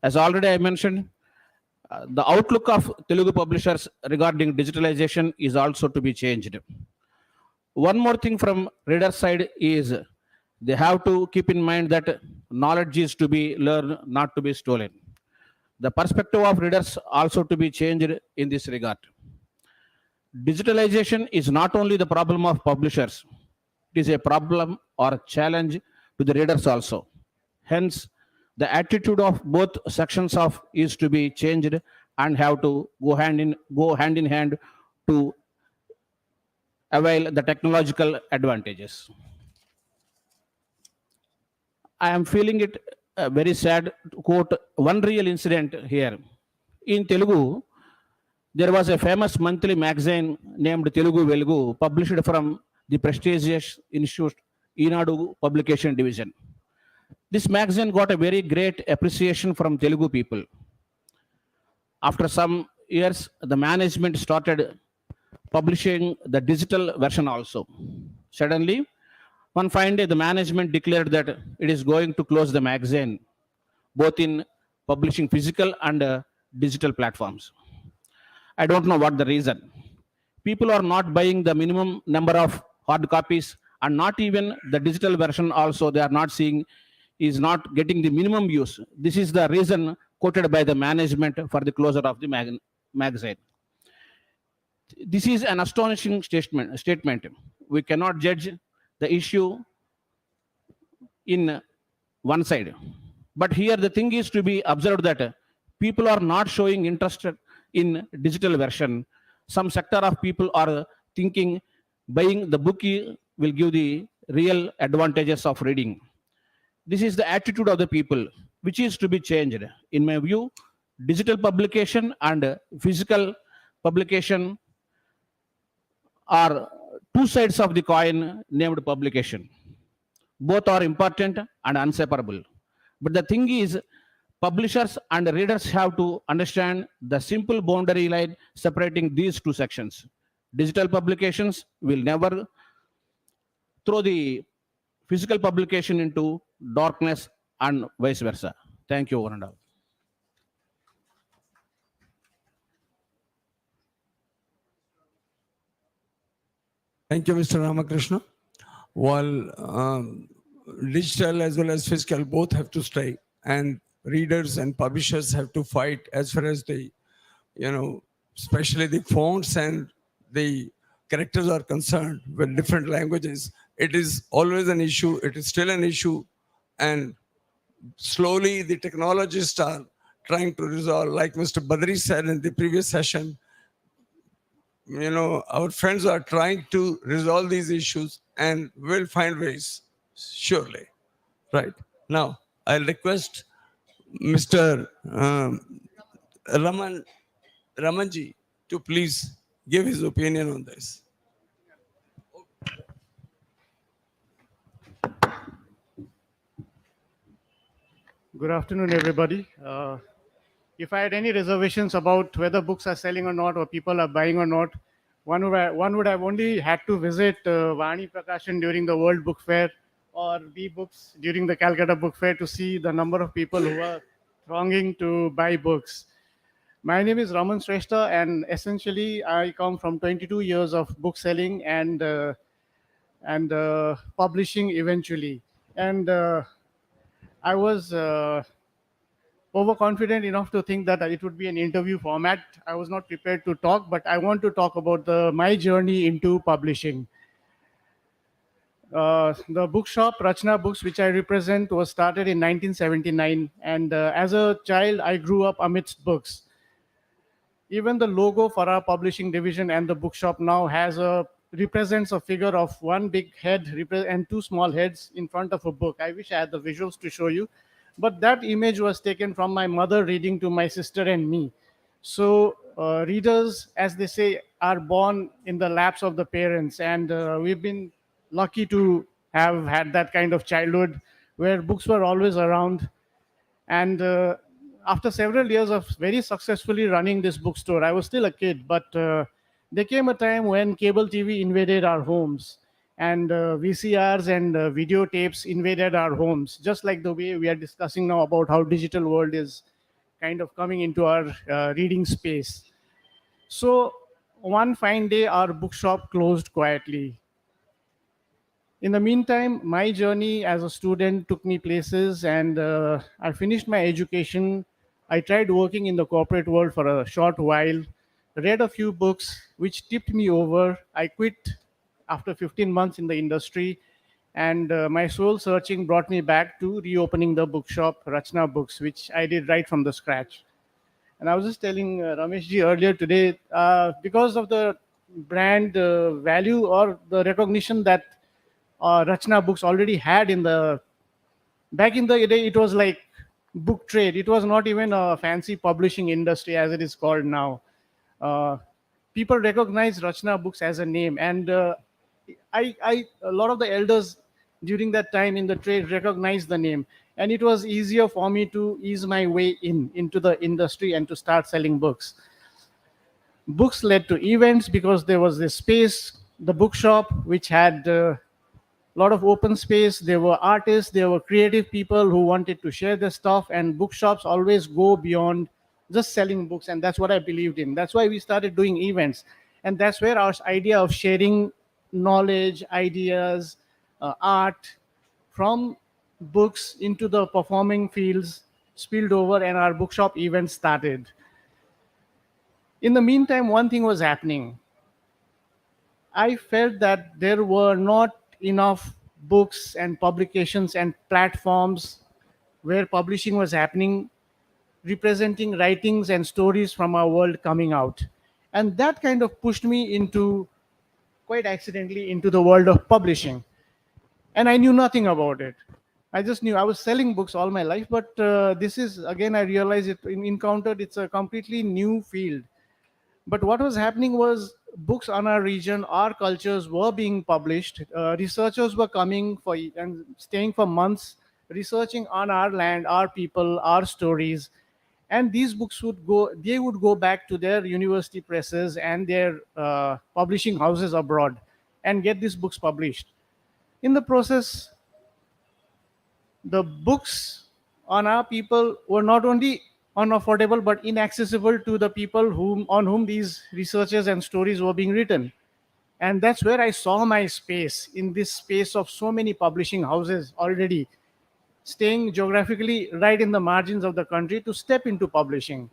[SPEAKER 15] As already I mentioned, the outlook of Telugu publishers regarding digitalization is also to be changed. One more thing from reader side is they have to keep in mind that knowledge is to be learned, not to be stolen. The perspective of readers also to be changed in this regard. Digitalization is not only the problem of publishers, it is a problem or a challenge to the readers also. Hence, the attitude of both sections of is to be changed and have to go hand in hand to avail the technological advantages. I am feeling it very sad to quote one real incident here. In Telugu, there was a famous monthly magazine named Telugu Velugu, published from the prestigious institute Eenadu Publication Division. This magazine got a very great appreciation from Telugu people. After some years, the management started publishing the digital version also. Suddenly, one fine day, the management declared that it is going to close the magazine, both in publishing physical and digital platforms. I don't know what the reason. People are not buying the minimum number of hard copies, and not even the digital version also they are not seeing, is not getting the minimum use. This is the reason quoted by the management for the closure of the magazine. This is an astonishing statement. We cannot judge the issue in one side. But here the thing is to be observed that people are not showing interest in digital version. Some sector of people are thinking buying the book will give the real advantages of reading. This is the attitude of the people, which is to be changed. In my view, digital publication and physical publication are two sides of the coin named publication. Both are important and inseparable. But the thing is, publishers and readers have to understand the simple boundary line separating these two sections. Digital publications will never throw the physical publication into darkness and vice versa. Thank you, one and all.
[SPEAKER 13] Thank you, Mr. Ramakrishna. While digital as well as physical both have to stay, and readers and publishers have to fight as far as the, especially the fonts and the characters are concerned with different languages. It is always an issue. It is still an issue. And slowly the technologists are trying to resolve, like Mr. Badri said in the previous session, our friends are trying to resolve these issues and will find ways, surely. Right. Now, I'll request Mr. Ramanji to please give his opinion on this.
[SPEAKER 16] Good afternoon, everybody. If I had any reservations about whether books are selling or not, or people are buying or not, one would have only had to visit Vani Prakashan during the World Book Fair or B-Books during the Calcutta Book Fair to see the number of people who are thronging to buy books. My name is Raman Shrestha, and essentially I come from 22 years of book selling and publishing eventually. And I was overconfident enough to think that it would be an interview format. I was not prepared to talk, but I want to talk about my journey into publishing. The bookshop, Rachna Books, which I represent, was started in 1979. And as a child, I grew up amidst books. Even the logo for our publishing division and the bookshop now represents a figure of one big head and two small heads in front of a book. I wish I had the visuals to show you. But that image was taken from my mother reading to my sister and me. So readers, as they say, are born in the laps of the parents. And we've been lucky to have had that kind of childhood where books were always around. And after several years of very successfully running this bookstore, I was still a kid, but there came a time when cable TV invaded our homes. And VCRs and videotapes invaded our homes, just like the way we are discussing now about how digital world is kind of coming into our reading space. So one fine day, our bookshop closed quietly. In the meantime, my journey as a student took me places, and I finished my education. I tried working in the corporate world for a short while, read a few books which tipped me over. I quit after 15 months in the industry, and my soul searching brought me back to reopening the bookshop, Rachna Books, which I did right from the scratch. And I was just telling Rameshji earlier today, because of the brand value or the recognition that Rachna Books already had back in the day, it was like book trade. It was not even a fancy publishing industry as it is called now. People recognize Rachna Books as a name, and a lot of the elders during that time in the trade recognized the name, and it was easier for me to ease my way into the industry and to start selling books. Books led to events because there was this space, the bookshop, which had a lot of open space. There were artists, there were creative people who wanted to share their stuff, and bookshops always go beyond just selling books, and that's what I believed in. That's why we started doing events, and that's where our idea of sharing knowledge, ideas, art from books into the performing fields spilled over, and our bookshop events started. In the meantime, one thing was happening. I felt that there were not enough books and publications and platforms where publishing was happening, representing writings and stories from our world coming out. And that kind of pushed me into, quite accidentally, into the world of publishing. And I knew nothing about it. I just knew I was selling books all my life, but this is, again, I realized encountered, it's a completely new field. But what was happening was books on our region, our cultures were being published. Researchers were coming for and staying for months, researching on our land, our people, our stories. And these books would go back to their university presses and their publishing houses abroad and get these books published. In the process, the books on our people were not only unaffordable but inaccessible to the people on whom these researches and stories were being written. And that's where I saw my space, in this space of so many publishing houses already staying geographically right in the margins of the country, to step into publishing.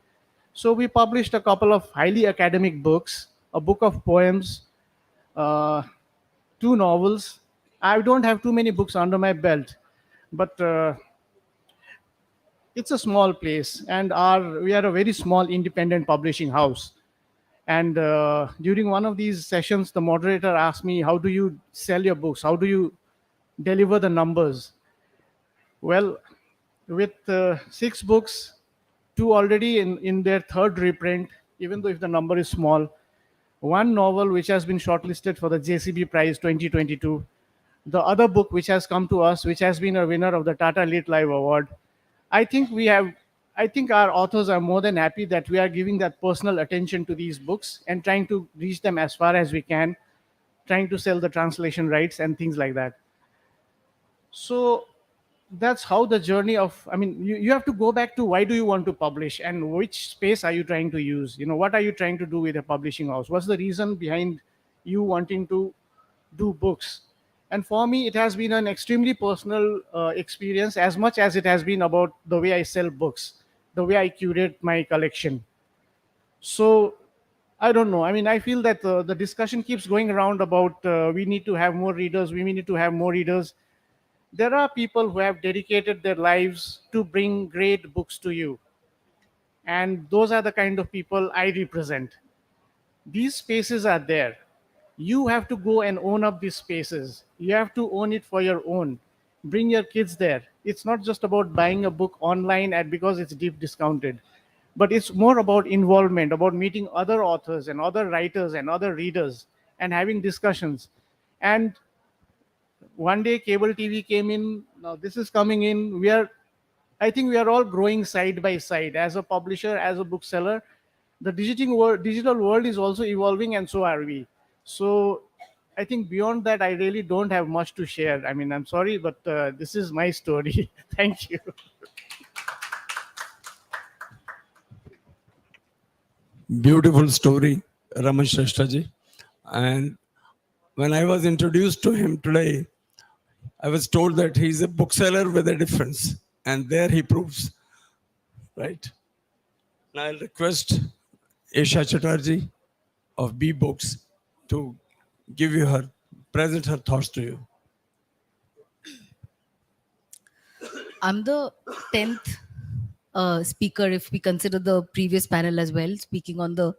[SPEAKER 16] So we published a couple of highly academic books, a book of poems, 2 novels. I don't have too many books under my belt, but it's a small place, and we are a very small independent publishing house. And during one of these sessions, the moderator asked me, how do you sell your books? How do you deliver the numbers? Well, with 6 books, 2 already in their 3rd reprint, even though if the number is small, 1 novel which has been shortlisted for the JCB Prize 2022, the other book which has come to us, which has been a winner of the Tata Lit Live Award. I think our authors are more than happy that we are giving that personal attention to these books and trying to reach them as far as we can, trying to sell the translation rights and things like that. So that's how the journey of, you have to go back to why do you want to publish and which space are you trying to use? What are you trying to do with a publishing house? What's the reason behind you wanting to do books? And for me, it has been an extremely personal experience, as much as it has been about the way I sell books, the way I curate my collection. So I don't know. I feel that the discussion keeps going around about we need to have more readers. We need to have more readers. There are people who have dedicated their lives to bring great books to you. And those are the kind of people I represent. These spaces are there. You have to go and own up these spaces. You have to own it for your own. Bring your kids there. It's not just about buying a book online because it's deep discounted, but it's more about involvement, about meeting other authors and other writers and other readers and having discussions. And one day cable TV came in, now this is coming in. I think we are all growing side by side. As a publisher, as a bookseller, the digital world is also evolving, and so are we. So I think beyond that, I really don't have much to share. I'm sorry, but this is my story. Thank you.
[SPEAKER 13] Beautiful story, Raman Shrestha ji. And when I was introduced to him today, I was told that he's a bookseller with a difference. And there he proves, right? Now I'll request Esha Chatterjee of B Books to present her thoughts to you.
[SPEAKER 17] I'm the 10th speaker, if we consider the previous panel as well, speaking on the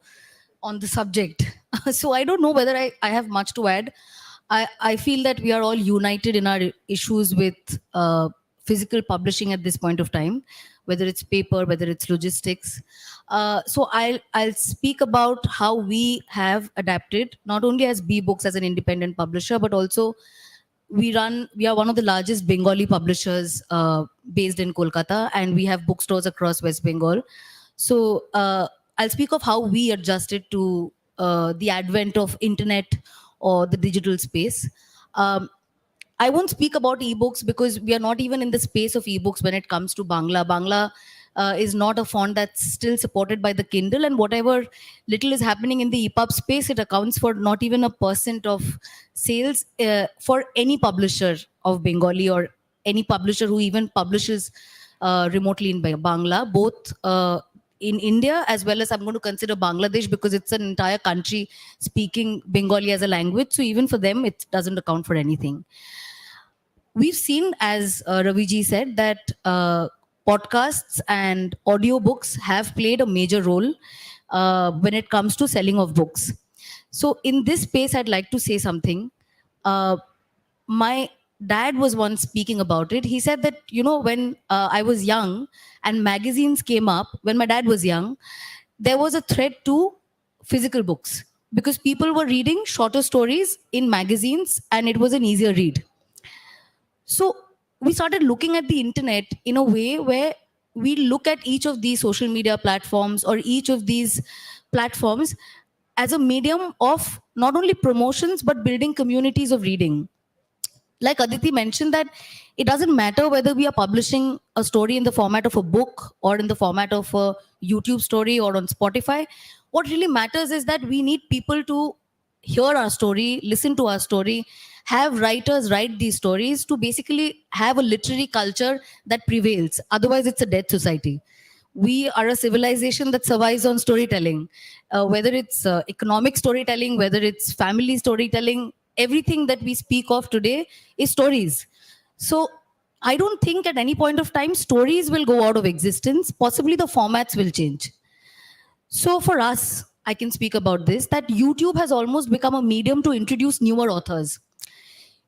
[SPEAKER 17] subject. So I don't know whether I have much to add. I feel that we are all united in our issues with physical publishing at this point of time, whether it's paper, whether it's logistics. So I'll speak about how we have adapted, not only as B Books as an independent publisher, but also we are one of the largest Bengali publishers based in Kolkata, and we have bookstores across West Bengal. So I'll speak of how we adjusted to the advent of internet or the digital space. I won't speak about ebooks because we are not even in the space of ebooks when it comes to Bangla. Bangla is not a font that's still supported by the Kindle, and whatever little is happening in the EPUB space, it accounts for not even 1% of sales for any publisher of Bengali or any publisher who even publishes remotely in Bangla. Both in India, as well as I'm going to consider Bangladesh because it's an entire country speaking Bengali as a language. So even for them, it doesn't account for anything. We've seen, as Raviji said, that podcasts and audiobooks have played a major role when it comes to selling of books. So in this space, I'd like to say something. My dad was once speaking about it. He said that, when I was young and magazines came up, when my dad was young, there was a threat to physical books because people were reading shorter stories in magazines and it was an easier read. So we started looking at the internet in a way where we look at each of these social media platforms or each of these platforms as a medium of not only promotions, but building communities of reading. Like Aditi mentioned, that it doesn't matter whether we are publishing a story in the format of a book or in the format of a YouTube story or on Spotify. What really matters is that we need people to hear our story, listen to our story, have writers write these stories to basically have a literary culture that prevails. Otherwise, it's a dead society. We are a civilization that survives on storytelling, whether it's economic storytelling, whether it's family storytelling, everything that we speak of today is stories. So I don't think at any point of time stories will go out of existence. Possibly the formats will change. So for us, I can speak about this, that YouTube has almost become a medium to introduce newer authors.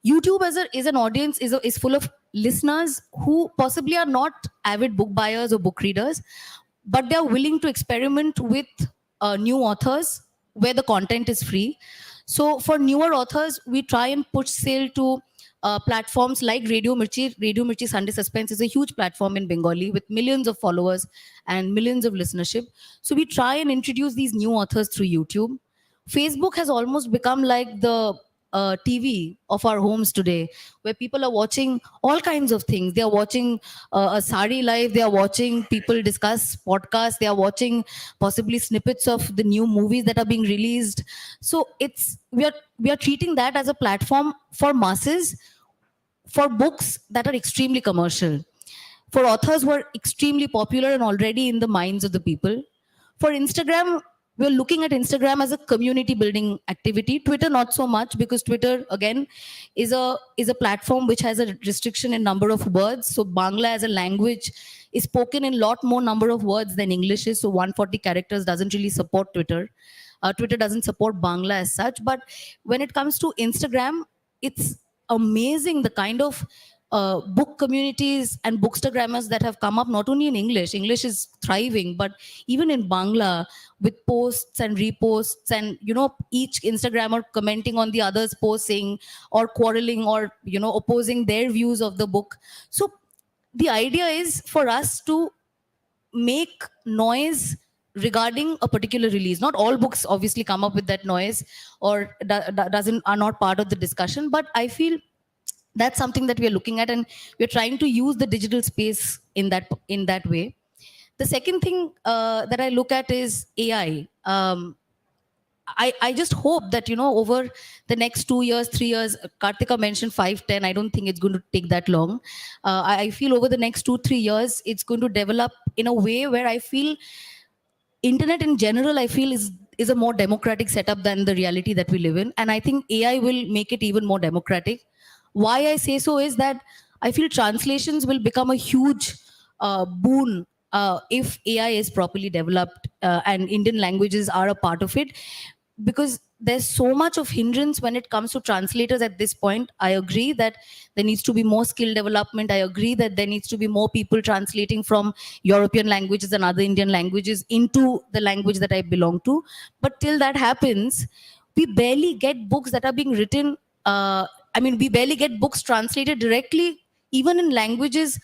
[SPEAKER 17] YouTube is an audience, is full of listeners who possibly are not avid book buyers or book readers, but they are willing to experiment with new authors where the content is free. So for newer authors, we try and push sale to platforms like Radio Mirchi. Radio Mirchi Sunday Suspense is a huge platform in Bengali with millions of followers and millions of listenership. So we try and introduce these new authors through YouTube. Facebook has almost become like the TV of our homes today, where people are watching all kinds of things. They are watching a sari live, they are watching people discuss podcasts, they are watching possibly snippets of the new movies that are being released. So we are treating that as a platform for masses, for books that are extremely commercial, for authors who are extremely popular and already in the minds of the people. For Instagram, we're looking at Instagram as a community building activity. Twitter, not so much, because Twitter, again, is a platform which has a restriction in number of words. So Bangla as a language is spoken in a lot more number of words than English is. So 140 characters doesn't really support Twitter. Twitter doesn't support Bangla as such. But when it comes to Instagram, it's amazing the kind of book communities and bookstagrammers that have come up, not only in English. English is thriving, but even in Bangla, with posts and reposts and, each Instagrammer commenting on the other's post, saying or quarreling or, opposing their views of the book. So the idea is for us to make noise regarding a particular release. Not all books obviously come up with that noise or are not part of the discussion, but I feel that's something that we are looking at, and we're trying to use the digital space in that way. The second thing that I look at is AI. I just hope that, over the next 2 years, 3 years, Kartika mentioned 5, 10, I don't think it's going to take that long. I feel over the next 2-3 years, it's going to develop in a way where I feel internet in general, I feel is a more democratic setup than the reality that we live in. And I think AI will make it even more democratic. Why I say so is that I feel translations will become a huge boon if AI is properly developed and Indian languages are a part of it. Because there's so much of hindrance when it comes to translators at this point. I agree that there needs to be more skill development. I agree that there needs to be more people translating from European languages and other Indian languages into the language that I belong to. But till that happens, we barely get books that are being written. We barely get books translated directly, even in languages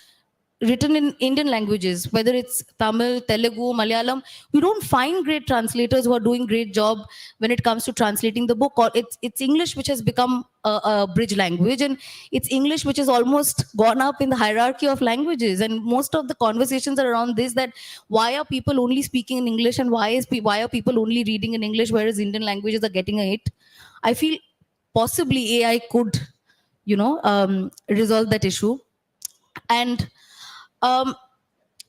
[SPEAKER 17] written in Indian languages, whether it's Tamil, Telugu, Malayalam. We don't find great translators who are doing great job when it comes to translating the book. Or it's English which has become a bridge language, and it's English which has almost gone up in the hierarchy of languages. And most of the conversations are around this, that why are people only speaking in English, and why are people only reading in English, whereas Indian languages are getting a hit. I feel possibly AI could, resolve that issue. And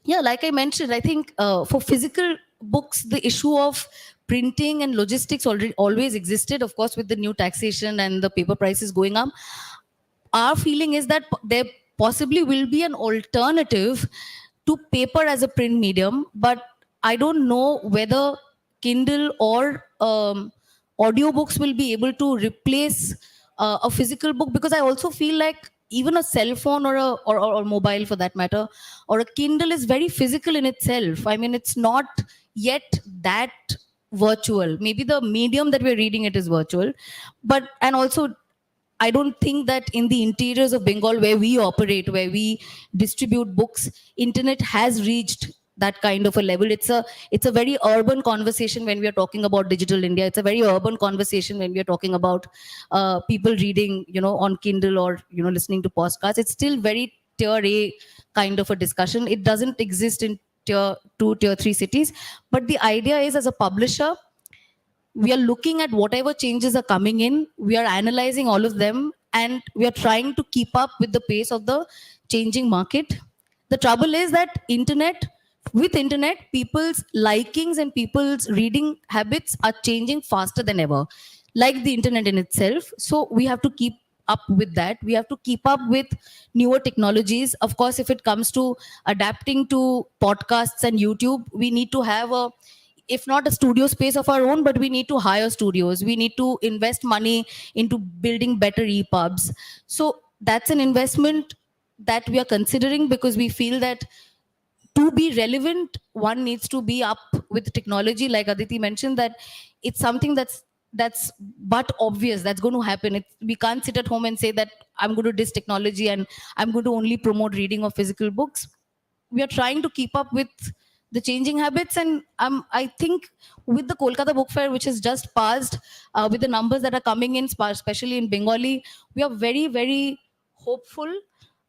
[SPEAKER 17] yeah, like I mentioned, I think for physical books, the issue of printing and logistics already always existed. Of course, with the new taxation and the paper prices going up, our feeling is that there possibly will be an alternative to paper as a print medium, but I don't know whether Kindle or audiobooks will be able to replace a physical book, because I also feel like even a cell phone or or mobile for that matter, or a Kindle is very physical in itself. I mean, it's not yet that virtual. Maybe the medium that we're reading it is virtual, but and also I don't think that in the interiors of Bengal where we operate, where we distribute books, internet has reached that kind of a level. It's a very urban conversation when we are talking about digital India. It's a very urban conversation when we are talking about people reading, on Kindle or listening to podcasts. It's still very tier A kind of a discussion. It doesn't exist in tier 2, tier 3 cities. But the idea is, as a publisher, we are looking at whatever changes are coming in, we are analyzing all of them, and we are trying to keep up with the pace of the changing market. The trouble is that with internet, people's likings and people's reading habits are changing faster than ever, like the internet in itself. So we have to keep up with that. We have to keep up with newer technologies. Of course, if it comes to adapting to podcasts and YouTube, we need to have if not a studio space of our own, but we need to hire studios. We need to invest money into building better EPUBs. So that's an investment that we are considering, because we feel that to be relevant, one needs to be up with technology. Like Aditi mentioned, that it's something that's but obvious, that's going to happen. We can't sit at home and say that I'm going to diss technology and I'm going to only promote reading of physical books. We are trying to keep up with the changing habits, and I think with the Kolkata Book Fair, which has just passed, with the numbers that are coming in, especially in Bengali, we are very, very hopeful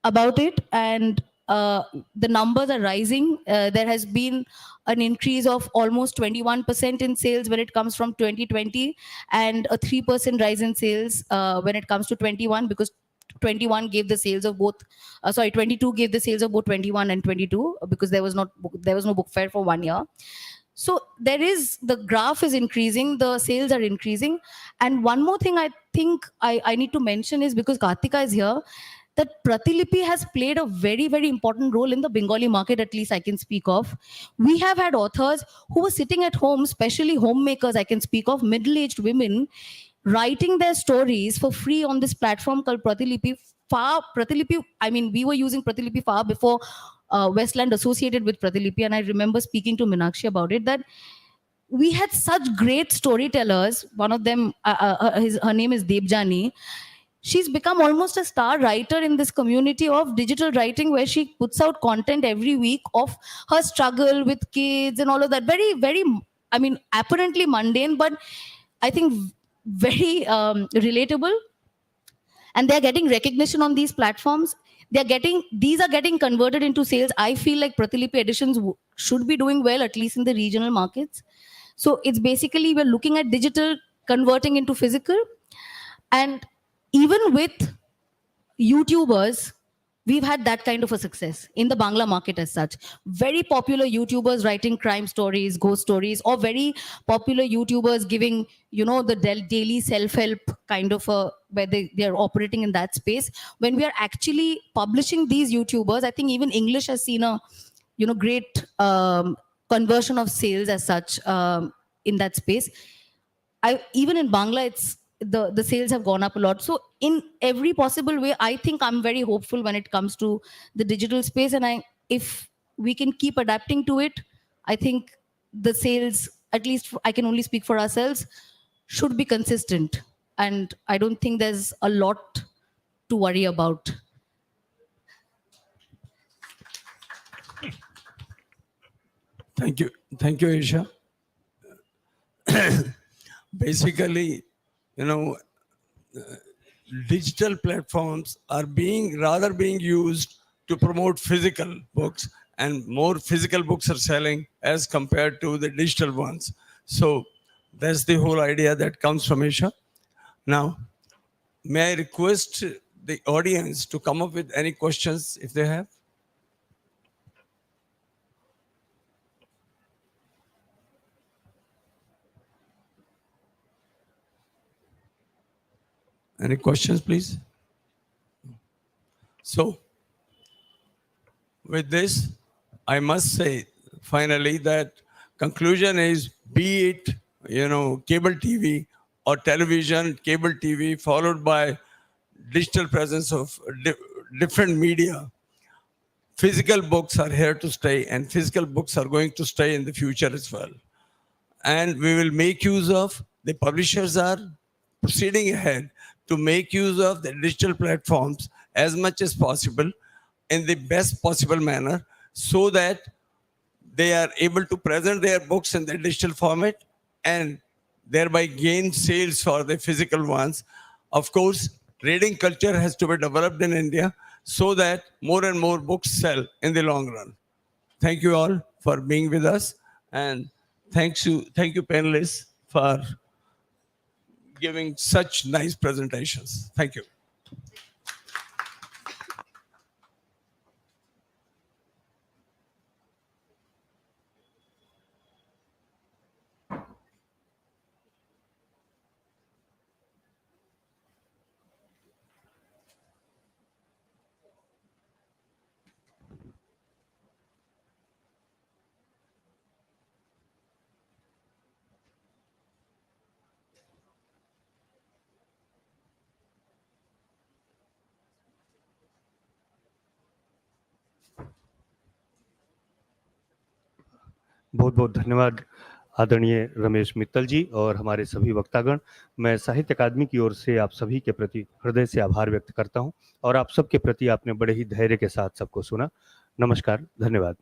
[SPEAKER 17] about it, and the numbers are rising. There has been an increase of almost 21% in sales when it comes from 2020, and a 3% rise in sales when it comes to 21, because 21 gave the sales of both 22 gave the sales of both 21 and 22, because there was no book fair for 1 year. So the graph is increasing, the sales are increasing. And one more thing I think I need to mention is, because Kartika is here, that Pratilipi has played a very, very important role in the Bengali market, at least I can speak of. We have had authors who were sitting at home, especially homemakers I can speak of, middle-aged women, writing their stories for free on this platform called Pratilipi. I mean, we were using Pratilipi far before Westland associated with Pratilipi, and I remember speaking to Meenakshi about it, that we had such great storytellers. One of them, her name is Debjani. She's become almost a star writer in this community of digital writing, where she puts out content every week of her struggle with kids and all of that. Very, very, I mean, apparently mundane, but I think very relatable. And they're getting recognition on these platforms. These are getting converted into sales. I feel like Pratilipi editions should be doing well, at least in the regional markets. So it's basically, we're looking at digital converting into physical. And even with YouTubers, we've had that kind of a success in the Bangla market as such. Very popular YouTubers writing crime stories, ghost stories, or very popular YouTubers giving, the daily self-help kind of where they're operating in that space. When we are actually publishing these YouTubers, I think even English has seen a, great conversion of sales as such in that space. Even in Bangla, the sales have gone up a lot. So in every possible way, I think I'm very hopeful when it comes to the digital space. And if we can keep adapting to it, I think the sales, at least I can only speak for ourselves, should be consistent. And I don't think there's a lot to worry about.
[SPEAKER 13] Thank you, Isha. Basically, digital platforms are rather being used to promote physical books, and more physical books are selling as compared to the digital ones. So that's the whole idea that comes from Isha. Now, may I request the audience to come up with any questions if they have? Any questions, please? So, with this, I must say finally that conclusion is, be it, cable TV or television, cable TV, followed by digital presence of different media, physical books are here to stay, and physical books are going to stay in the future as well. And we will make use of, the publishers are proceeding ahead to make use of the digital platforms as much as possible in the best possible manner, so that they are able to present their books in the digital format and thereby gain sales for the physical ones. Of course, reading culture has to be developed in India so that more and more books sell in the long run. Thank you all for being with us, and thank you panelists for giving such nice presentations. Thank you.
[SPEAKER 2] बहुत बहुत धन्यवाद आदरणीय रमेश मित्तल जी और हमारे सभी वक्तागण। मैं साहित्य अकादमी की ओर से आप सभी के प्रति हृदय से आभार व्यक्त करता हूं और आप सबके प्रति आपने बड़े ही धैर्य के साथ सबको सुना। नमस्कार, धन्यवाद।